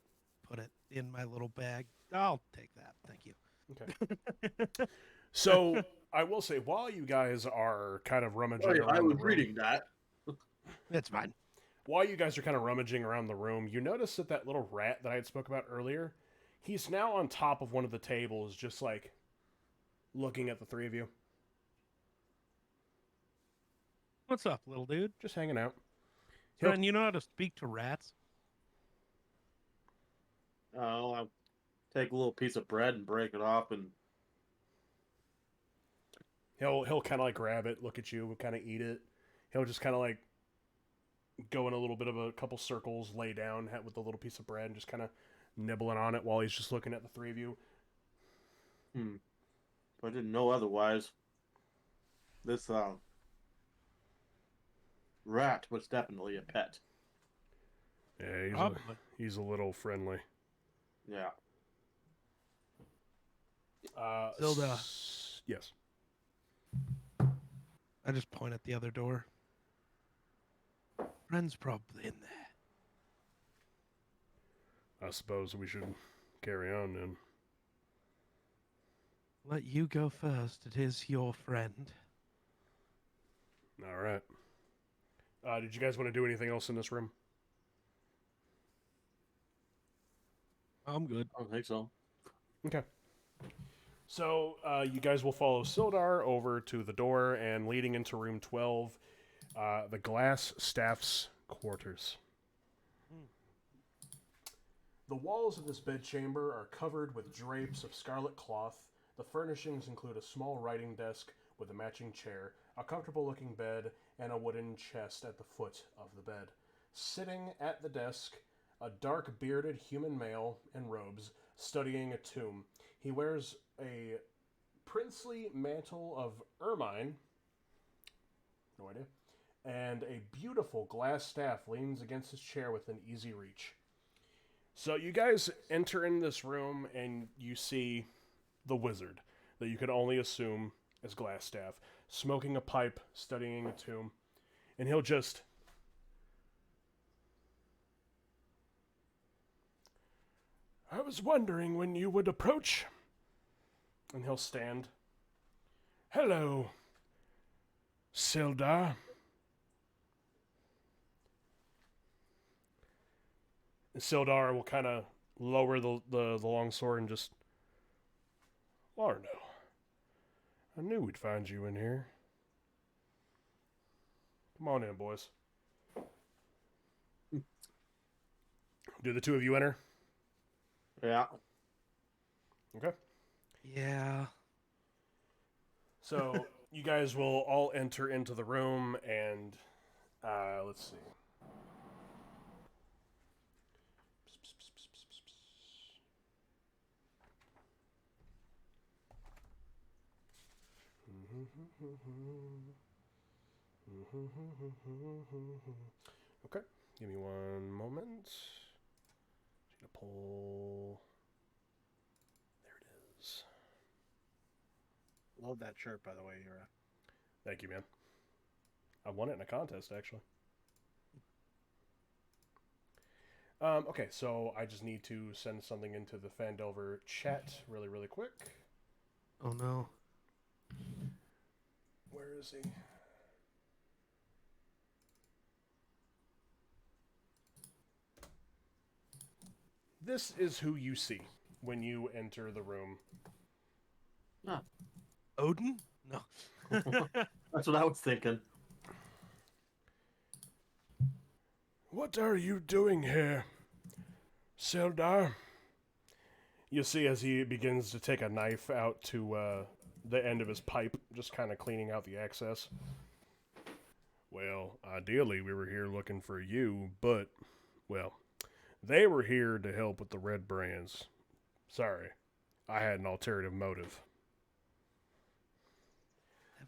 put it in my little bag. I'll take that. Thank you. Okay. So I will say, while you guys are kind of rummaging around I the was room, reading that. It's fine. while you guys are kind of rummaging around the room, you notice that that little rat that I had spoke about earlier, he's now on top of one of the tables, just like looking at the three of you, What's up, little dude? just hanging out. He'll- Friend, you know how to speak to rats? Oh, I'll take a little piece of bread and break it off, and He'll kind of like grab it, look at you, kind of eat it. He'll just kind of like go in a little bit of a couple circles, lay down with a little piece of bread, and just kind of nibbling on it while he's just looking at the three of you. if I didn't know otherwise, this rat was definitely a pet. Yeah, Probably. he's a little friendly. Yeah. Zilda. Yes. I just point at the other door. Friend's probably in there. I suppose we should carry on then. Let you go first. It is your friend. All right. Did you guys want to do anything else in this room? I'm good. I don't think so. Okay. So you guys will follow Sildar over to the door and leading into room 12, the glass staff's quarters. The walls of this bedchamber are covered with drapes of scarlet cloth. The furnishings include a small writing desk with a matching chair, a comfortable-looking bed, and a wooden chest at the foot of the bed. Sitting at the desk, a dark-bearded human male in robes studying a tomb. He wears a princely mantle of ermine, no idea, and a beautiful glass staff leans against his chair within easy reach. So you guys enter in this room and you see the wizard that you could only assume is Glassstaff, smoking a pipe, studying a tomb, and he'll just I was wondering when you would approach. And he'll stand. Hello, Sildar. And Sildar will kind of lower the long sword and just... Larno, I knew we'd find you in here. Come on in, boys. Do the two of you enter? Yeah. Okay. Yeah. So you guys will all enter into the room, and let's see. Okay, give me one moment. Just gonna pull. There it is. Love that shirt, by the way, Yura. Thank you, man. I won it in a contest, actually. Okay, so I just need to send something into the Phandelver chat really, really quick. Oh no. Where is he? This is who you see when you enter the room. Odin? No. That's what I was thinking. What are you doing here, Sildar? You see as he begins to take a knife out to the end of his pipe, just kind of cleaning out the excess. Well, ideally we were here looking for you, but, well, they were here to help with the Red Brands. Sorry, I had an alternative motive.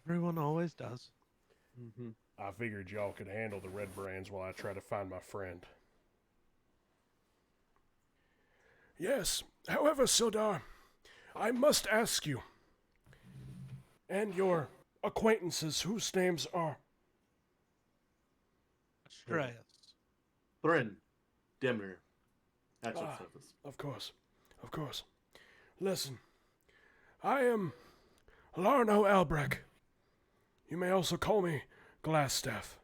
Everyone always does. Mm-hmm. I figured y'all could handle the Red Brands while I try to find my friend. Yes, however, Sildar, I must ask you, and your acquaintances whose names are... Astreus. Thrin. Dimner. That's what surface. Of course. Listen, I am Larno Albrecht. You may also call me Glassstaff.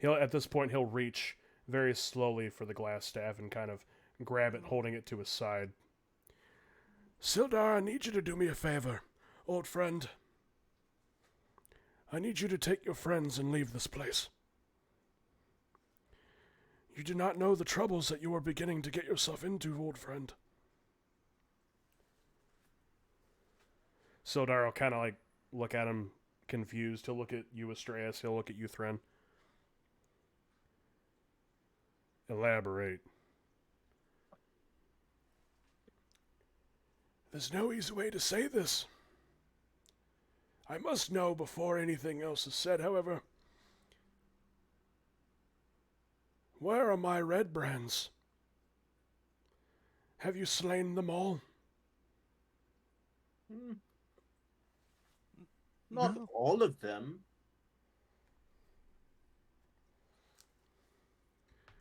At this point, he'll reach very slowly for the glass staff and kind of grab it, holding it to his side. Sildar, I need you to do me a favor, old friend. I need you to take your friends and leave this place. You do not know the troubles that you are beginning to get yourself into, old friend. Sildar will kind of like look at him confused. He'll look at you, Astreus. He'll look at you, Thren. Elaborate. There's no easy way to say this. I must know before anything else is said, however. Where are my Red Brands? Have you slain them all? Not all of them.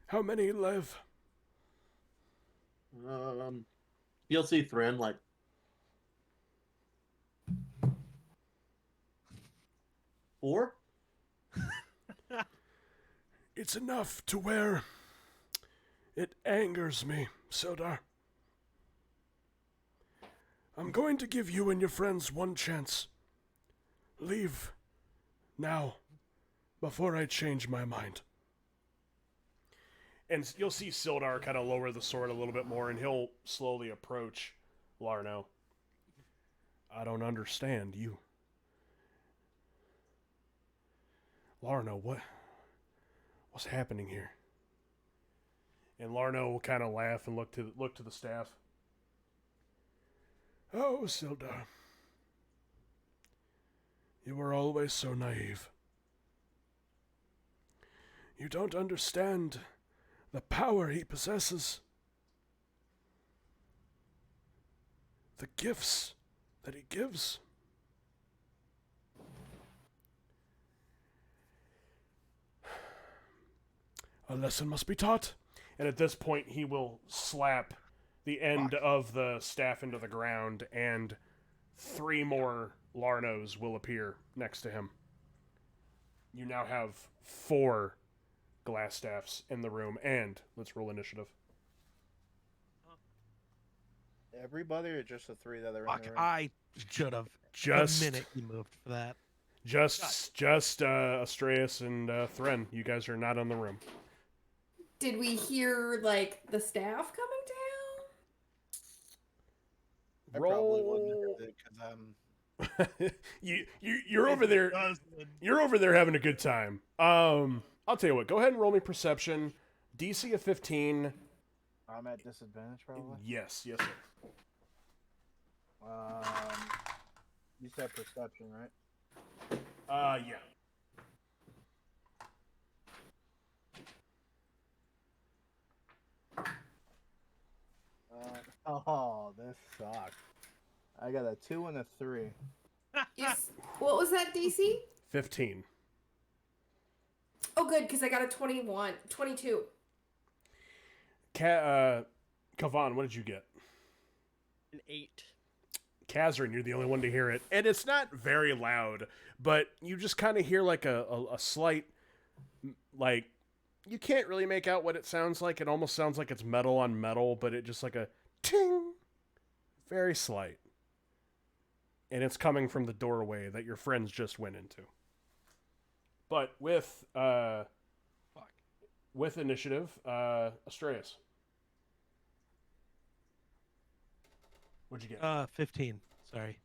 How many live? You'll see Thren like 4. It's enough to where it angers me, Sildar. I'm going to give you and your friends one chance. Leave now, before I change my mind. And you'll see Sildar kind of lower the sword a little bit more, and he'll slowly approach Larno. I don't understand you. Larno, what's happening here? And Larno will kind of laugh and look to the staff. Oh, Sildar. You were always so naive. You don't understand the power he possesses. The gifts that he gives. A lesson must be taught. And at this point, he will slap the end of the staff into the ground, and 3 more Larnos will appear next to him. You now have 4 glass staffs in the room, and let's roll initiative. Everybody, or just the 3 that are Fuck, in the room? I should have. Just the minute you moved for that. Just Astreus and Thren. You guys are not in the room. Did we hear, like, the staff coming down? I probably wouldn't Roll. have because I'm. You're over there. You're over there having a good time. I'll tell you what. Go ahead and roll me perception. DC of 15. I'm at disadvantage probably. Yes, yes, sir. You said perception, right? Yeah. Oh, this sucks. I got a 2 and a 3. What was that, DC? 15. Oh, good, because I got a 22. Kavan, what did you get? An 8. Kazrin, you're the only one to hear it. And it's not very loud, but you just kind of hear like a slight, like, you can't really make out what it sounds like. It almost sounds like it's metal on metal, but it just like a ting. Very slight. And it's coming from the doorway that your friends just went into. But with initiative, Astraeus. What'd you get? 15. Sorry.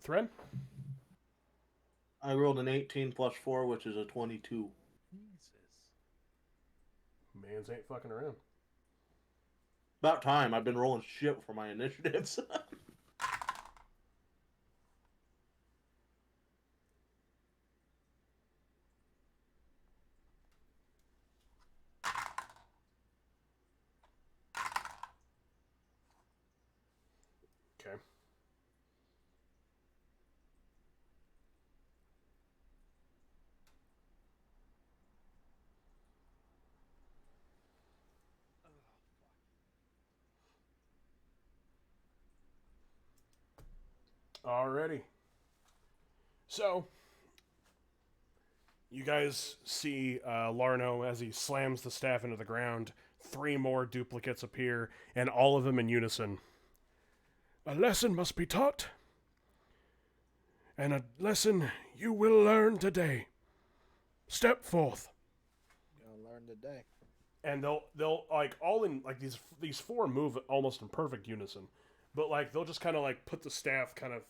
Thren? I rolled an 18 plus 4, which is a 22. Mans ain't fucking around. About time. I've been rolling shit for my initiatives. Okay. Alrighty. So, you guys see Larno as he slams the staff into the ground. 3 more duplicates appear, and all of them in unison. A lesson must be taught, and a lesson you will learn today. Step forth. Gonna learn today. And they'll like all in like these 4 move almost in perfect unison, but like they'll just kind of like put the staff kind of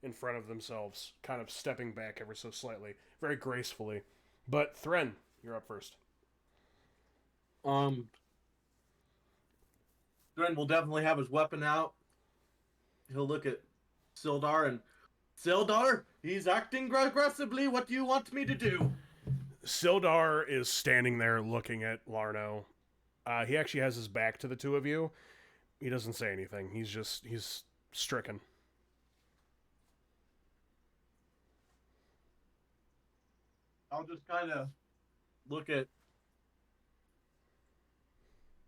in front of themselves, kind of stepping back ever so slightly, very gracefully. But Thren, you're up first. Dren will definitely have his weapon out. He'll look at Sildar and Sildar, he's acting aggressively. What do you want me to do? Sildar is standing there looking at Larno. He actually has his back to the 2 of you. He doesn't say anything. He's stricken. I'll just kind of look at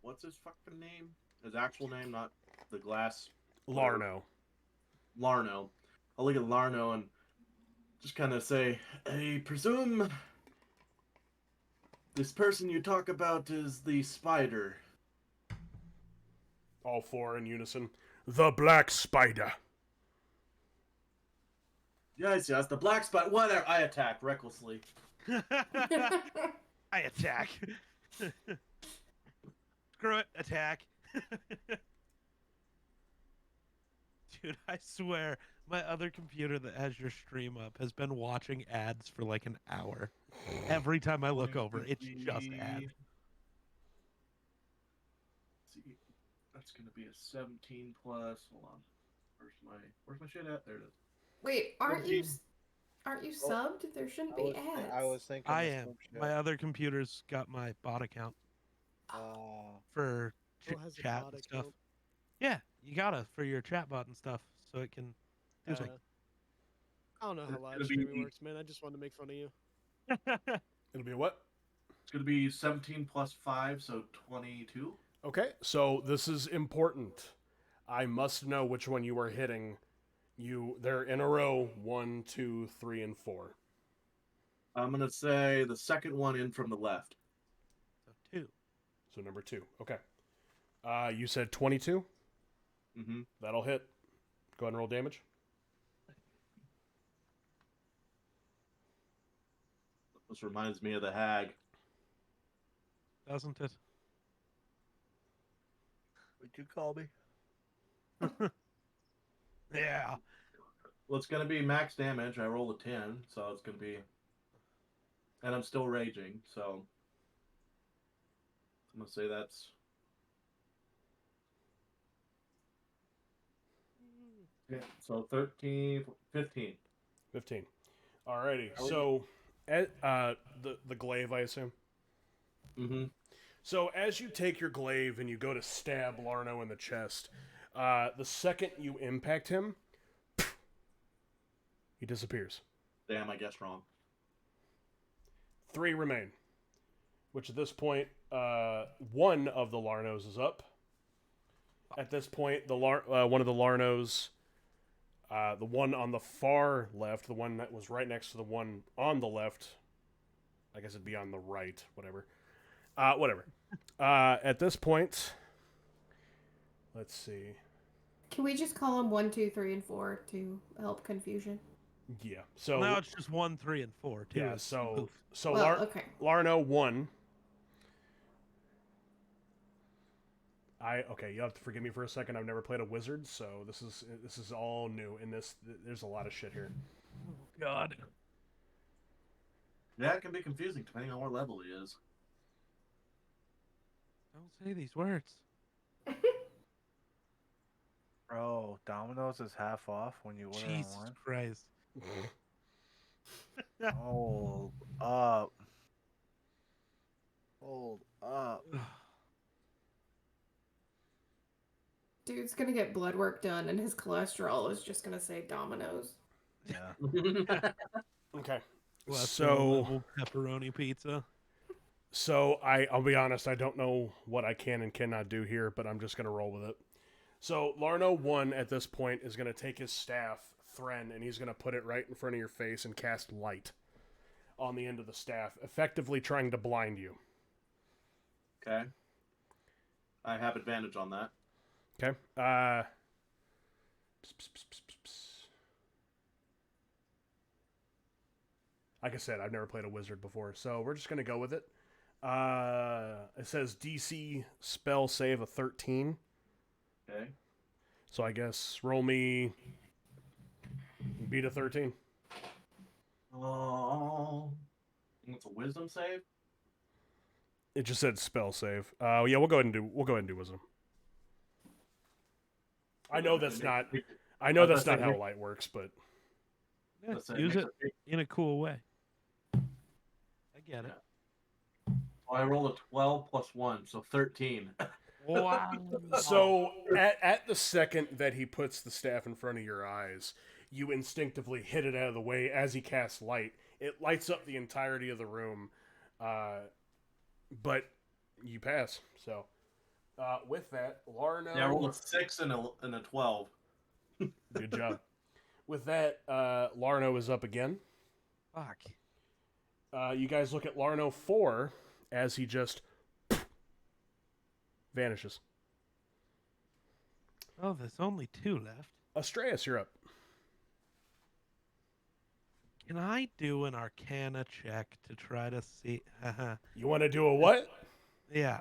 what's his fucking name? His actual name, not the glass. Larno. Larno. I'll look at Larno and just kind of say, I presume this person you talk about is the spider. All 4 in unison. The Black Spider. Yes, the black spider. Whatever. I attack recklessly. I attack. Screw it, attack. Dude, I swear, my other computer that has your stream up has been watching ads for like an hour. Every time I look over, it's just ads. See, that's gonna be a 17 plus. Hold on. Where's my shit at? There it is. Wait, aren't you subbed? There shouldn't be ads. I was thinking. I the am. same shit. My other computer's got my bot account for has a chat bot and stuff. account? Yeah, you gotta for your chat bot and stuff, so it can do something. I don't know how It's live gonna be- streaming works, man. I just wanted to make fun of you. It'll be a what? It's gonna be 17 plus 5, so 22. Okay, so this is important. I must know which one you are hitting. They're in a row. 1, 2, 3, and 4. I'm gonna say the second one in from the left. So 2. So number 2. Okay. You said 22? Mm-hmm. That'll hit. Go ahead and roll damage. This reminds me of the hag. Doesn't it? What'd you call me? Yeah. Well, it's gonna be max damage. I rolled a 10, so it's gonna be, and I'm still raging, so I'm gonna say that's. Yeah, so 13, 15. 15. Alrighty. So, the glaive, I assume. Mm-hmm. So as you take your glaive and you go to stab Larno in the chest, the second you impact him, he disappears. Damn, I guessed wrong. 3 remain. Which at this point, one of the Larnos is up. At this point, one of the Larnos, the one on the far left, the one that was right next to the one on the left, I guess it'd be on the right, whatever. Whatever. At this point, let's see. Can we just call them 1, 2, 3, and 4 to help confusion? Yeah. So Now it's just 1, 3, and 4 too. yeah. It's So smooth. so Well, okay. Larno 1. Okay. You have to forgive me for a second. I've never played a wizard, so this is all new. In this, there's a lot of shit here. Oh God. Yeah, it can be confusing depending on what level he is. Don't say these words. Bro, Domino's is half off when you order Jesus online. Christ. Hold up. Hold up. Dude's gonna get blood work done, and his cholesterol is just gonna say Domino's. Yeah. Okay. Cholesterol level pepperoni pizza. So I'll be honest. I don't know what I can and cannot do here, but I'm just gonna roll with it. So Larno 1 at this point is gonna take his staff, Thren, and he's gonna put it right in front of your face and cast light on the end of the staff, effectively trying to blind you. Okay. I have advantage on that. Okay. Like I said, I've never played a wizard before, so we're just gonna go with it. It says DC spell save a 13. Okay. So I guess roll me beat a 13. Oh, it's a wisdom save. It just said spell save. Yeah, we'll go ahead and do wisdom. I know that's not how light works, but Yeah, Let's say use makes it in a cool way. I get it. Oh, I rolled a 12 plus 1, so 13. Wow. so at the second that he puts the staff in front of your eyes, you instinctively hit it out of the way as he casts light. It lights up the entirety of the room, but you pass. So with that, Larno. Yeah, I rolled a 6 and a 12. Good job. With that, Larno is up again. Fuck. You guys look at Larno 4 as he just vanishes. Oh, there's only 2 left. Astreus, you're up. Can I do an Arcana check to try to see? You want to do a what? Yeah.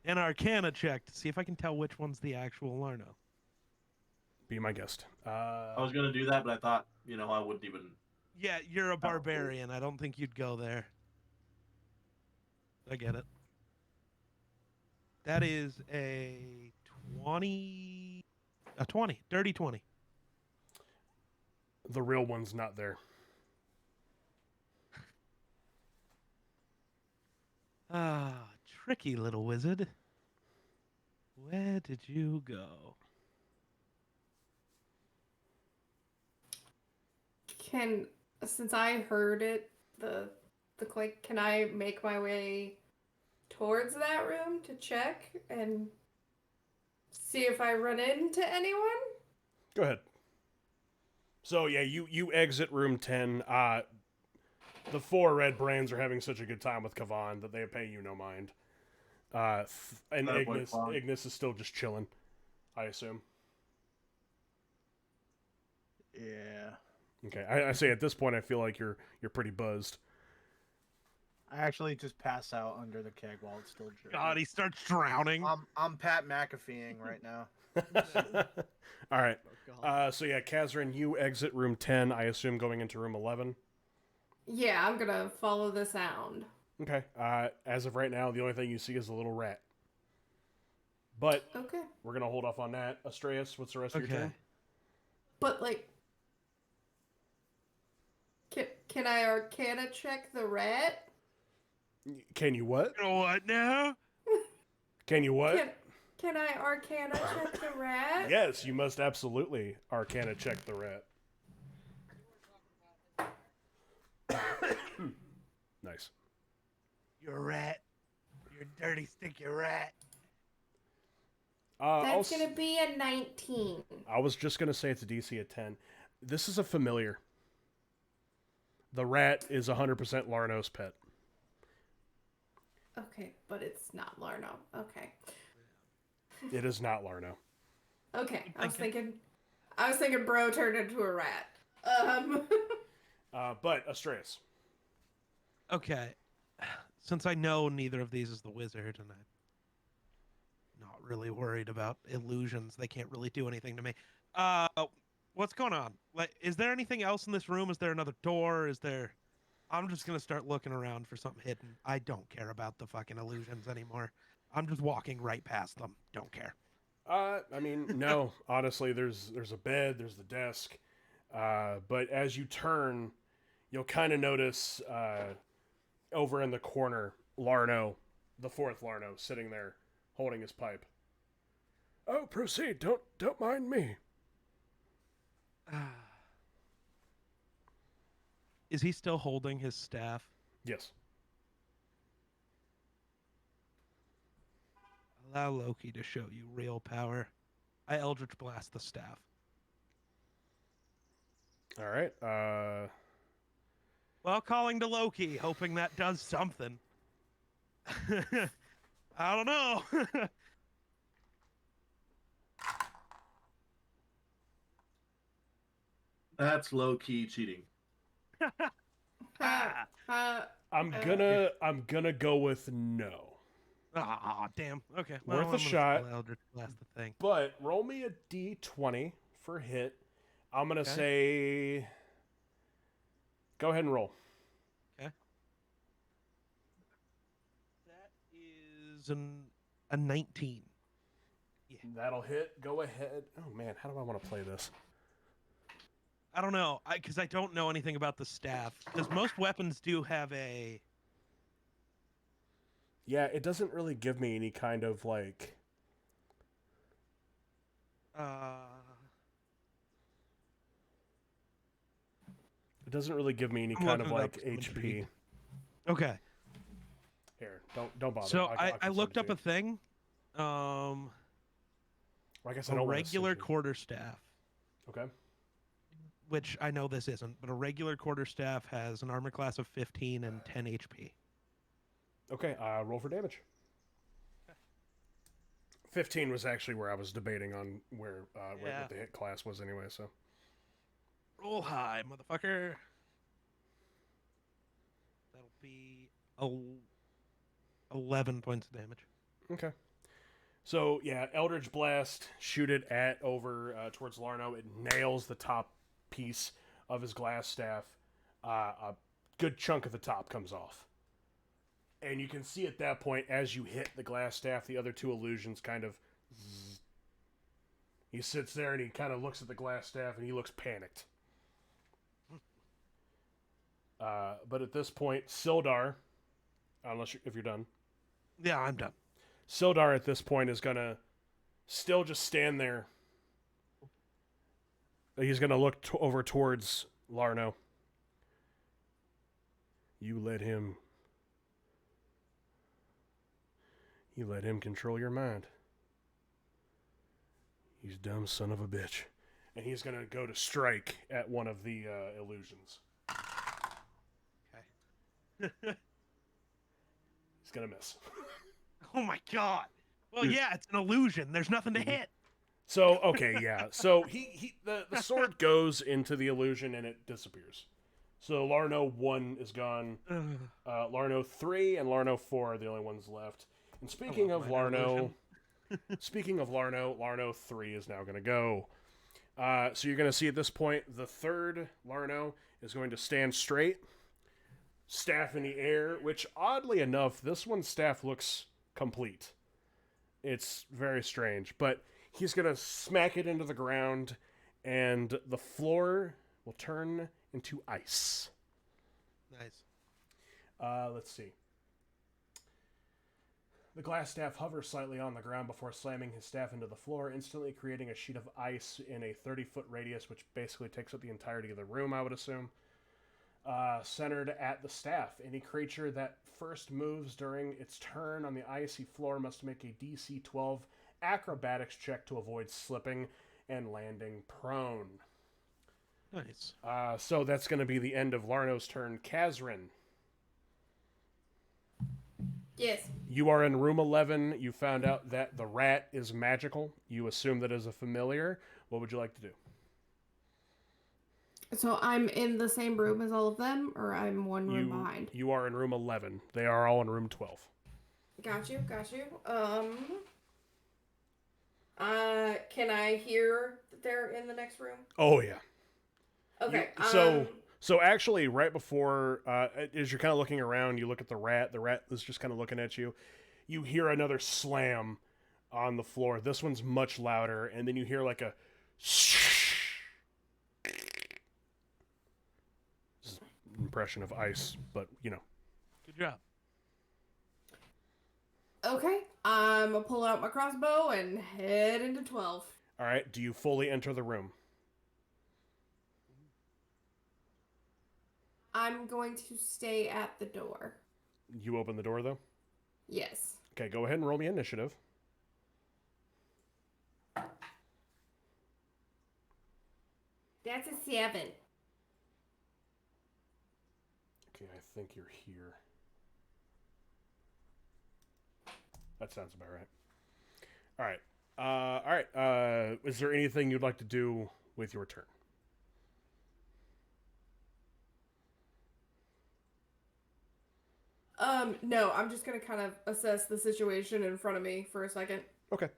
An Arcana check to see if I can tell which one's the actual Larno. Be my guest. I was going to do that, but I thought, I wouldn't even. Yeah, you're a barbarian. I don't think you'd go there. I get it. That is a 20. A 20. Dirty 20. The real one's not there. Ah, tricky little wizard. Where did you go? Since I heard it, the click, can I make my way towards that room to check and see if I run into anyone? Go ahead. So yeah, you exit room 10. The 4 red brands are having such a good time with Kavan that they pay you no mind. And Ignis is still just chilling, I assume. Yeah. Okay, I say at this point I feel like you're pretty buzzed. I actually just pass out under the keg while it's still dripping. God, he starts drowning. I'm Pat McAfeeing right now. All right. Oh, God. So yeah, Kazrin, you exit room 10. I assume going into room 11. Yeah, I'm gonna follow the sound. Okay. As of right now, the only thing you see is a little rat. But Okay. we're gonna hold off on that. Astreus, what's the rest of your Okay. turn? But like, can I Arcana check the rat? Can you what? You know what now? Can you what? Can I Arcana check the rat? Yes, you must absolutely Arcana check the rat. Nice. You're a rat. You're a dirty, stinky rat. That's gonna be a 19. I was just gonna say it's a DC of 10. This is a familiar. The rat is 100% Larno's pet. Okay, but it's not Larno. Okay. It is not Larno. Okay, I was thinking bro turned into a rat. But Astreus. Okay. Since I know neither of these is the wizard, and I'm not really worried about illusions, they can't really do anything to me. What's going on? Like, is there anything else in this room? Is there another door? I'm just gonna start looking around for something hidden. I don't care about the fucking illusions anymore. I'm just walking right past them. Don't care. I mean, no. Honestly, there's a bed, there's the desk. But as you turn, you'll kind of notice over in the corner, Larno, the fourth Larno, sitting there, holding his pipe. Oh, proceed. Don't mind me. Is he still holding his staff? Yes. Allow Loki to show you real power. I Eldritch Blast the staff. All right. Well, calling to Loki, hoping that does something. I don't know. That's low key cheating. I'm gonna go with no. Ah, damn. Okay. Worth a I'm gonna shot. still Eldritch Blast the thing. But roll me a d20 for hit. I'm gonna say. Go ahead and roll. Okay. That is a 19. Yeah. That'll hit. Go ahead. Oh man, how do I want to play this? I don't know, because I don't know anything about the staff. Because most weapons do have a... Yeah, it doesn't really give me any kind of, like... It doesn't really give me any I'm kind of, looking it like, up, I'm HP. intrigued. Okay. Here, don't bother. So I can looked send up it to a thing. you. I guess I A don't wanna regular send you. quarterstaff, Okay. which I know this isn't, but a regular quarterstaff has an armor class of 15 and 10 HP. Okay, roll for damage. 15 was actually where I was debating on where what the hit class was anyway, so. Roll high, motherfucker. That'll be 11 points of damage. Okay. So, yeah, Eldritch Blast, shoot it at over towards Larno. It nails the top piece of his glass staff. A good chunk of the top comes off. And you can see at that point, as you hit the glass staff, the other two illusions kind of... Zzz. He sits there and he kind of looks at the glass staff and he looks panicked. But at this point, Sildar, if you're done. Yeah, I'm done. Sildar at this point is going to still just stand there. He's going to look over towards Larno. You let him control your mind. He's a dumb son of a bitch. And he's going to go to strike at one of the illusions. Okay. He's going to miss. Oh my god. Well, yeah, it's an illusion. There's nothing to hit. So, okay, yeah. So the sword goes into the illusion and it disappears. So Larno 1 is gone. Larno 3 and Larno 4 are the only ones left. And speaking of Larno, Speaking of Larno, Larno 3 is now going to go. So you're going to see at this point, the third Larno is going to stand straight, staff in the air, which oddly enough, this one's staff looks complete. It's very strange, but he's going to smack it into the ground, and the floor will turn into ice. Nice. Let's see. The glass staff hovers slightly on the ground before slamming his staff into the floor, instantly creating a sheet of ice in a 30-foot radius, which basically takes up the entirety of the room, I would assume. Centered at the staff. Any creature that first moves during its turn on the icy floor must make a DC 12 acrobatics check to avoid slipping and landing prone. Nice. So that's going to be the end of Larno's turn. Kazrin. Yes. You are in room 11. You found out that the rat is magical. You assume that is a familiar. What would you like to do? So I'm in the same room as all of them, or I'm one room behind? You are in room 11. They are all in room 12. Got you. Can I hear that they're in the next room? Oh, yeah. Okay. So actually, right before, as you're kind of looking around, you look at the rat. The rat is just kind of looking at you. You hear another slam on the floor. This one's much louder, and then you hear like a impression of ice, but you know. Good job. Okay. I'm gonna pull out my crossbow and head into 12. All right. Do you fully enter the room? I'm going to stay at the door. You open the door, though? Yes. Okay, go ahead and roll me initiative. That's a 7. Okay, I think you're here. That sounds about right. All right. Is there anything you'd like to do with your turn? No, I'm just gonna kind of assess the situation in front of me for a second. Okay.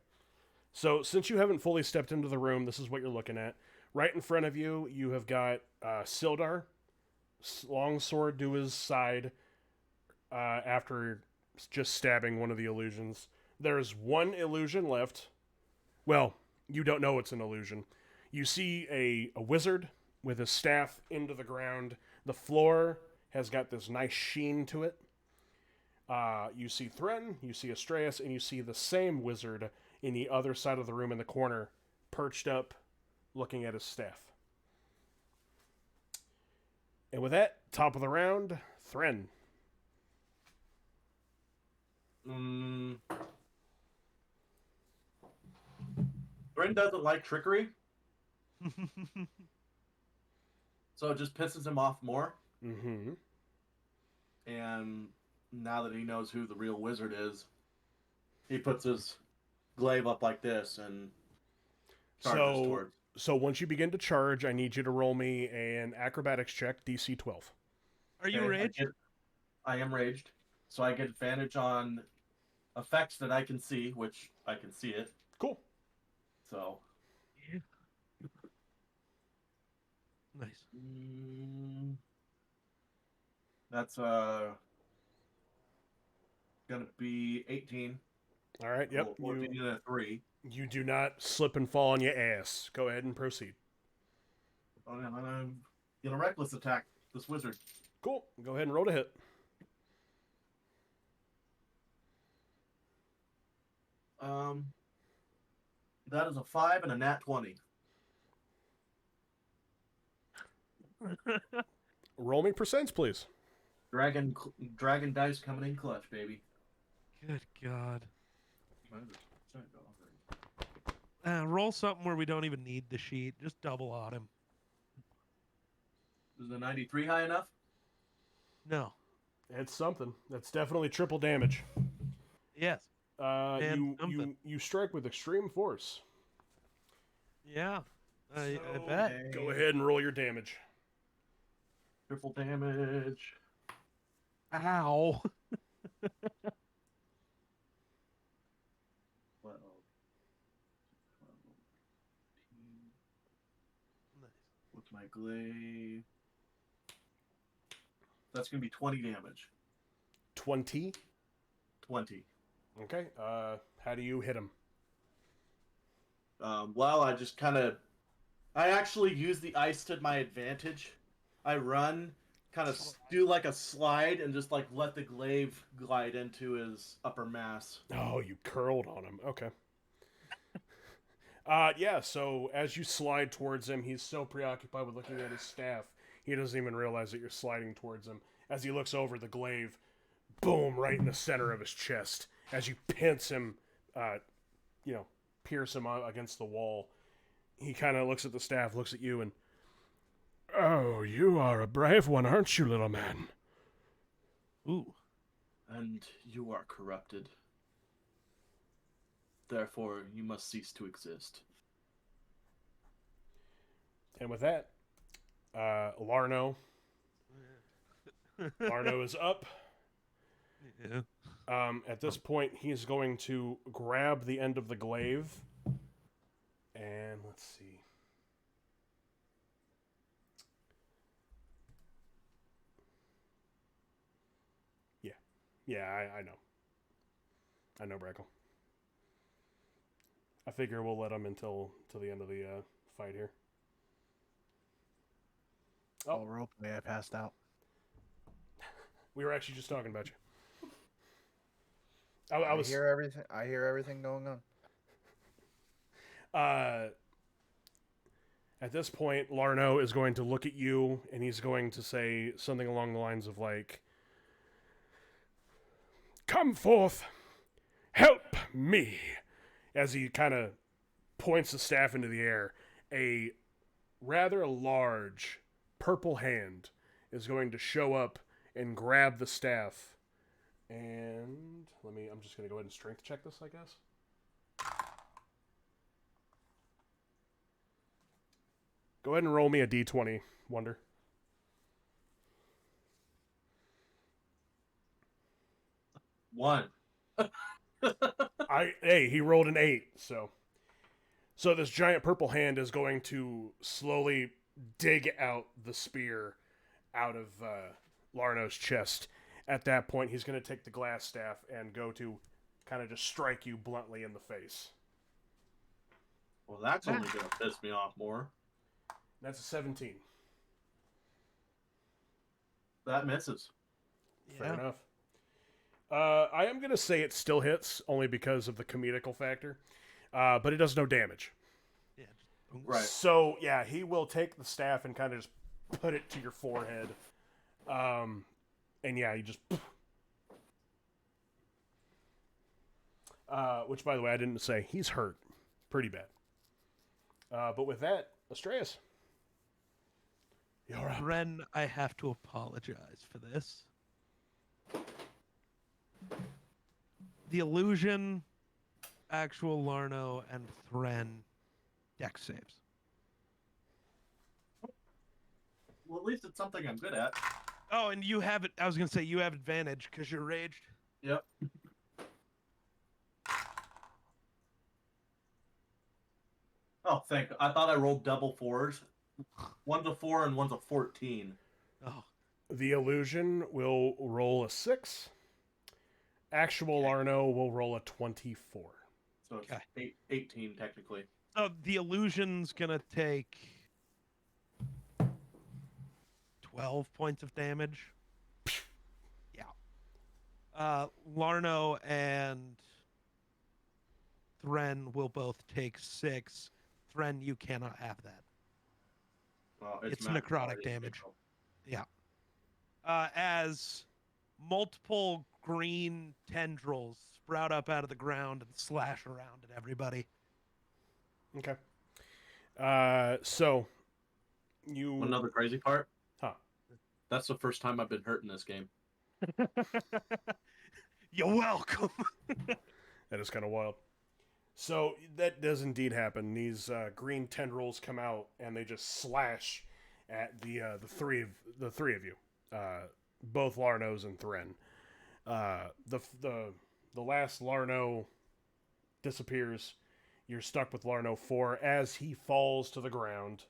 So, since you haven't fully stepped into the room, this is what you're looking at. Right in front of you, you have got Sildar, long sword to his side, after just stabbing one of the illusions. There's one illusion left. Well, you don't know it's an illusion. You see a wizard with his staff into the ground. The floor has got this nice sheen to it. You see Thren, you see Astraeus, and you see the same wizard in the other side of the room in the corner, perched up, looking at his staff. And with that, top of the round, Thren. Thren doesn't like trickery, so it just pisses him off more. Mm-hmm. And now that he knows who the real wizard is, he puts his glaive up like this and charges towards. So once you begin to charge, I need you to roll me an acrobatics check, DC 12. Are you raged? I am raged, so I get advantage on effects that I can see, which I can see it. Cool. So. Yeah. Nice. That's gonna be 18. All right. Yep. 14 and a 3. You do not slip and fall on your ass. Go ahead and proceed. I'm gonna reckless attack this wizard. Cool. Go ahead and roll to hit. That is a 5 and a nat 20. Roll me percents, please. Dragon dice coming in clutch, baby. Good God. Roll something where we don't even need the sheet. Just double on him. Is the 93 high enough? No. It's something. That's definitely triple damage. Yes. You strike with extreme force. Yeah. I bet. Go ahead and roll your damage. Triple damage. Ow. my glaive. That's gonna be 20 damage. 20. 20. Okay. How do you hit him? Well, I just kind of... I actually use the ice to my advantage. I run, kind of do like a slide, and just like let the glaive glide into his upper mass. Oh, you curled on him. Okay. Yeah, so as you slide towards him, he's so preoccupied with looking at his staff, he doesn't even realize that you're sliding towards him. As he looks over, the glaive, boom, right in the center of his chest. As you pinch him, pierce him against the wall, he kind of looks at the staff, looks at you, and, "Oh, you are a brave one, aren't you, little man?" Ooh. And you are corrupted. Therefore, you must cease to exist. And with that, Larno is up. Yeah. At this point, he's going to grab the end of the glaive. And let's see. Yeah, I know. I know, Brackle. I figure we'll let him until the end of the fight here. Oh, roleplay! I passed out. We were actually just talking about you. I hear everything. I hear everything going on. At this point, Larno is going to look at you, and he's going to say something along the lines of like, "Come forth, help me," as he kind of points the staff into the air. A rather large purple hand is going to show up and grab the staff. And I'm just going to go ahead and strength check this, I guess. Go ahead and roll me a d20, Wonder. One. He rolled an 8, so this giant purple hand is going to slowly dig out the spear out of Larno's chest. At that point, he's going to take the glass staff and go to kind of just strike you bluntly in the face. Well, that's only going to piss me off more. That's a 17. That misses. Fair enough. I am going to say it still hits, only because of the comedical factor. But it does no damage. Yeah. Right. So, yeah, he will take the staff and kind of just put it to your forehead. And yeah, he just... which, by the way, I didn't say. He's hurt. Pretty bad. But with that, Astreus. You're up. Ren, I have to apologize for this. The illusion, actual Larno, and Thren dex saves. Well, at least it's something I'm good at. Oh, and you have it. I was going to say you have advantage because you're raged. Yep. Oh, I thought I rolled double 4s. One's a 4 and one's a 14. Oh. The illusion will roll a 6. Actual Larno will roll a 24. So it's 18 technically. Oh, the illusion's going to take 12 points of damage. Yeah. Larno and Thren will both take 6. Thren, you cannot have that. Well, it's necrotic damage. Yeah. As multiple green tendrils sprout up out of the ground and slash around at everybody. Okay. So you... Another crazy part? Huh. That's the first time I've been hurt in this game. You're welcome. That is kind of wild. So that does indeed happen. These green tendrils come out and they just slash at the three of you, both Larnos and Thren. The last Larno disappears. You're stuck with Larno 4 as he falls to the ground,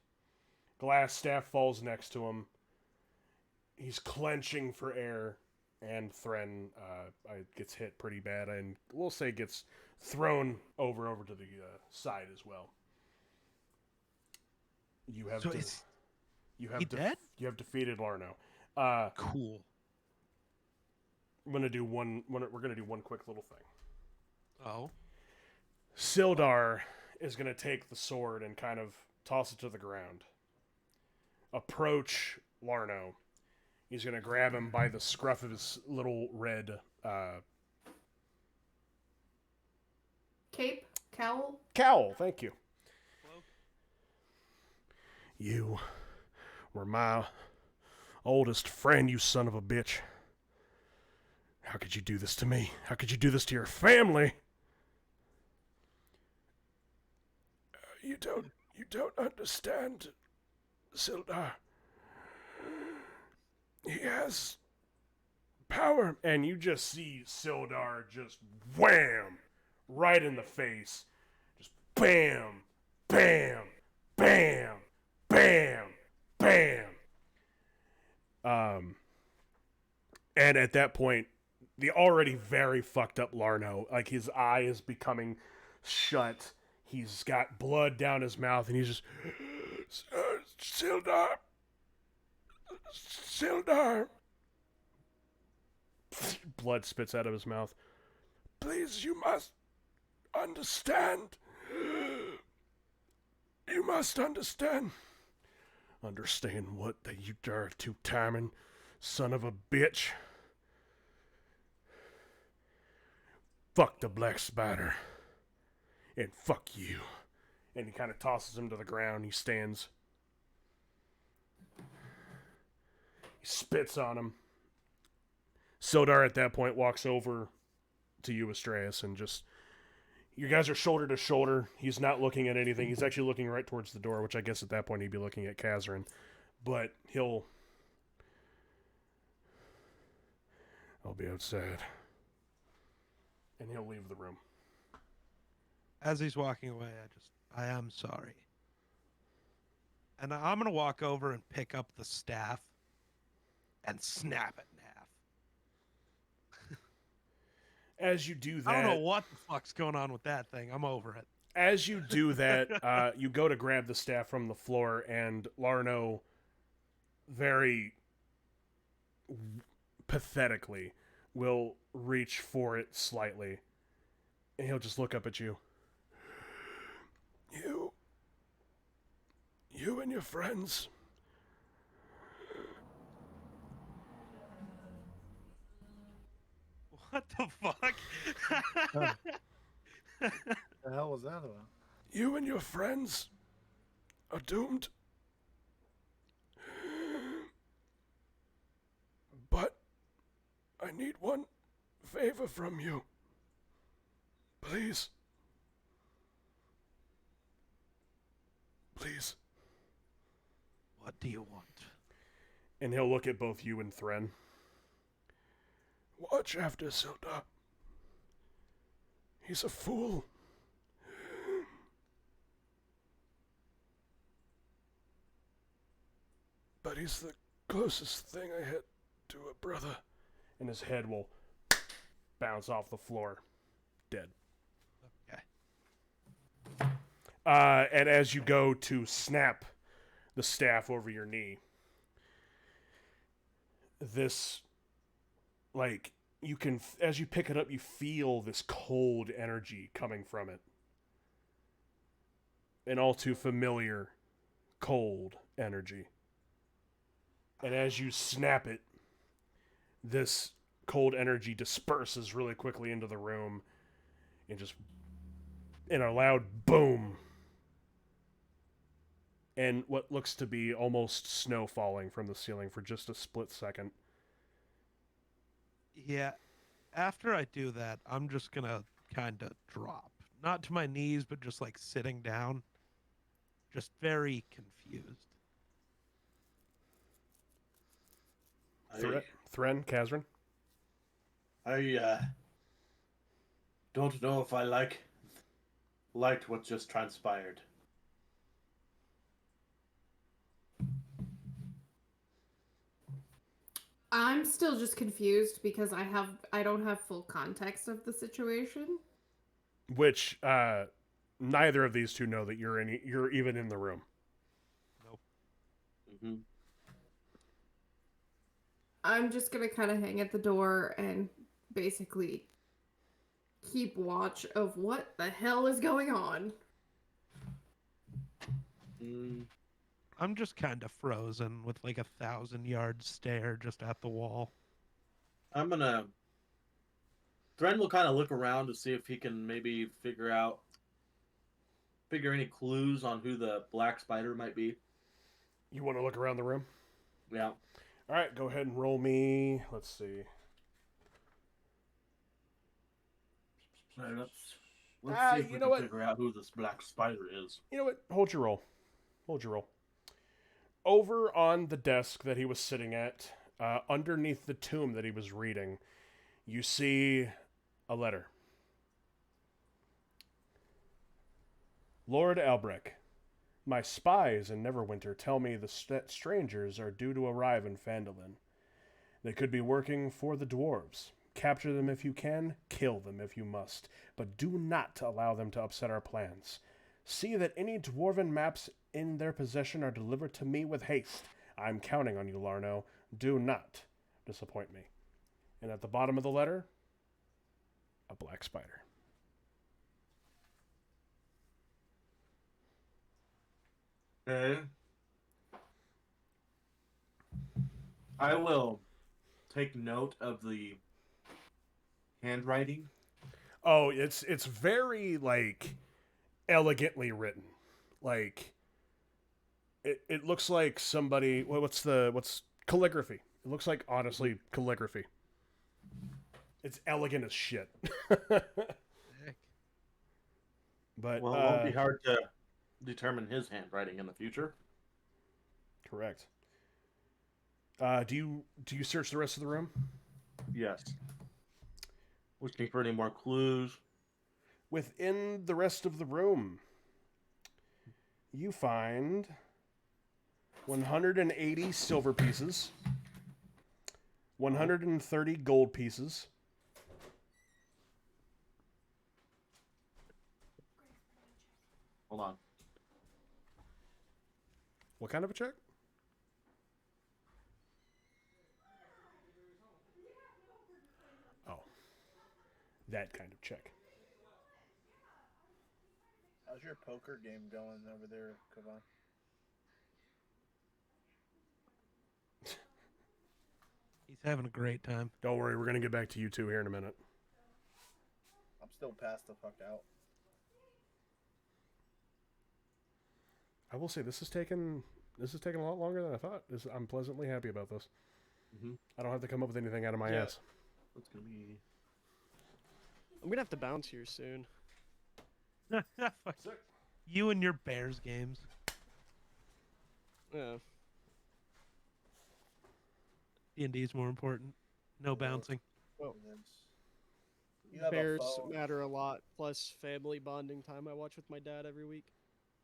glass staff falls next to him. He's clenching for air, and Thren gets hit pretty bad, and we'll say gets thrown over to the side as well. You have dead? You have defeated Larno. Cool. We're gonna do one quick little thing. Oh. Sildar is gonna take the sword and kind of toss it to the ground. Approach Larno. He's gonna grab him by the scruff of his little red Cape? Cowl? cowl. Thank you. You were my oldest friend, you son of a bitch. How could you do this to me? How could you do this to your family? You don't understand, Sildar. He has power. And you just see Sildar just wham! Right in the face. Just bam! Bam! Bam! Bam! Bam! And at that point, the already very fucked up Larno, like his eye is becoming shut. He's got blood down his mouth, and he's just, Sildar. Blood spits out of his mouth. Please, you must understand. You must understand. Understand what? That you are two-timing son of a bitch. Fuck the black spider. And fuck you. And he kind of tosses him to the ground. He stands. He spits on him. Sildar at that point walks over to you, Astraeus, and just... You guys are shoulder to shoulder. He's not looking at anything. He's actually looking right towards the door, which I guess at that point he'd be looking at Kazrin. But I'll be outside. And he'll leave the room. As he's walking away, I am sorry. And I'm going to walk over and pick up the staff and snap it in half. As you do that... I don't know what the fuck's going on with that thing. I'm over it. As you do that, you go to grab the staff from the floor, and Larno very pathetically will reach for it slightly. And he'll just look up at you. You and your friends... What the fuck? The hell was that about? You and your friends are doomed. But I need one favor from you. Please. Please. What do you want? And he'll look at both you and Thren. Watch after Sildar. He's a fool. But he's the closest thing I had to a brother. And his head will bounce off the floor. Dead. Okay. And as you go to snap the staff over your knee, this... Like, you can, as you pick it up, you feel this cold energy coming from it. An all too familiar cold energy. And as you snap it, this cold energy disperses really quickly into the room and just, in a loud boom. And what looks to be almost snow falling from the ceiling for just a split second. Yeah, after I do that, I'm just gonna kind of drop. Not to my knees, but just like sitting down. Just very confused. Thren, Kazrin? I don't know if I liked what just transpired. I'm still just confused because I don't have full context of the situation. Which neither of these two know that you're even in the room. Nope. Mm-hmm. I'm just gonna kind of hang at the door and basically keep watch of what the hell is going on. I'm just kind of frozen with like 1,000-yard stare just at the wall. I'm gonna. Thren will kind of look around to see if he can maybe figure any clues on who the black spider might be. You want to look around the room? Yeah. All right, go ahead and roll me. Let's see. Right, let's see if we can figure out who this black spider is. You know what? Hold your roll. Hold your roll. Over on the desk that he was sitting at, underneath the tomb that he was reading, you see a letter. Lord Albrecht, my spies in Neverwinter tell me the strangers are due to arrive in Phandelver. They could be working for the dwarves. Capture them if you can, kill them if you must, but do not allow them to upset our plans. See that any dwarven maps in their possession are delivered to me with haste. I'm counting on you, Larno. Do not disappoint me. And at the bottom of the letter, a black spider. Okay. I will take note of the handwriting. Oh, it's very like elegantly written. Like it looks like somebody what's calligraphy. It looks like honestly calligraphy. It's elegant as shit. But well, it won't be hard to determine his handwriting in the future. Correct. Do you search the rest of the room? Yes. Looking for any more clues. Within the rest of the room, you find 180 silver pieces, 130 gold pieces, Hold on. What kind of a check? Oh. That kind of check. How's your poker game going over there, Kavan? He's having a great time. Don't worry, we're going to get back to you two here in a minute. I'm still passed the fuck out. I will say this is taking a lot longer than I thought. I'm pleasantly happy about this. Mm-hmm. I don't have to come up with anything out of my ass. It's gonna be. I'm gonna have to bounce here soon. You and your Bears games. Yeah. D&D is more important. No bouncing. Well, You have a Bears phone. matter a lot. Plus family bonding time I watch with my dad every week.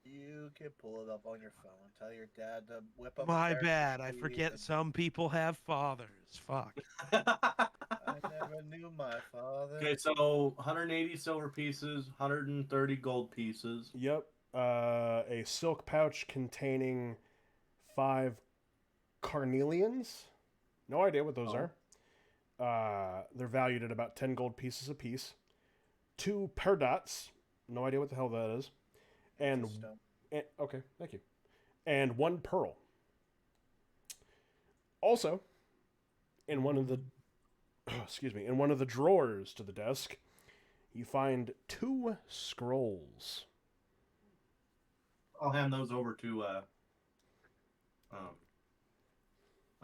You can pull it up on your phone. Tell your dad to whip up. My bad. I forget some people have fathers. Fuck. I never knew my father. Okay, so 180 silver pieces, 130 gold pieces. Yep. A silk pouch containing 5 carnelians. No idea what those are. They're valued at about 10 gold pieces apiece. 2 perdots. No idea what the hell that is. And okay, thank you. And 1 pearl. Also, in one of the in one of the drawers to the desk, you find 2 scrolls. I'll hand those over to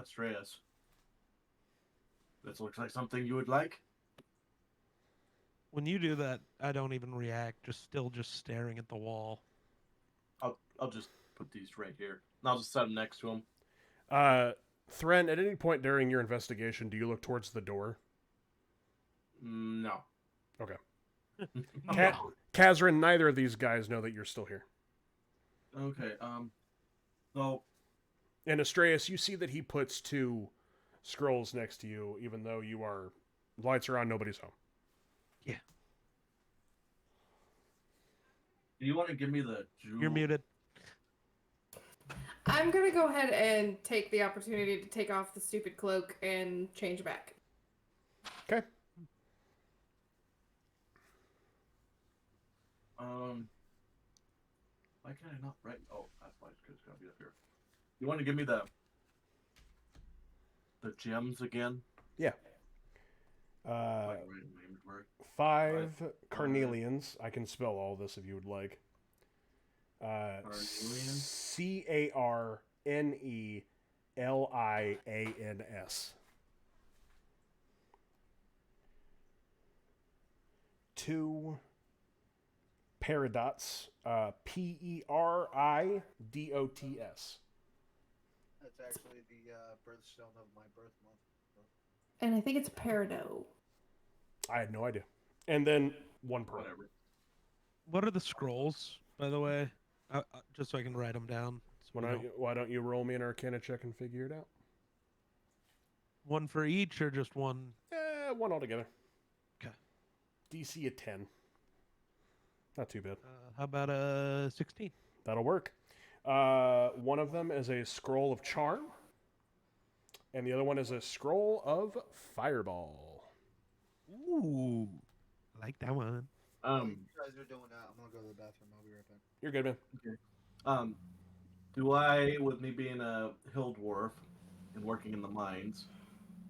Astreus. This looks like something you would like. When you do that, I don't even react. Just staring at the wall. I'll just put these right here. And I'll just set them next to him. Thren, at any point during your investigation, do you look towards the door? No. Okay. Kazrin, neither of these guys know that you're still here. Okay. So. And Astreus, you see that he puts 2 scrolls next to you, even though lights are on, nobody's home. Yeah. Do you want to give me the jewel? You're muted. I'm gonna go ahead and take the opportunity to take off the stupid cloak and change back. Okay. Why can I not write? Oh, that's why it's gonna be up here. You want to give me the gems again? Yeah. 5 carnelians. I can spell all this if you would like. CARNELIANS. 2 peridots. PERIDOTS. That's actually the birthstone of my birth month. And I think it's Peridot. I had no idea. And then 1 pearl. Whatever. What are the scrolls, by the way? Just so I can write them down. So Why don't you roll me an Arcana check and figure it out? 1 for each, or just 1? 1 altogether. Okay. DC at 10. Not too bad. How about a 16? That'll work. One of them is a scroll of charm, and the other one is a scroll of fireball. Ooh, I like that one. You guys are doing that. I'm gonna go to the bathroom. I'll be right back. You're good, man. Okay. Do I, with me being a hill dwarf and working in the mines,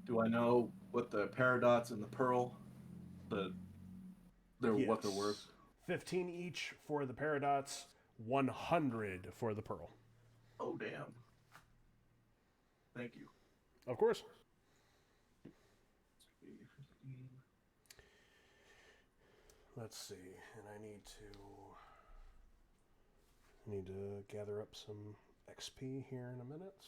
do I know what the paradots and the pearl, what they're worth? 15 each for the paradots, 100 for the pearl. Oh, damn. Thank you. Of course. Let's see, and I need to gather up some XP here in a minute.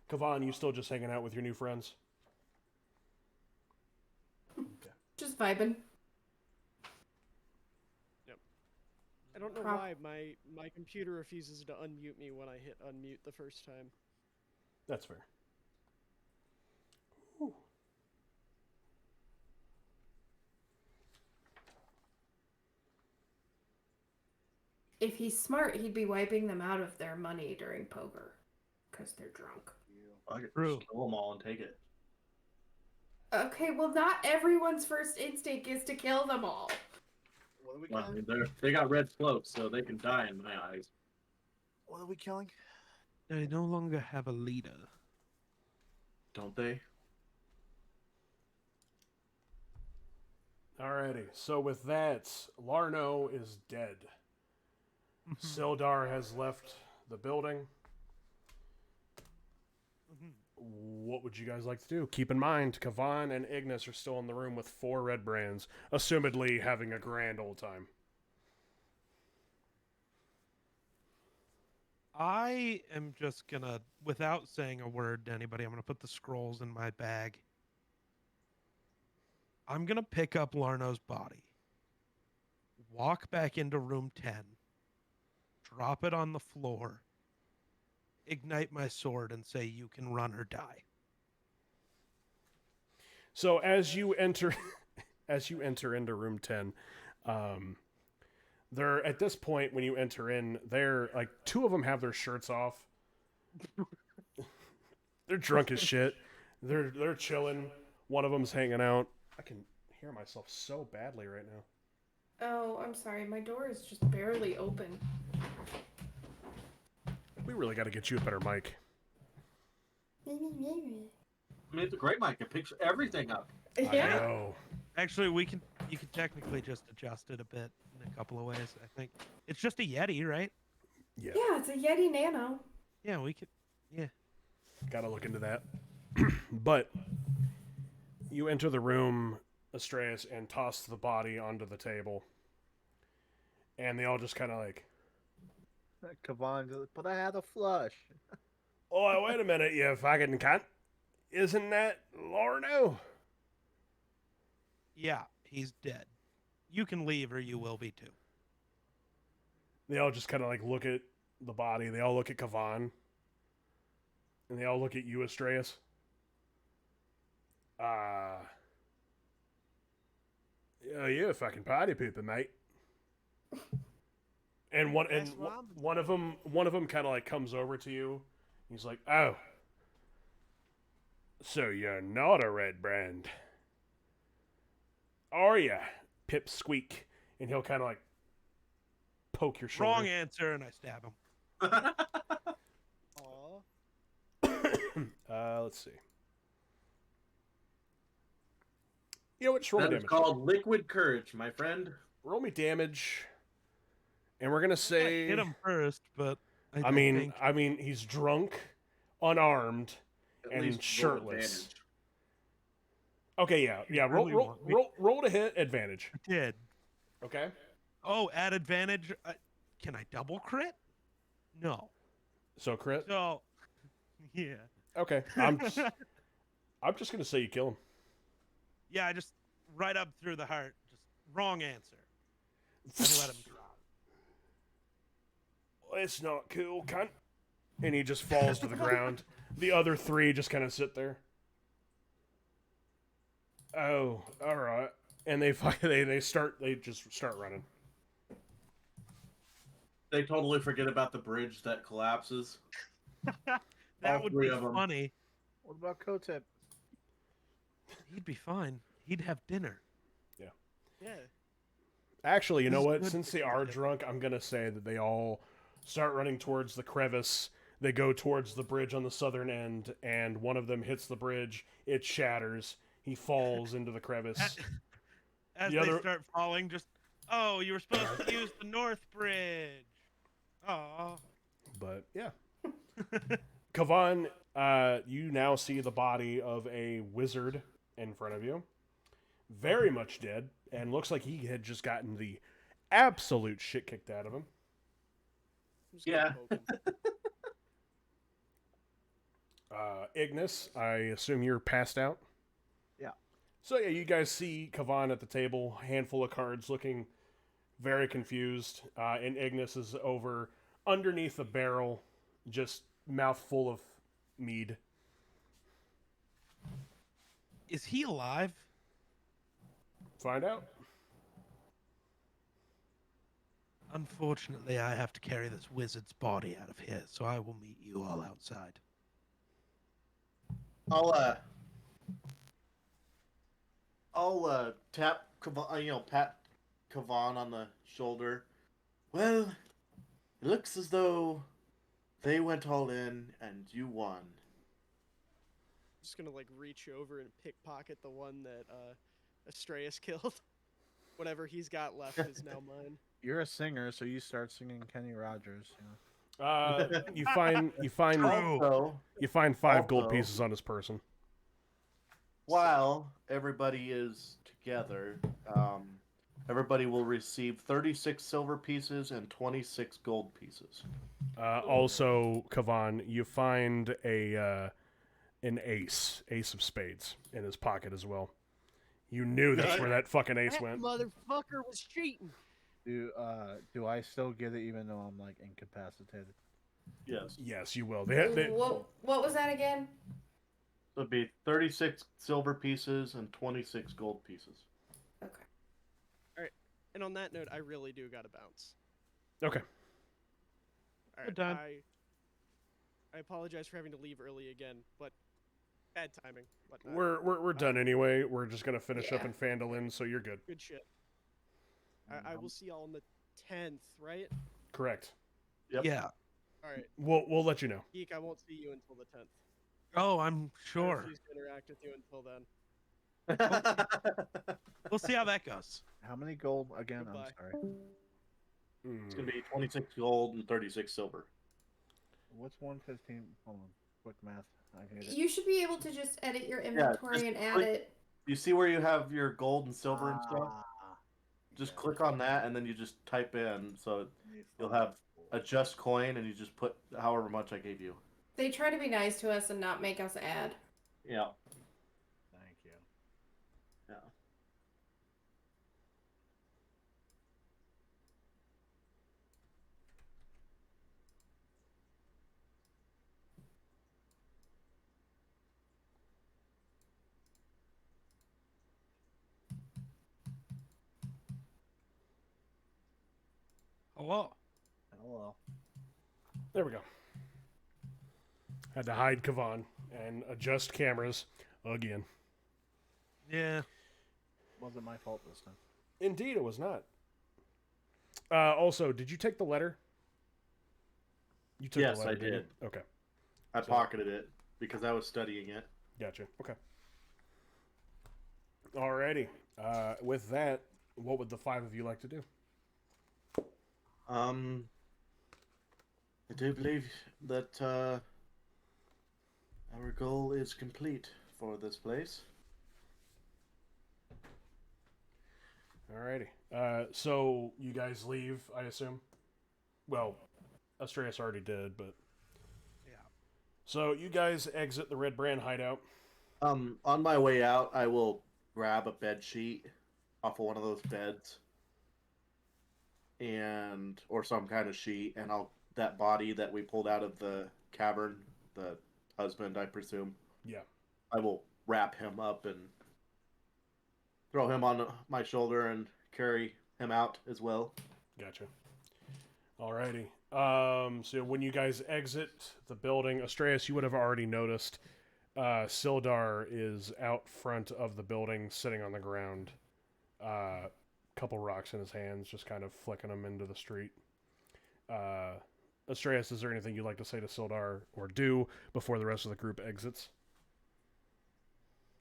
Kavan, you still just hanging out with your new friends? Just vibing. Yep. I don't know why my computer refuses to unmute me when I hit unmute the first time. That's fair. Whew. If he's smart, he'd be wiping them out of their money during poker, because they're drunk. I could True. steal them all and take it. Okay, well, not everyone's first instinct is to kill them all. What are we Well, I killing? mean, they got red cloaks, so they can die in my eyes. What are we killing? They no longer have a leader. Don't they? Alrighty, so with that, Larno is dead. Sildar has left the building. What would you guys like to do? Keep in mind, Kavan and Ignis are still in the room with 4 red brands, assumedly having a grand old time. I am just gonna, without saying a word to anybody, I'm gonna put the scrolls in my bag. I'm gonna pick up Larno's body, walk back into room 10, drop it on the floor, ignite my sword, and say, "You can run or die." So as you enter, into room 10, they're at this point when you enter in, they're like 2 of them have their shirts off. They're drunk as shit. They're chilling. One of them's hanging out. I can hear myself so badly right now. Oh, I'm sorry. My door is just barely open. We really got to get you a better mic. I mean, it's a great mic. It picks everything up. I know. Actually, you can technically just adjust it a bit in a couple of ways. I think it's just a Yeti, right? Yeah. Yeah, it's a Yeti Nano. Yeah, we could. Yeah. Gotta look into that. But you enter the room, Astraeus, and toss the body onto the table. And they all just kind of like, Kavan, but I had a flush. "Oh, wait a minute, you fucking cunt. Isn't that Larno?" Yeah, he's dead. You can leave or you will be too. They all just kind of like look at the body. They all look at Kavan. And they all look at you, Astraeus. Yeah, you're a fucking party pooper, mate. And one of them kind of like comes over to you. He's like, "Oh, so you're not a red brand, are ya?" Pip squeak, and he'll kind of like poke your shoulder. Wrong answer, and I stab him. Let's see. You know what? Just roll me That is damage. called liquid courage, my friend. Roll me damage, and we're gonna say hit him first, but I mean, he's drunk, unarmed, At and least roll shirtless. advantage. Okay, yeah. Roll to hit advantage. I did. Okay. Oh, at advantage, can I double crit? No. So crit. So, yeah. Okay. I'm just gonna say you kill him. Yeah, I just right up through the heart. Just wrong answer. And let him drop. It's not cool, cunt. And he just falls to the ground. The other three just kind of sit there. Oh, all right. And they just start running. They totally forget about the bridge that collapses. That would be funny. What about Kotep? He'd be fine. He'd have dinner. Yeah. Yeah. Actually, you know He's what? good Since for they are dinner. drunk, I'm gonna say that they all start running towards the crevice. They go towards the bridge on the southern end, and one of them hits the bridge. It shatters. He falls into the crevice. As The they other- start falling, just, oh, you were supposed to use the north bridge. Oh. But yeah. Kavan, you now see the body of a wizard in front of you. Very much dead, and looks like he had just gotten the absolute shit kicked out of him. I'm just gonna poke him. Ignis, I assume you're passed out? Yeah. So yeah, you guys see Kavan at the table, handful of cards, looking very confused, and Ignis is over underneath a barrel, just mouth full of mead. Is he alive? Find out. Unfortunately, I have to carry this wizard's body out of here, so I will meet you all outside. I'll tap pat Kavan on the shoulder. Well, it looks as though they went all in and you won. Just gonna like reach over and pickpocket the one that Astraeus killed. Whatever he's got left is now mine. You're a singer, so you start singing Kenny Rogers. You know? You find Also, you find 5 gold Also- pieces on his person. while everybody is together, everybody will receive 36 silver pieces and 26 gold pieces. Also, Kavan, you find an ace of spades in his pocket as well. You knew that's where that fucking ace That went. motherfucker was cheating. Do I still get it even though I'm like incapacitated? Yes. Yes, you will. What was that again? So it'd be 36 silver pieces and 26 gold pieces. Okay. And on that note, I really do gotta bounce. Okay. All Good time. I apologize for having to leave early again, but bad timing. But We're done anyway. We're just gonna finish up Yeah. in Phandelver, so you're good. good shit. I will see y'all on the 10th, right? Correct. Yep. Yeah. All right, We'll let you know. Geek. I won't see you until the 10th. Oh, I'm I sure. refuse to interact with you until then. We'll see how that goes. How many gold again? Goodbye. I'm sorry. It's gonna be 26 gold and 36 silver. What's 115? Hold on. Quick math. I hate it. You should be able to just edit your inventory just and add click- it. You see where you have your gold and silver and stuff? Just Yeah. click on that and then you just type in. So you'll have adjust coin and you just put however much I gave you. They try to be nice to us and not make us add. Yeah. Thank you. Yeah. Hello. Hello. There we go. Had to hide Kavan and adjust cameras again. Yeah. Wasn't my fault this time. Indeed, it was not. Also, did you take the letter? You took Yes, the letter, I didn't did. you? Okay. I So- pocketed it because I was studying it. Gotcha. Okay. Alrighty. With that, what would the 5 of you like to do? I do believe that our goal is complete for this place. Alrighty. So you guys leave, I assume? Well, Astreus already did, but... Yeah. So you guys exit the Red Brand hideout. On my way out, I will grab a bed sheet off of one of those beds, or some kind of sheet, and that body that we pulled out of the cavern, the husband, I presume. Yeah. I will wrap him up and throw him on my shoulder and carry him out as well. Gotcha. Alrighty. So when you guys exit the building, Astreus, you would have already noticed Sildar is out front of the building, sitting on the ground. Couple rocks in his hands, just kind of flicking them into the street. Astreus, is there anything you'd like to say to Sildar or do before the rest of the group exits?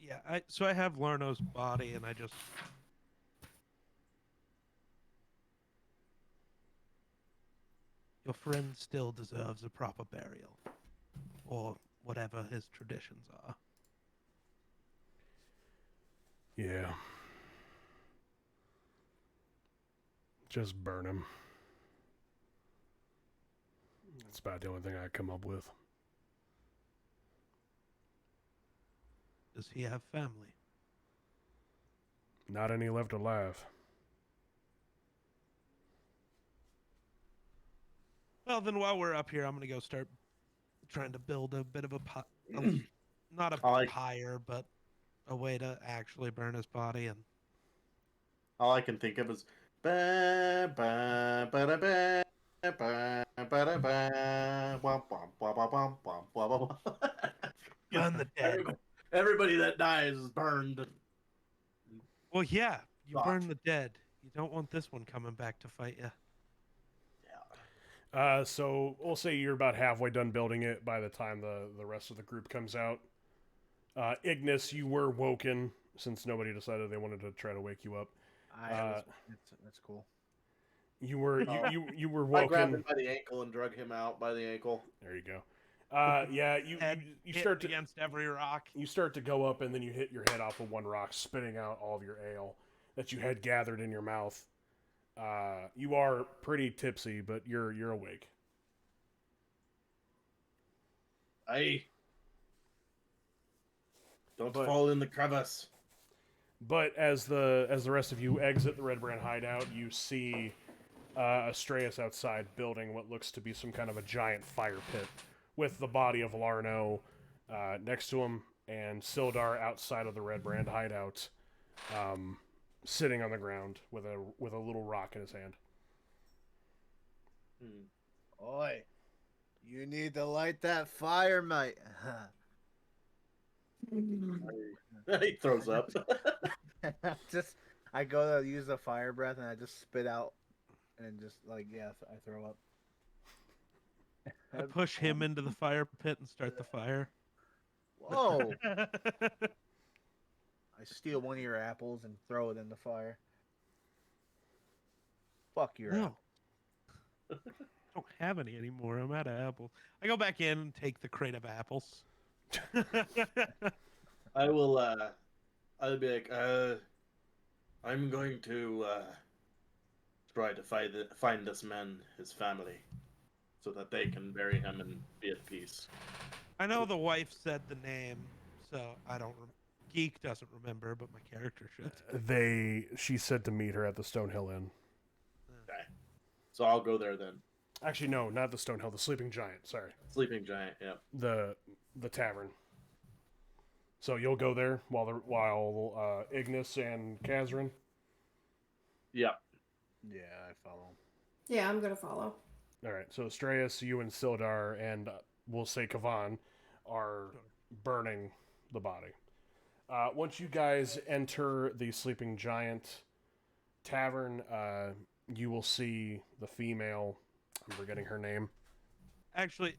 Yeah, so I have Larno's body, and I just... Your friend still deserves a proper burial. Or whatever his traditions are. Yeah. Just burn him. That's about the only thing I come up with. Does he have family? Not any left alive. Well, then while we're up here, I'm going to go start trying to build a bit of a not a pyre, but a way to actually burn his body. And all I can think of is ba ba ba da ba ba ba da ba womp womp womp womp womp womp womp. burn the dead. Everybody that dies is burned. Well, yeah, you Fuck. burn the dead. You don't want this one coming back to fight you. So we'll say you're about halfway done building it by the time the rest of the group comes out. Ignis, you were woken since nobody decided they wanted to try to wake you up. That's cool. You were you were I grabbed woken. him by the ankle and drug him out by the ankle. There you go. Yeah, you start to against every rock. You start to go up and then you hit your head off of one rock, spitting out all of your ale that you had gathered in your mouth. You are pretty tipsy, but you're awake. Aye. Don't fall in the crevice. But as the rest of you exit the Red Brand hideout, you see Astreus outside building what looks to be some kind of a giant fire pit with the body of Larno next to him, and Sildar outside of the Red Brand hideout, sitting on the ground with a little rock in his hand. Oi, you need to light that fire, mate. He throws up. I go to use the fire breath and I just spit out, and just I throw up. I push him into the fire pit and start the fire. Whoa! I steal one of your apples and throw it in the fire. Fuck your No. I don't have any anymore. I'm out of apples. I go back in and take the crate of apples. I will. I'll be like, I'm going to try to find this man, his family, so that they can bury him and be at peace. I know the wife said the name, so I don't. Geek doesn't remember, but my character should. She said to meet her at the Stonehill Inn. Okay, so I'll go there then. Actually, no, not the Stonehill, the Sleeping Giant. Sorry, Sleeping Giant. Yeah. The tavern. So you'll go there while Ignis and Kazrin. Yeah. Yeah, I follow. Yeah, I'm gonna follow. All right, so Astraeus, you and Sildar, and we'll say Kavan are burning the body. Once you guys enter the Sleeping Giant tavern, you will see the female. I'm forgetting her name. Actually,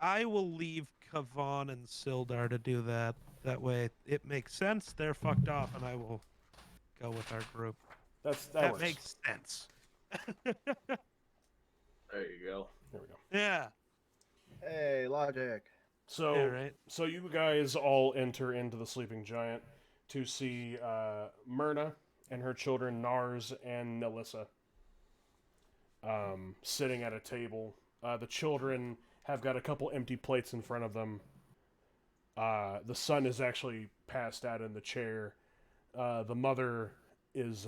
I will leave Kavan and Sildar to do that. That way it makes sense. They're fucked off, and I will go with our group. That works. Makes sense. There you go. There we go. Yeah. Hey, logic. So, Yeah, right. so you guys all enter into the Sleeping Giant to see Myrna and her children Nars and Nelissa sitting at a table. The children have got a couple empty plates in front of them. The son is actually passed out in the chair. The mother is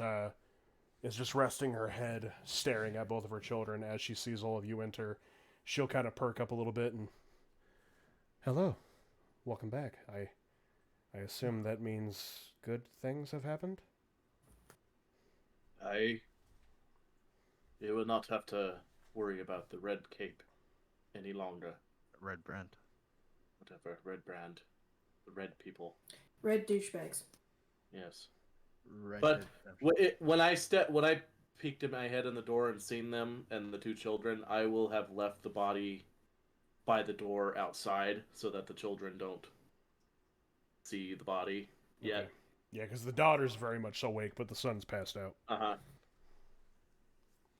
just resting her head, staring at both of her children as she sees all of you enter. She'll kind of perk up a little bit and, hello, welcome back. I assume that means good things have happened? You will not have to worry about the red cape any longer. Red brand. Whatever, red brand. The red people. Red douchebags. Yes. Red But Dead when I peeked in my head in the door and seen them and the two children, I will have left the body by the door outside so that the children don't see the body yet. Okay. Yeah, because the daughter's very much awake, but the son's passed out.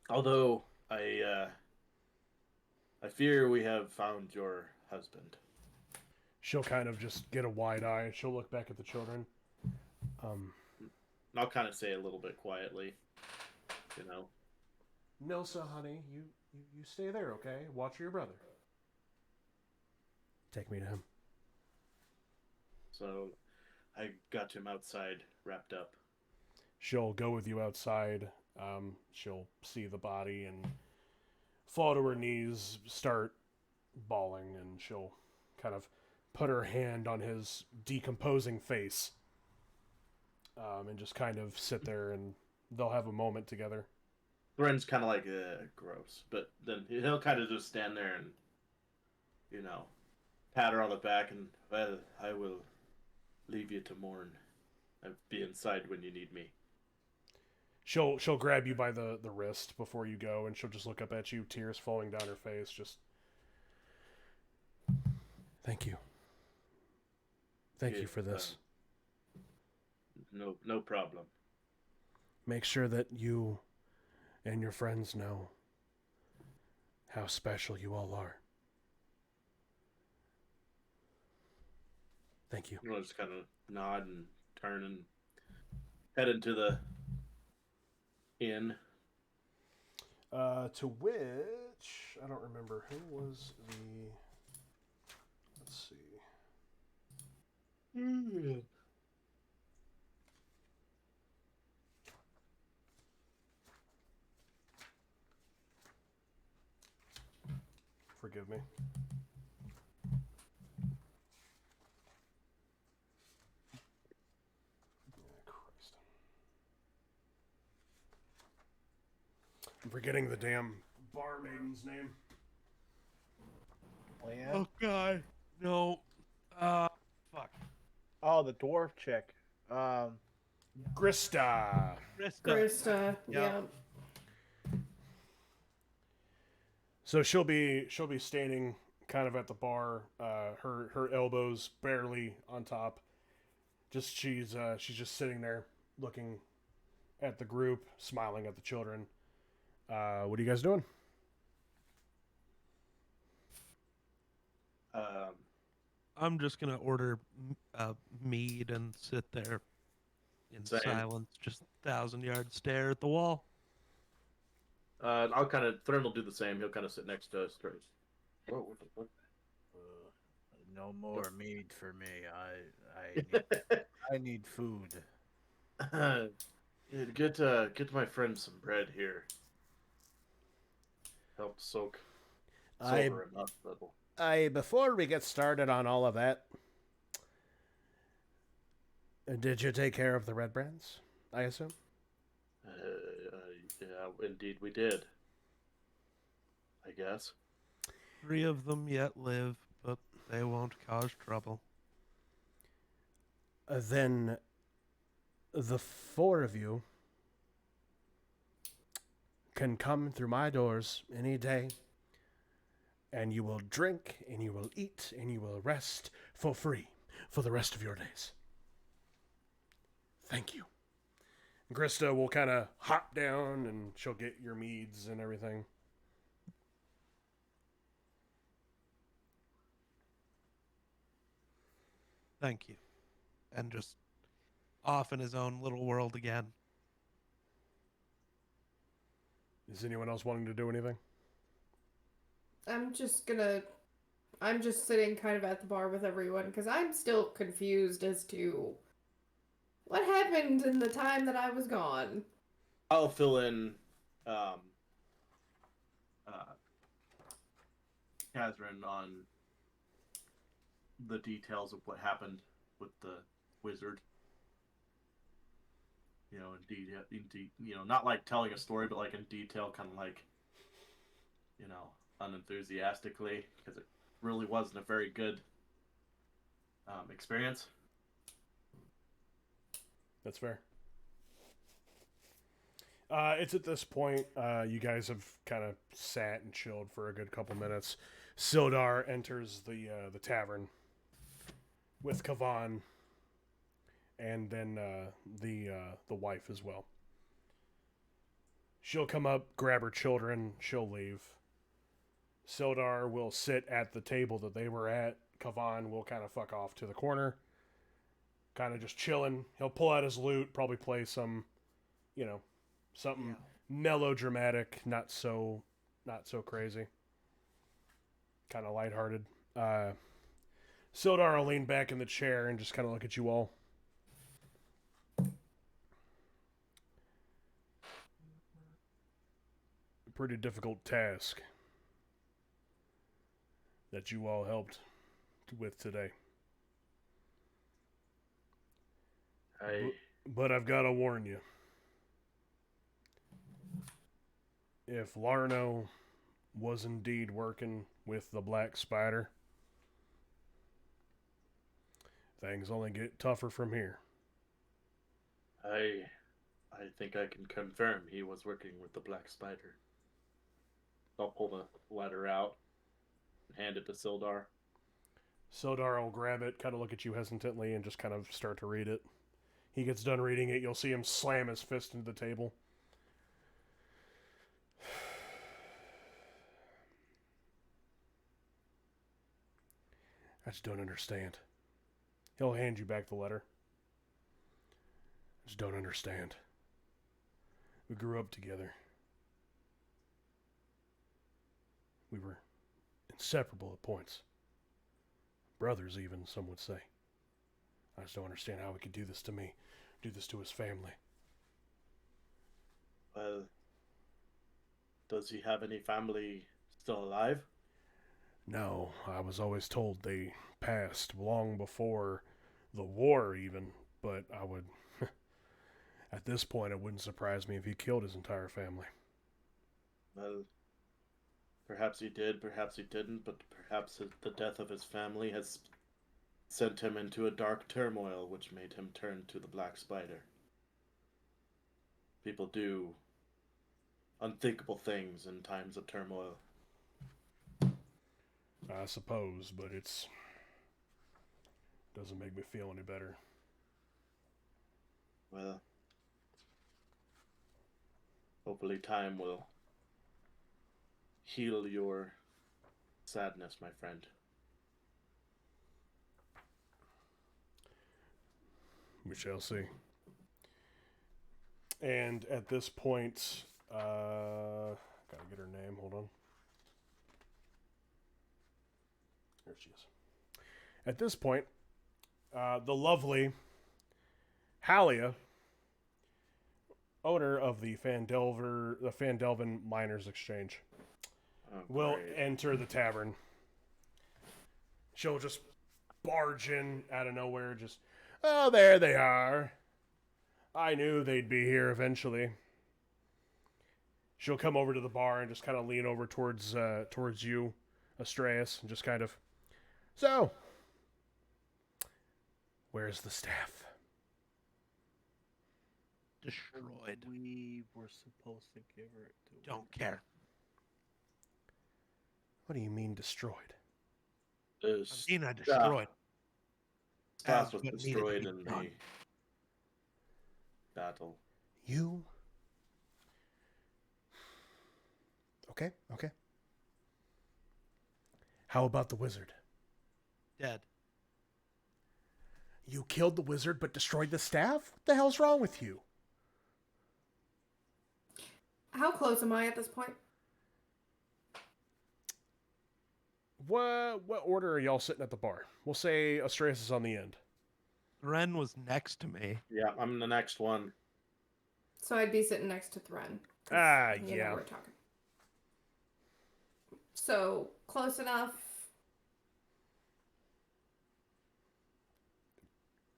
Although I fear we have found your husband. She'll kind of just get a wide eye. She'll look back at the children. I'll kind of say a little bit quietly, you know. Nilsa, honey, you stay there, okay? Watch your brother. Take me to him. So I got him outside, wrapped up. She'll go with you outside. She'll see the body and fall to her knees, start bawling, and she'll kind of put her hand on his decomposing face, and just kind of sit there, and they'll have a moment together. Thren's kind of like, gross. But then he'll kind of just stand there and, you know, pat her on the back and, well, I will leave you to mourn. I'll be inside when you need me. She'll grab you by the wrist before you go, and she'll just look up at you, tears falling down her face, just... Thank you. Thank you for this. No problem. Make sure that you and your friends know how special you all are. Thank you. I'll just kind of nod and turn and head into the inn. To which, I don't remember, who was the... Let's see. Forgive me. Christ. I'm forgetting the damn barmaiden's name. Leanne? Oh god, no. Fuck. Oh, the dwarf chick. Grista. Krista. Yeah. So she'll be standing kind of at the bar, her elbows barely on top. She's just sitting there looking at the group, smiling at the children. What are you guys doing? I'm just gonna order mead and sit there in Same. silence, just 1,000-yard stare at the wall. I'll kind of... Thren will do the same. He'll kind of sit next to us. Whoa, what the fuck? No more mead for me. I need, I need food. Get my friend some bread here. Help soak silver him up a little. Before we get started on all of that, did you take care of the red brands, I assume? Yeah, indeed we did. I guess. 3 of them yet live, but they won't cause trouble. Then the 4 of you can come through my doors any day, and you will drink, and you will eat, and you will rest for free for the rest of your days. Thank you. Grista will kind of hop down, and she'll get your meads and everything. Thank you. And just off in his own little world again. Is anyone else wanting to do anything? I'm just sitting kind of at the bar with everyone because I'm still confused as to what happened in the time that I was gone. I'll fill in Catherine on the details of what happened with the wizard. You know, not like telling a story, but like in detail, kind of like, unenthusiastically, because it really wasn't a very good experience. That's fair. It's at this point, you guys have kind of sat and chilled for a good couple minutes. Sildar enters the tavern with Kavan, and then the wife as well. She'll come up, grab her children, she'll leave. Sildar will sit at the table that they were at. Kavan will kind of fuck off to the corner, kind of just chilling. He'll pull out his lute, probably play some, something melodramatic, not so crazy, kind of lighthearted. Sildar will lean back in the chair and just kind of look at you all. A pretty difficult task that you all helped with today. But I've got to warn you. If Larno was indeed working with the Black Spider, things only get tougher from here. I think I can confirm he was working with the Black Spider. I'll pull the letter out and hand it to Sildar. Sildar will grab it, kind of look at you hesitantly, and just kind of start to read it. He gets done reading it, you'll see him slam his fist into the table. I just don't understand. He'll hand you back the letter. I just don't understand. We grew up together. We were inseparable at points. Brothers, even, some would say. I just don't understand how he could do this to me, do this to his family. Well, does he have any family still alive? No, I was always told they passed long before the war even, but I would... At this point, it wouldn't surprise me if he killed his entire family. Well, perhaps he did, perhaps he didn't, but perhaps the death of his family has sent him into a dark turmoil which made him turn to the Black Spider. People do unthinkable things in times of turmoil. I suppose, but it's... doesn't make me feel any better. Well, hopefully time will heal your sadness, my friend. We shall see. And at this point, gotta get her name, hold on. There she is. At this point, the lovely Halia, owner of the Phandelver Miners Exchange, will enter the tavern. She'll just barge in out of nowhere, just, oh, there they are. I knew they'd be here eventually. She'll come over to the bar and just kind of lean over towards you, Astraeus, and just kind of, so, where's the staff? Destroyed. We were supposed to give her to. Don't care. What do you mean destroyed? I mean, I destroyed. Staff As was what needed to destroyed be in done. the battle. You? Okay, okay. How about the wizard? Dead. You killed the wizard but destroyed the staff? What the hell's wrong with you? How close am I at this point? What order are y'all sitting at the bar? We'll say Astraeus is on the end. Ren was next to me. Yeah, I'm the next one. So I'd be sitting next to Thren. You know we're talking. So close enough.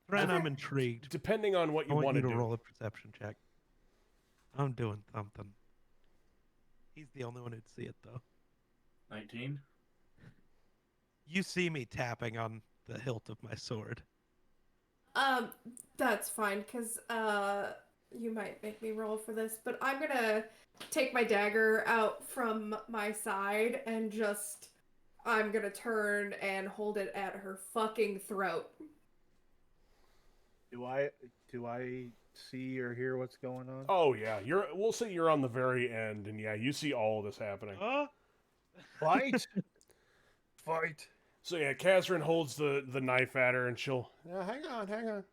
Ren, I'm intrigued. Depending on what you I want want you to to do. roll a perception check. I'm doing something. He's the only one who'd see it, though. 19. You see me tapping on the hilt of my sword. That's fine, because you might make me roll for this, but I'm gonna take my dagger out from my side and I'm gonna turn and hold it at her fucking throat. Do I see or hear what's going on? Oh yeah, we'll say you're on the very end, and yeah, you see all of this happening. Fight! Fight! So yeah, Kazrin holds the knife at her, and she'll hang on.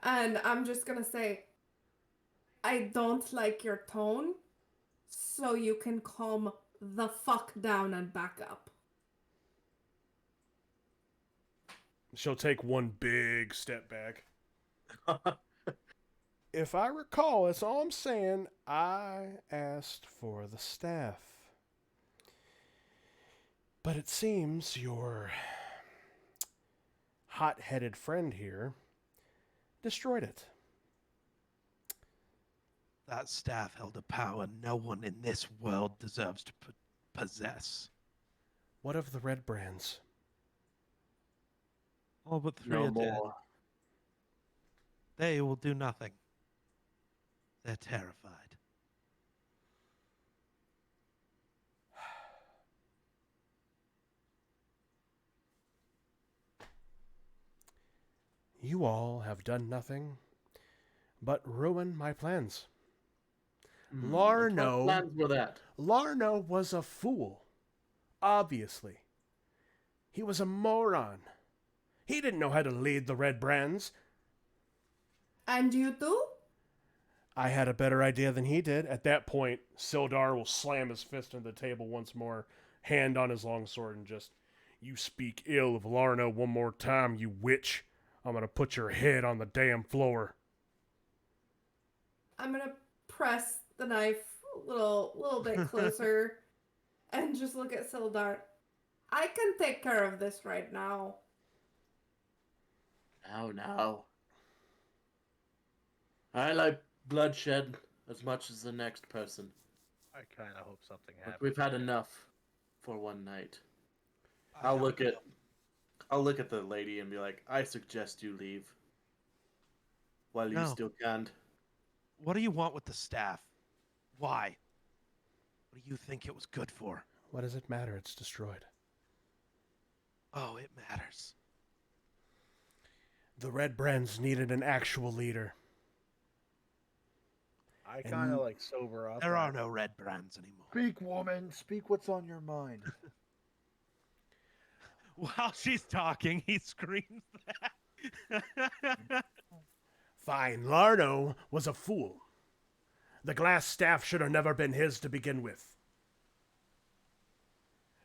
And I'm just gonna say, I don't like your tone, so you can calm the fuck down and back up. She'll take one big step back. If I recall, that's all I'm saying. I asked for the staff. But it seems your hot-headed friend here destroyed it. That staff held a power no one in this world deserves to possess. What of the red brands? All but three No are dead. more. They will do nothing. They're terrified. You all have done nothing but ruin my plans. What plans were that? Larno was a fool. Obviously. He was a moron. He didn't know how to lead the Red Brands. And you too? I had a better idea than he did. At that point, Sildar will slam his fist into the table once more, hand on his longsword, and just, you speak ill of Larno one more time, you witch. I'm gonna put your head on the damn floor. I'm gonna press the knife a little bit closer and just look at Sildar. I can take care of this right now. No. I like bloodshed as much as the next person. I kind of hope something But happens. we've had enough for one night. I'll look at the lady and be like, I suggest you leave while you No. still can. What do you want with the staff? Why? What do you think it was good for? What does it matter? It's destroyed. Oh, it matters. The Red Brands needed an actual leader. I kind of like sober up. There are no red brands anymore. Speak, woman. Speak what's on your mind. While she's talking, he screams that. Fine, Larno was a fool. The glass staff should have never been his to begin with.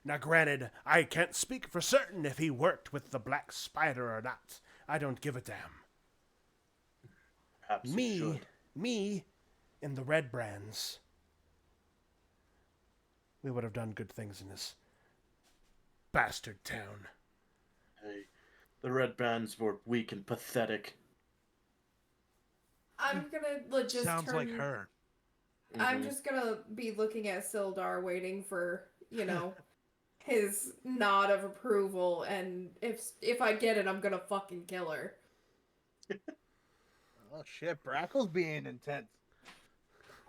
Now granted, I can't speak for certain if he worked with the Black Spider or not. I don't give a damn. Perhaps you should. Me, and the Red Brands, we would have done good things in this bastard town. Hey, the red bands were weak and pathetic. I'm gonna just Sounds turn... like her. I'm just gonna be looking at Sildar, waiting for, his nod of approval, and if I get it, I'm gonna fucking kill her. Oh shit, Brackle's being intense.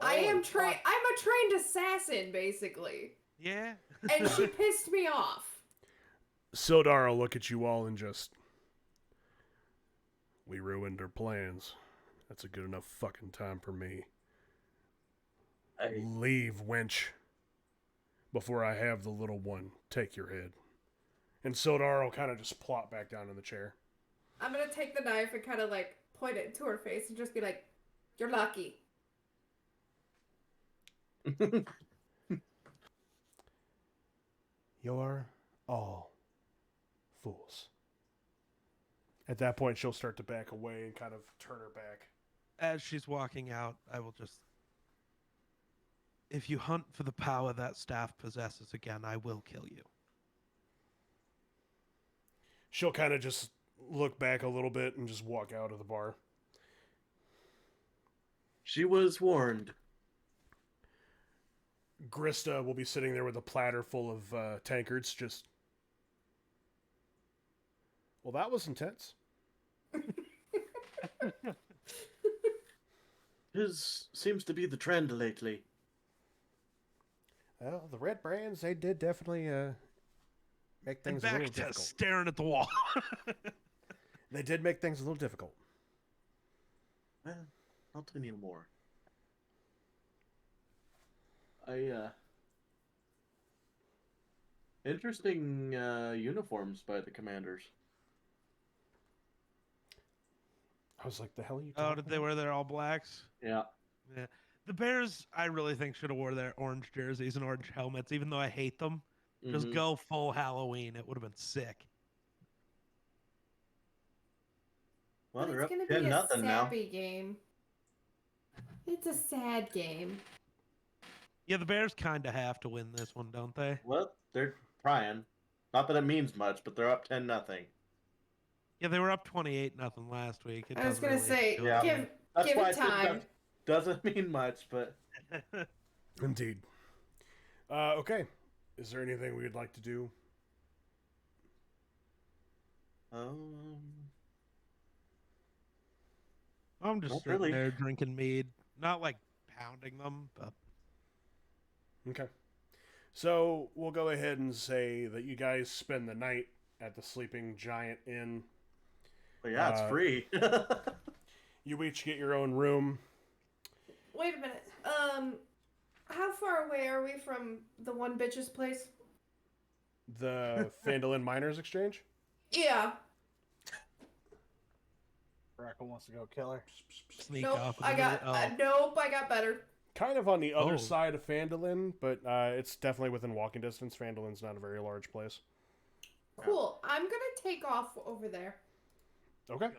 I'm a trained assassin, basically. Yeah. And she pissed me off. Sildar will look at you all and just... We ruined her plans. That's a good enough fucking time for me. Leave, wench. Before I have the little one take your head. And Sildar will kind of just plop back down in the chair. I'm gonna take the knife and kind of like point it to her face and just be like, "You're lucky." You're all fools. At that point, she'll start to back away and kind of turn her back. As she's walking out, I will just... If you hunt for the power that staff possesses again, I will kill you. She'll kind of just look back a little bit and just walk out of the bar. She was warned. Grista will be sitting there with a platter full of tankards, just... Well, that was intense. His seems to be the trend lately. Well, the red brands, they did definitely make things a back little to difficult. staring at the wall. They did make things a little difficult. Well, not anymore. Interesting uniforms by the commanders. I was like, the hell are you Oh, talking did they wear their all blacks? Yeah. Yeah. The Bears, I really think, should have wore their orange jerseys and orange helmets, even though I hate them. Just go full Halloween. It would have been sick. Well, But they're it's up gonna be 10 a nothing now. sappy game. It's a sad game. Yeah, the Bears kind of have to win this one, don't they? Well, they're trying. Not that it means much, but they're up 10 nothing. Yeah, they were up 28-0 last week. I was doesn't gonna really say, do Yeah. give That's why it I said time. that doesn't mean much, but Indeed. Okay. Is there anything we'd like to do? I'm just Not sitting really. there drinking mead. Not like pounding them, but... Okay. So we'll go ahead and say that you guys spend the night at the Sleeping Giant Inn. But yeah, it's free. You each get your own room. Wait a minute. How far away are we from the one bitch's place? The Phandelver Miners Exchange? Yeah. Brackle wants to go kill her. Sneak Nope. off. I got. Nope. I got better. Kind of on the other Oh. side of Phandelver, but it's definitely within walking distance. Phandelver's not a very large place. Cool. I'm gonna take off over there. Okay.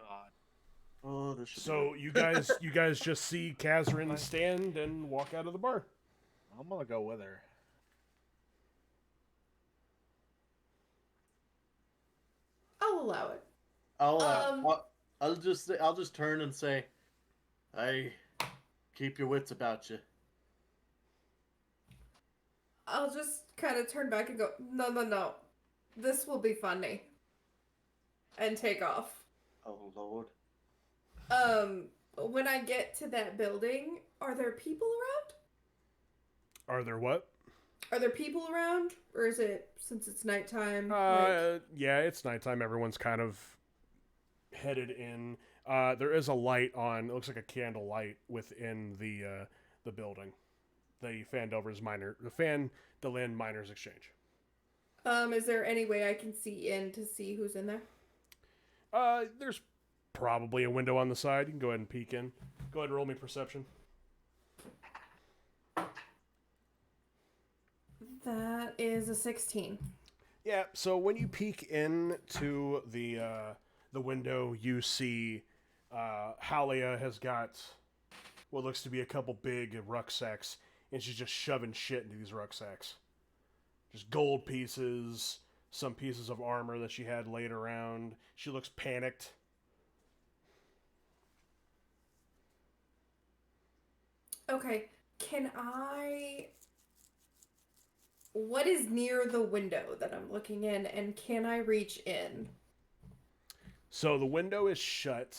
Oh, this should So you guys just see Kazrin stand and walk out of the bar. I'm gonna go with her. I'll allow it. I'll just turn and say, "I keep your wits about you." I'll just kind of turn back and go, no. This will be funny. And take off. Oh Lord. When I get to that building, are there people around? Are there what? Are there people around? Or is it, since it's nighttime? Yeah, it's nighttime. Everyone's kind of headed in. There is a light on. It looks like a candle light within the building. The Phandelver Miners Exchange. Is there any way I can see in to see who's in there? There's probably a window on the side. You can go ahead and peek in. Go ahead and roll me perception. That is a 16. Yeah, so when you peek into the window, you see Halia has got what looks to be a couple big rucksacks, and she's just shoving shit into these rucksacks. Just gold pieces, some pieces of armor that she had laid around. She looks panicked. Okay. Can I... What is near the window that I'm looking in, and can I reach in? So the window is shut.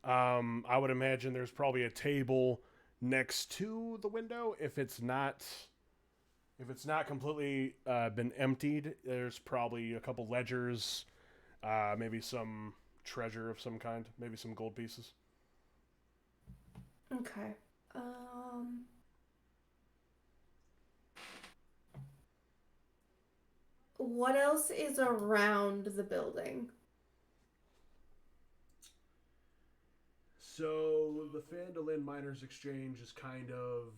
I would imagine there's probably a table next to the window. If it's not completely been emptied, there's probably a couple ledgers, maybe some treasure of some kind, maybe some gold pieces. Okay. What else is around the building? So the Phandelver Miners Exchange is kind of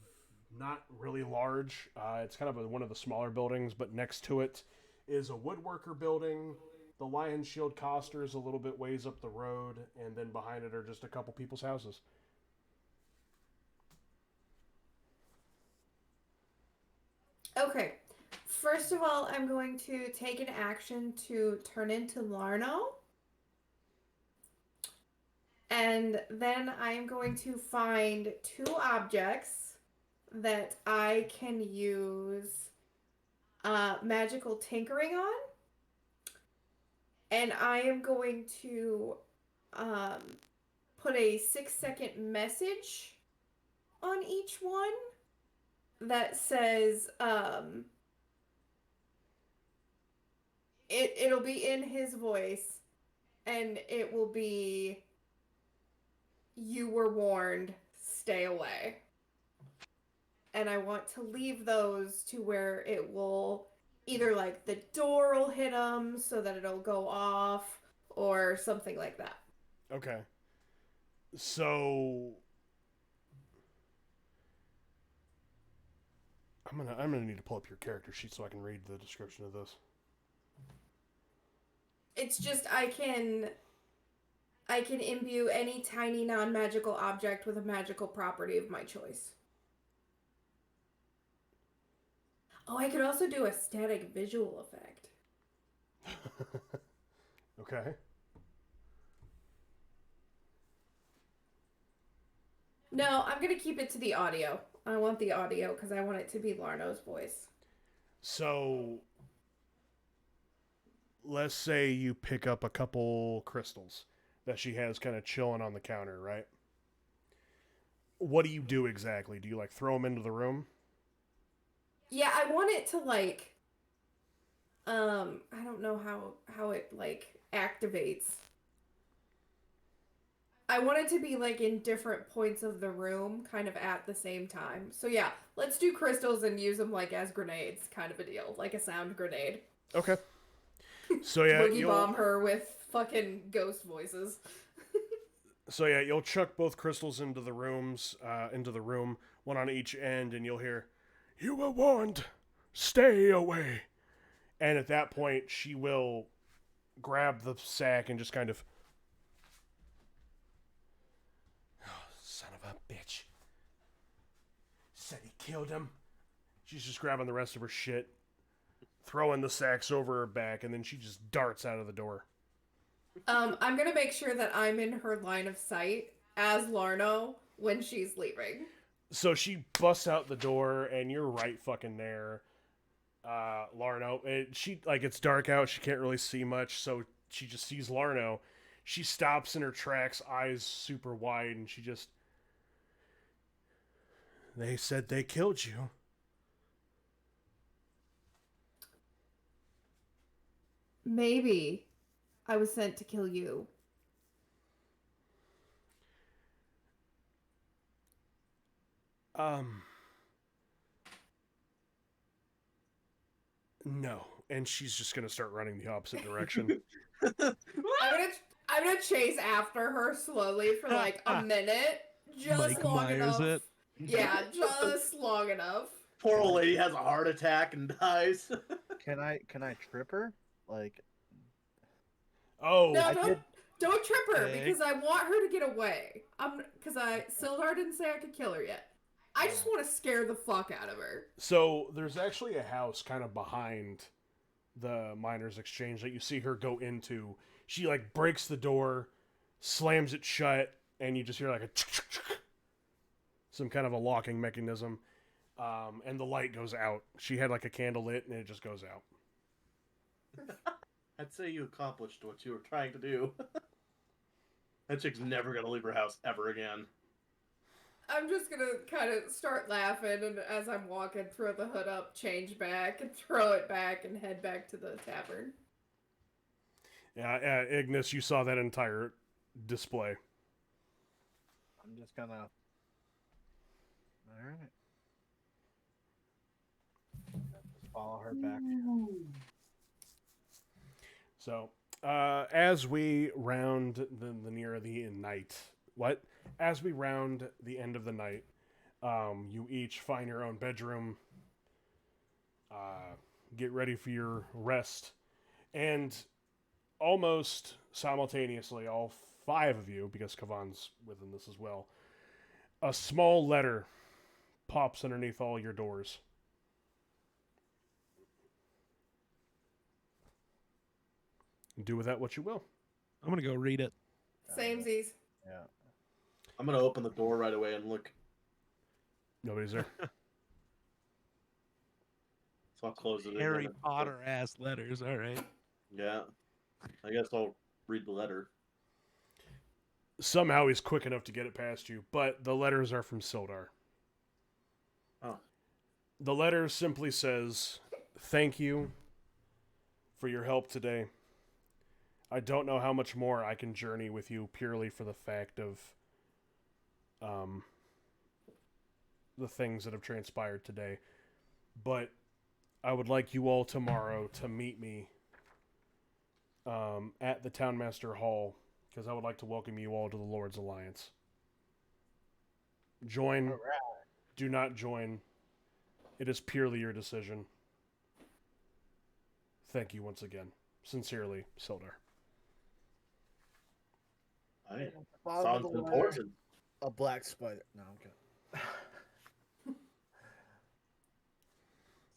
not really large. It's kind of one of the smaller buildings, but next to it is a woodworker building. The Lion Shield Coster is a little bit ways up the road, and then behind it are just a couple people's houses. Okay. First of all, I'm going to take an action to turn into Larno. And then I am going to find 2 objects that I can use magical tinkering on. And I am going to put a 6-second message on each one that says, it'll be in his voice, and it will be, "You were warned, stay away." And I want to leave those to where it will either like the door will hit them so that it'll go off or something like that. Okay. So I'm gonna need to pull up your character sheet so I can read the description of this. It's just I can imbue any tiny non-magical object with a magical property of my choice. Oh, I could also do a static visual effect. Okay. No, I'm going to keep it to the audio. I want the audio because I want it to be Larno's voice. So let's say you pick up a couple crystals that she has kind of chilling on the counter, right? What do you do exactly? Do you like throw them into the room? Yeah, I want it to like I don't know how it like activates. I want it to be like in different points of the room kind of at the same time. So yeah, let's do crystals and use them like as grenades kind of a deal, like a sound grenade. Okay. So yeah, Boogie bomb her with fucking ghost voices. So yeah, you'll chuck both crystals into the room, one on each end, and you'll hear, "You were warned, stay away." And at that point, she will grab the sack and just kind of, "Oh, son of a bitch. Said he killed him." She's just grabbing the rest of her shit, throwing the sacks over her back, and then she just darts out of the door. I'm gonna make sure that I'm in her line of sight as Larno when she's leaving. So she busts out the door, and you're right fucking there, Larno. It's dark out. She can't really see much, so she just sees Larno. She stops in her tracks, eyes super wide, and she just... "They said they killed you." Maybe I was sent to kill you. No. And she's just gonna start running the opposite direction. I'm gonna chase after her slowly for like a minute, just Mike long Myers enough. it. Yeah, just long enough. Poor old lady has a heart attack and dies. Can I trip her? Like, Oh, No, don't trip her Okay. because I want her to get away. Sildar didn't say I could kill her yet. I just want to scare the fuck out of her. so there's actually a house kind of behind the Miners Exchange that you see her go into. She like breaks the door, slams it shut, and you just hear like a some kind of a locking mechanism, and the light goes out. She had like a candle lit, and it just goes out. I'd say you accomplished what you were trying to do. That chick's never gonna leave her house ever again. I'm just gonna kind of start laughing, and as I'm walking, throw the hood up, change back, and throw it back, and head back to the tavern. Yeah, Ignis, you saw that entire display. I'm just gonna. All right. Just follow her back. So, as we round the near the night, as we round the end of the night, you each find your own bedroom, get ready for your rest, and almost simultaneously, all 5 of you, because Kavan's within this as well, a small letter pops underneath all your doors. Do with that what you will. I'm gonna go read it. Samesies. Yeah. I'm gonna open the door right away and look. Nobody's there. So I'll close it. Harry again. Potter ass letters. All right. Yeah. I guess I'll read the letter. Somehow he's quick enough to get it past you, but the letters are from Sildar. Oh. The letter simply says, "Thank you for your help today. I don't know how much more I can journey with you purely for the fact of the things that have transpired today. But I would like you all tomorrow to meet me at the Townmaster Hall, because I would like to welcome you all to the Lord's Alliance. Join. All right. Do not join. It is purely your decision. Thank you once again. Sincerely, Sildar." Hey, Bottom sounds of the letter, important. a black spider. No, I'm kidding.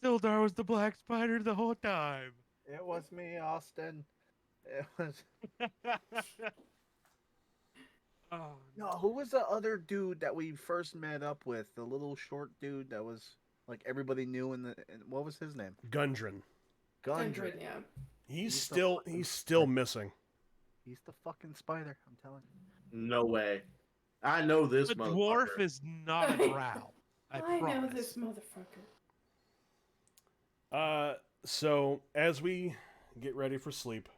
Sildar was the black spider the whole time. It was me, Austin. It was. Oh, No, who was the other dude that we first met up with? The little short dude that was like everybody knew what was his name? Gundren. Gundry. Yeah. He's the still missing. He's the fucking spider. I'm telling you. No way. I know this the motherfucker. dwarf is not a drow. I know promise. this motherfucker. So as we get ready for sleep,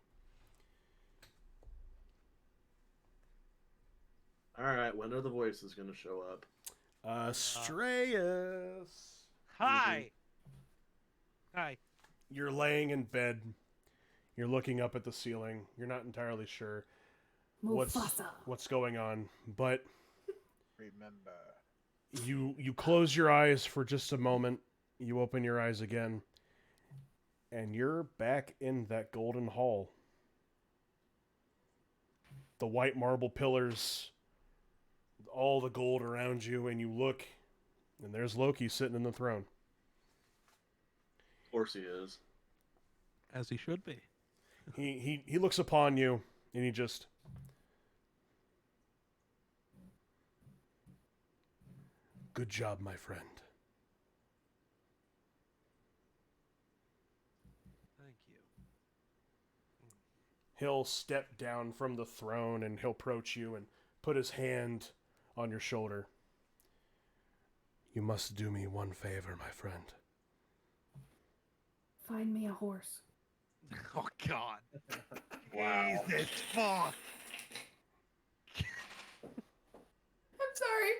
All right, when are the voices gonna show up? Strayus, Hi. Hi. you're laying in bed. You're looking up at the ceiling. You're not entirely sure what's going on, but Remember. you close your eyes for just a moment. You open your eyes again, and you're back in that golden hall. The white marble pillars, all the gold around you, and you look, and there's Loki sitting in the throne. Of course he is. As he should be. He looks upon you, and he just... Good job, my friend. Thank you. He'll step down from the throne, and he'll approach you and put his hand on your shoulder. You must do me one favor, my friend. Find me a horse. Oh God. Wow. Jesus fuck. I'm sorry.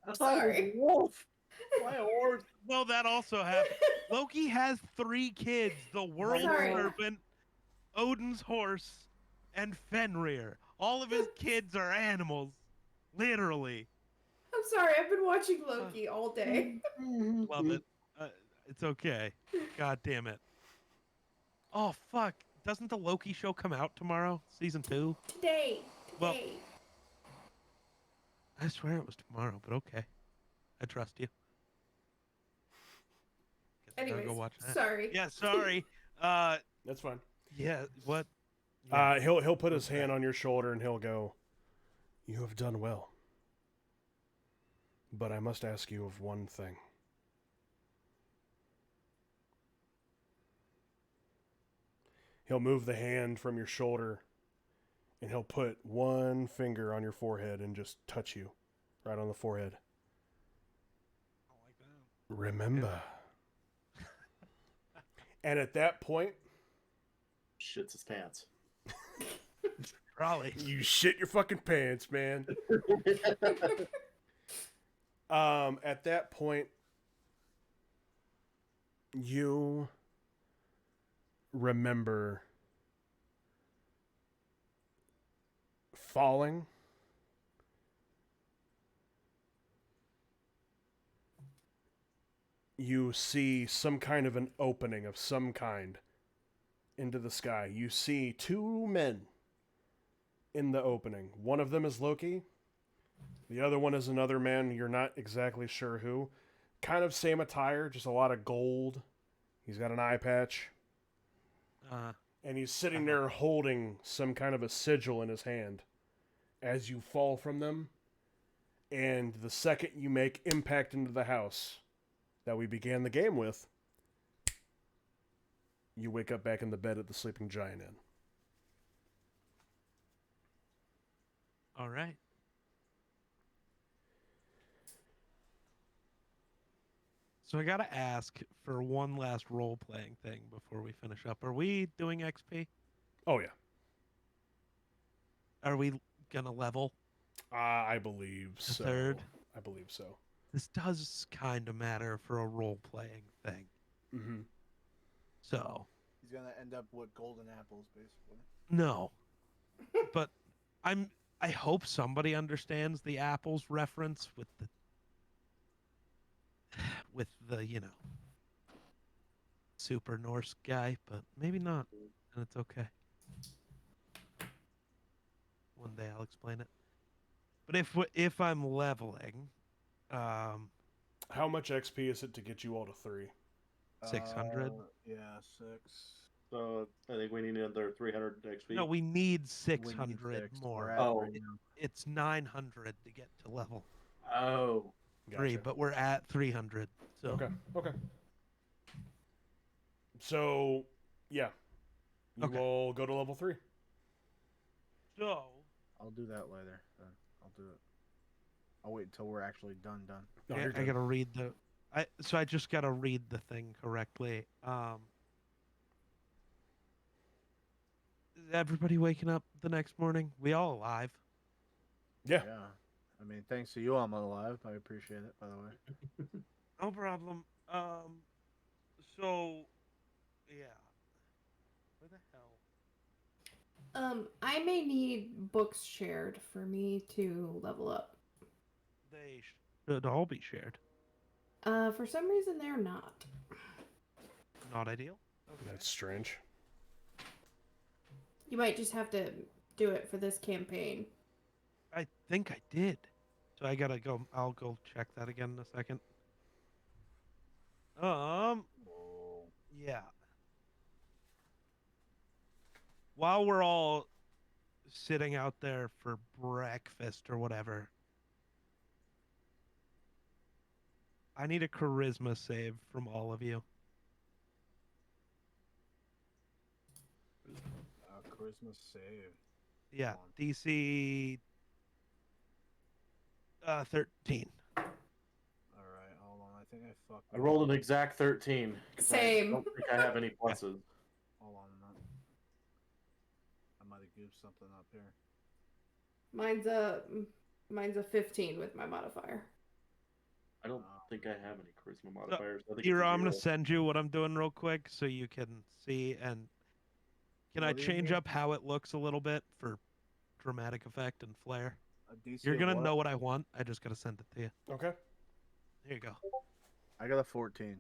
I'm sorry. Wolf. Why a horse? Well, that also happened. Loki has 3 kids: the world Sorry. serpent, Odin's horse, and Fenrir. All of his kids are animals, literally. I'm sorry. I've been watching Loki all day. Love it. It's okay. God damn it. Oh fuck! Doesn't the Loki show come out tomorrow? Season 2? Today. Well, I swear it was tomorrow, but okay. I trust you. Guess I gotta Anyways, go watch that. sorry. Yeah, sorry. That's fine. Yeah, what? He'll put his hand on your shoulder, and he'll go, "You have done well. But I must ask you of one thing. He'll move the hand from your shoulder, and he'll put one finger on your forehead and just touch you right on the forehead. I don't like that. Remember. And at that point, Shits his pants. Probably. you shit your fucking pants, man. At that point, you remember falling, you see some kind of an opening of some kind into the sky. You see two men in the opening. One of them is Loki. The other one is another man. You're not exactly sure who. Kind of same attire, just a lot of gold. He's got an eye patch. And he's sitting there holding some kind of a sigil in his hand as you fall from them. And the second you make impact into the house that we began the game with, you wake up back in the bed at the Sleeping Giant Inn. All right. So I gotta ask for one last role-playing thing before we finish up. Are we doing XP? Oh, yeah. Are we gonna level? I believe so. Third? I believe so. This does kind of matter for a role-playing thing. Mm-hmm. So. He's gonna end up with golden apples, basically. No. But I hope somebody understands the apples reference with the, you know, super Norse guy, but maybe not, and it's okay. One day I'll explain it. But if I'm leveling, how much XP is it to get you all to 3? 600. Yeah, 6. So I think we need another 300 XP. No, we need 600 more. Oh, It's 900 to get to level. Oh. 3, Gotcha. but we're at 300. So. Okay. So, yeah. You will go to level 3. So. I'll do that later. I'll do it. I'll wait until we're actually done. No, I gotta read so I just gotta read the thing correctly. Is everybody waking up the next morning? We all alive? Yeah. I mean, thanks to you, I'm alive. I appreciate it, by the way. No problem. So, yeah. Where the hell? I may need books shared for me to level up. They should all be shared. For some reason they're not. Not ideal. Okay. That's strange. You might just have to do it for this campaign. I think I did. So I gotta go. I'll go check that again in a second. Yeah. While we're all sitting out there for breakfast or whatever, I need a charisma save from all of you. Charisma save. Yeah, DC 13. All right, hold on. I think I fucked. I rolled an exact 13. Same. I don't think I have any pluses. Hold on a minute. I might have goofed something up here. Mine's a 15 with my modifier. I don't think I have any charisma modifiers. I think Here, it's a I'm gonna 0. send you what I'm doing real quick so you can see. And can I What do you change need? up how it looks a little bit for dramatic effect and flair? A DC You're of gonna what? know what I want. I just gotta send it to you. Okay. Here you go. I got a 14.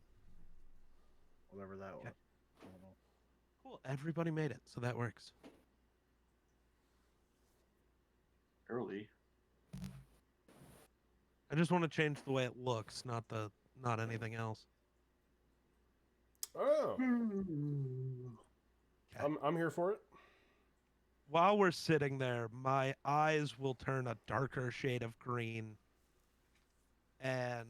Whatever that was. I don't know. Cool. Everybody made it, so that works. Early. I just want to change the way it looks, not anything else. Oh. I'm here for it. While we're sitting there, my eyes will turn a darker shade of green, and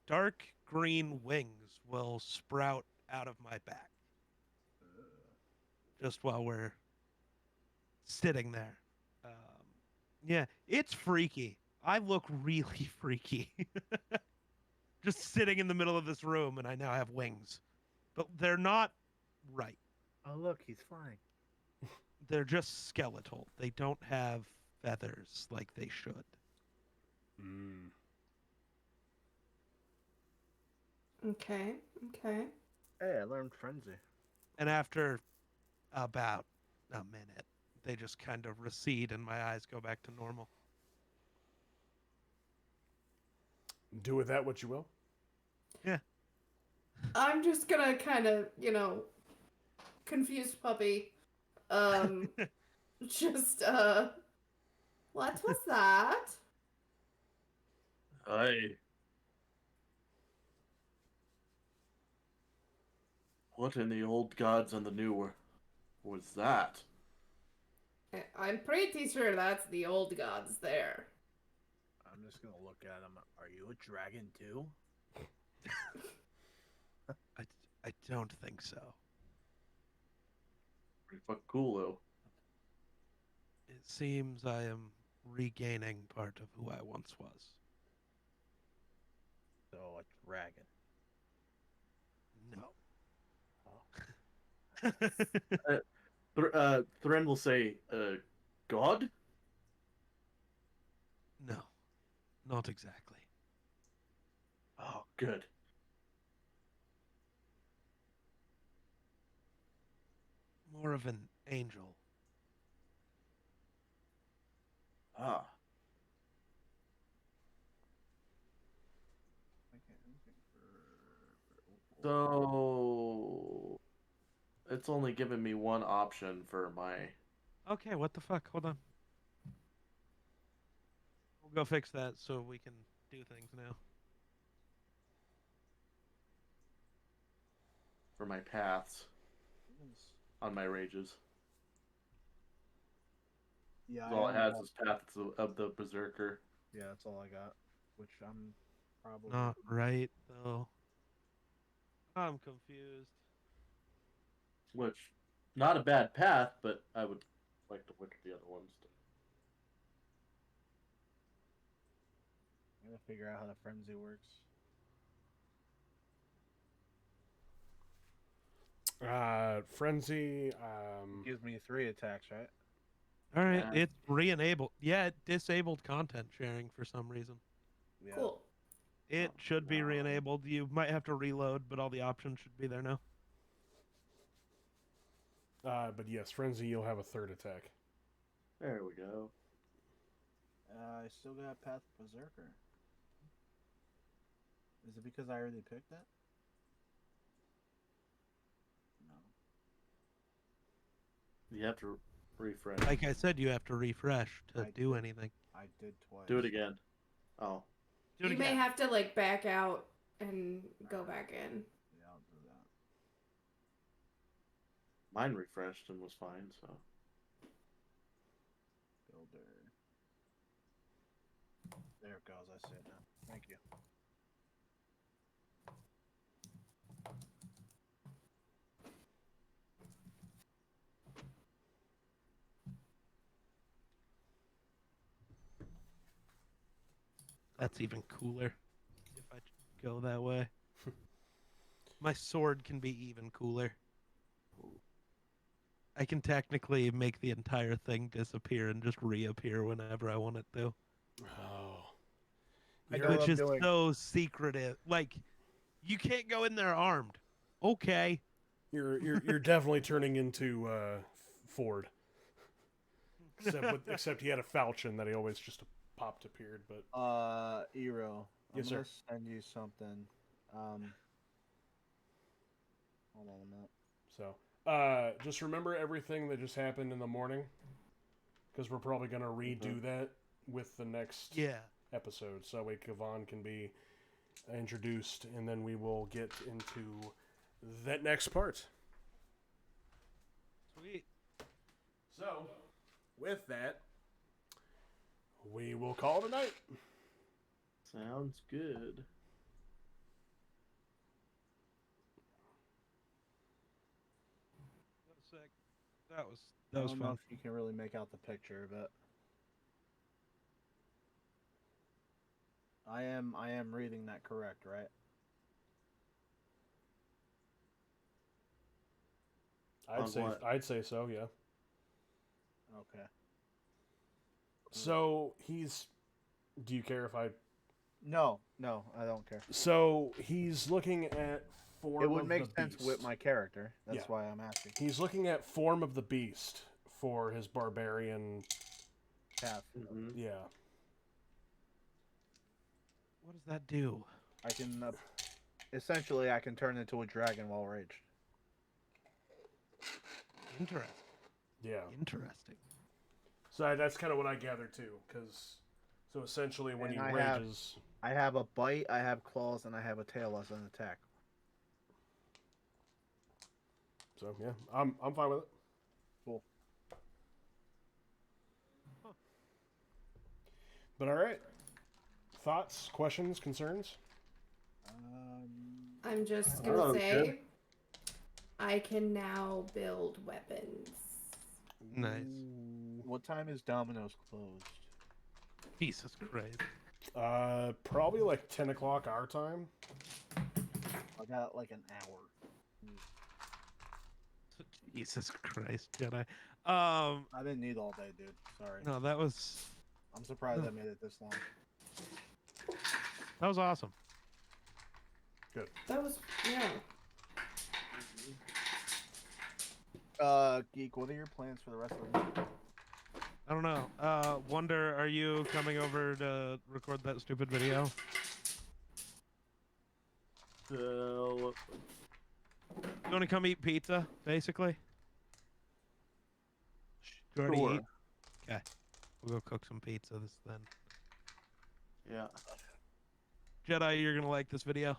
dark green wings will sprout out of my back just while we're sitting there. Yeah, it's freaky. I look really freaky. Just sitting in the middle of this room, and I now have wings. But they're not right. Oh, look, he's flying. They're just skeletal. They don't have feathers like they should. Mm. Okay. Okay. Hey, I learned frenzy. And after about a minute, they just kind of recede and my eyes go back to normal. Do with that what you will. Yeah. I'm just gonna kind of, confused puppy. Just, what was that? What in the old gods and the new was that? I'm pretty sure that's the old gods there. I'm just gonna look at him. Are you a dragon too? I don't think so. Pretty fucking cool though. It seems I am regaining part of who I once was. So a dragon. No. Thren will say, God? No, not exactly. Oh, good. More of an angel. Ah. So it's only given me one option for my. Okay, what the fuck? Hold on. We'll go fix that so we can do things now. For my paths on my rages. Yeah, All it has is paths of the berserker. Yeah, that's all I got. Which I'm probably Not right, though. I'm confused. Which, not a bad path, but I would like to look at the other ones. I'm gonna figure out how the frenzy works. Frenzy. Gives me 3 attacks, right? All right, Yeah. it's re-enabled. Yeah, it disabled content sharing for some reason. Yeah. Cool. It should be re-enabled. You might have to reload, but all the options should be there now. But yes, Frenzy, you'll have a 3rd attack. There we go. I still got Path Berserker. Is it because I already picked that? No. You have to refresh. Like I said, you have to refresh to I do did. anything. I did twice. Do it again. Oh. Do it You again. may have to back out and go back in. Yeah, I'll do that. Mine refreshed and was fine, so. Builder. There it goes. I see it now. Thank you. That's even cooler if I go that way. My sword can be even cooler. I can technically make the entire thing disappear and just reappear whenever I want it to. Oh. I know what Which I'm is doing. so secretive. Like, you can't go in there armed. Okay. You're definitely turning into Ford. Except he had a falchion that he always just popped appeared, but Eero. Yes, I'm sir. gonna send you something. Hold on a minute. so just remember everything that just happened in the morning, because we're probably gonna redo that with the next Yeah. episode, so that way Kavan can be introduced, and then we will get into that next part. Sweet. So, with that, we will call it a night. Sounds good. That was sick. That was I don't know fun. if you can really make out the picture, but I am reading that correct, right? On what? I'd say so, yeah. Okay. So he's. Do you care if I? No, I don't care. So he's looking at form. It would of make the sense beast. with my character. That's Yeah. why I'm asking. He's looking at form of the beast for his barbarian. Calf. Mm-hmm. Yeah. What does that do? I can essentially I can turn into a dragon while raged. Interesting. Yeah. Interesting. So that's kind of what I gathered too, because so essentially when And he I rages, I have a bite, I have claws, and I have a tail as an attack. so yeah, I'm fine with it. Cool. But all right, thoughts, questions, concerns? I'm just Oh, gonna say, good. I can now build weapons. Nice. What time is Domino's closed? Jesus Christ. Probably like 10 o'clock our time. I got like an hour. Jesus Christ, Jedi. I didn't need all day, dude. Sorry. No, that was I'm surprised I made it this long. awesome. That was, yeah. Geek, what are your plans for the rest of the week? I don't know. Wonder, are you coming over to record that stupid video? So, You want to come eat pizza, basically? You already Sure. eat? Okay. We'll go cook some pizza then. yeah. Jedi, you're gonna like this video.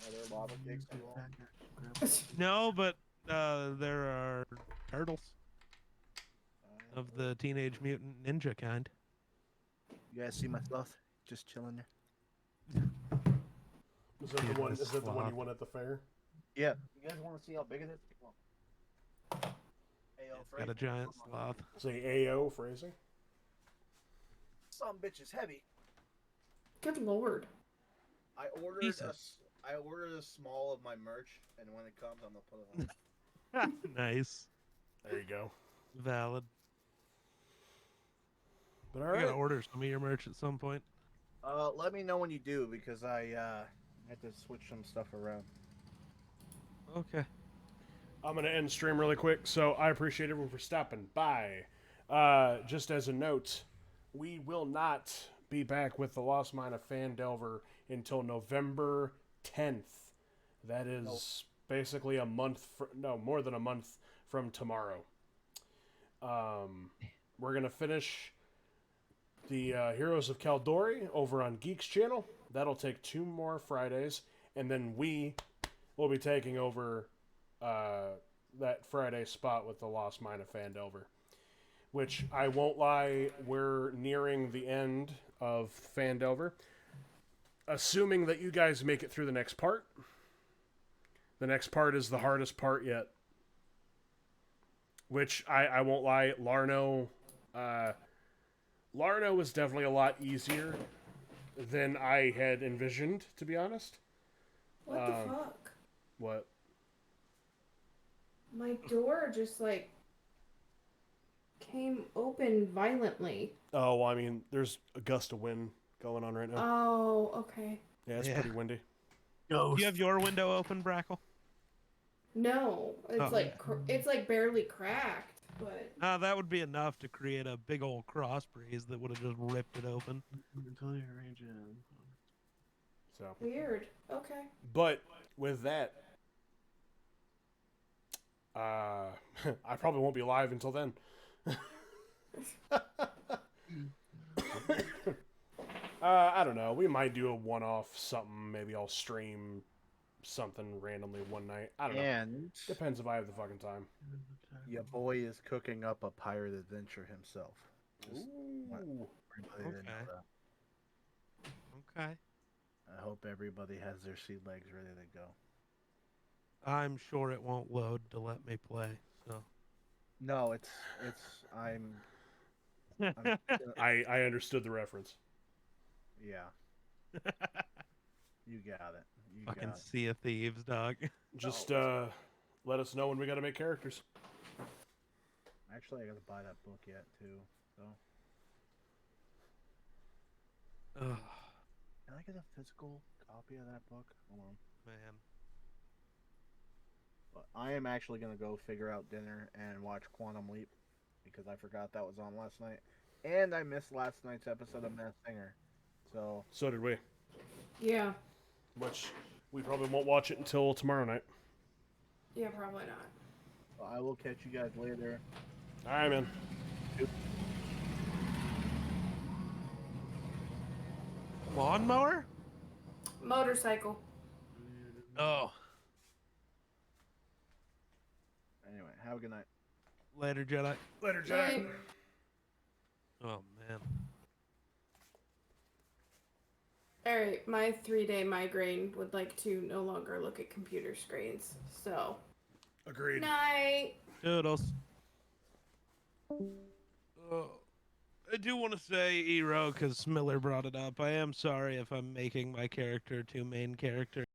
Are there lava cakes too long? No, but there are turtles of the Teenage Mutant Ninja kind. You guys see my sloth? Just chilling there. Is that Dude, the one? this Is that the one you sloth. won at the fair? Yeah. You guys want to see how big it is? Come on. It's got a giant sloth. Say AO phrasing. Some bitch is heavy. Good lord. I ordered Jesus. I ordered a small of my merch, and when it comes, I'm gonna put it on. Nice. There you go. Valid. But all I right. gotta order some of your merch at some point. Let me know when you do, because I had to switch some stuff around. Okay. I'm going to end stream really quick, so I appreciate everyone for stopping by. Just as a note, we will not be back with the Lost Mine of Phandelver until November 10th. That is basically a month, more than a month from tomorrow. We're going to finish the Heroes of Caldori over on Geek's channel. That'll take 2 more Fridays, and then we will be taking over that Friday spot with the Lost Mine of Phandelver, which I won't lie, we're nearing the end of Phandelver. Assuming that you guys make it through the next part. The next part is the hardest part yet. Which I won't lie, Larno was definitely a lot easier than I had envisioned, to be honest. What the fuck? What? My door just like came open violently. Oh, well, I mean, there's a gust of wind going on right now. Oh, okay. Yeah, it's pretty windy. Do you have your window open, Brackle? No, it's Oh. like it's like barely cracked, but That would be enough to create a big old cross breeze that would have just ripped it open. Until you range in. So, weird. Okay. but with that, I probably won't be live until then. I don't know. We might do a one-off something. Maybe I'll stream something randomly one night. I don't know. And Depends if I have the fucking time. your boy is cooking up a pirate adventure himself. Just want Ooh. everybody to know Okay. that. Okay. I hope everybody has their sea legs ready to go. I'm sure it won't load to let me play. So. No, I'm I understood the reference. yeah. You got it. You Fucking got it. Sea of Thieves, dog. Just No, let us know when we got to make characters. actually, I gotta buy that book yet too. So Oh, can I get a physical copy of that book? Hold on. man. But I am actually gonna go figure out dinner and watch Quantum Leap because I forgot that was on last night, and I missed last night's episode of Masked Singer. So So did we. Yeah. Which we probably won't watch it until tomorrow night. Yeah, probably not. I will catch you guys later. All right, man. Lawnmower? Motorcycle. Oh. Anyway, have a good night. Later, Jedi. Later, Jedi. Right. Oh, man. Alright, my 3-day migraine would like to no longer look at computer screens. So, Agreed. night. Doodles. Oh. I do want to say, Ero, because Miller brought it up. I am sorry if I'm making my character too main character.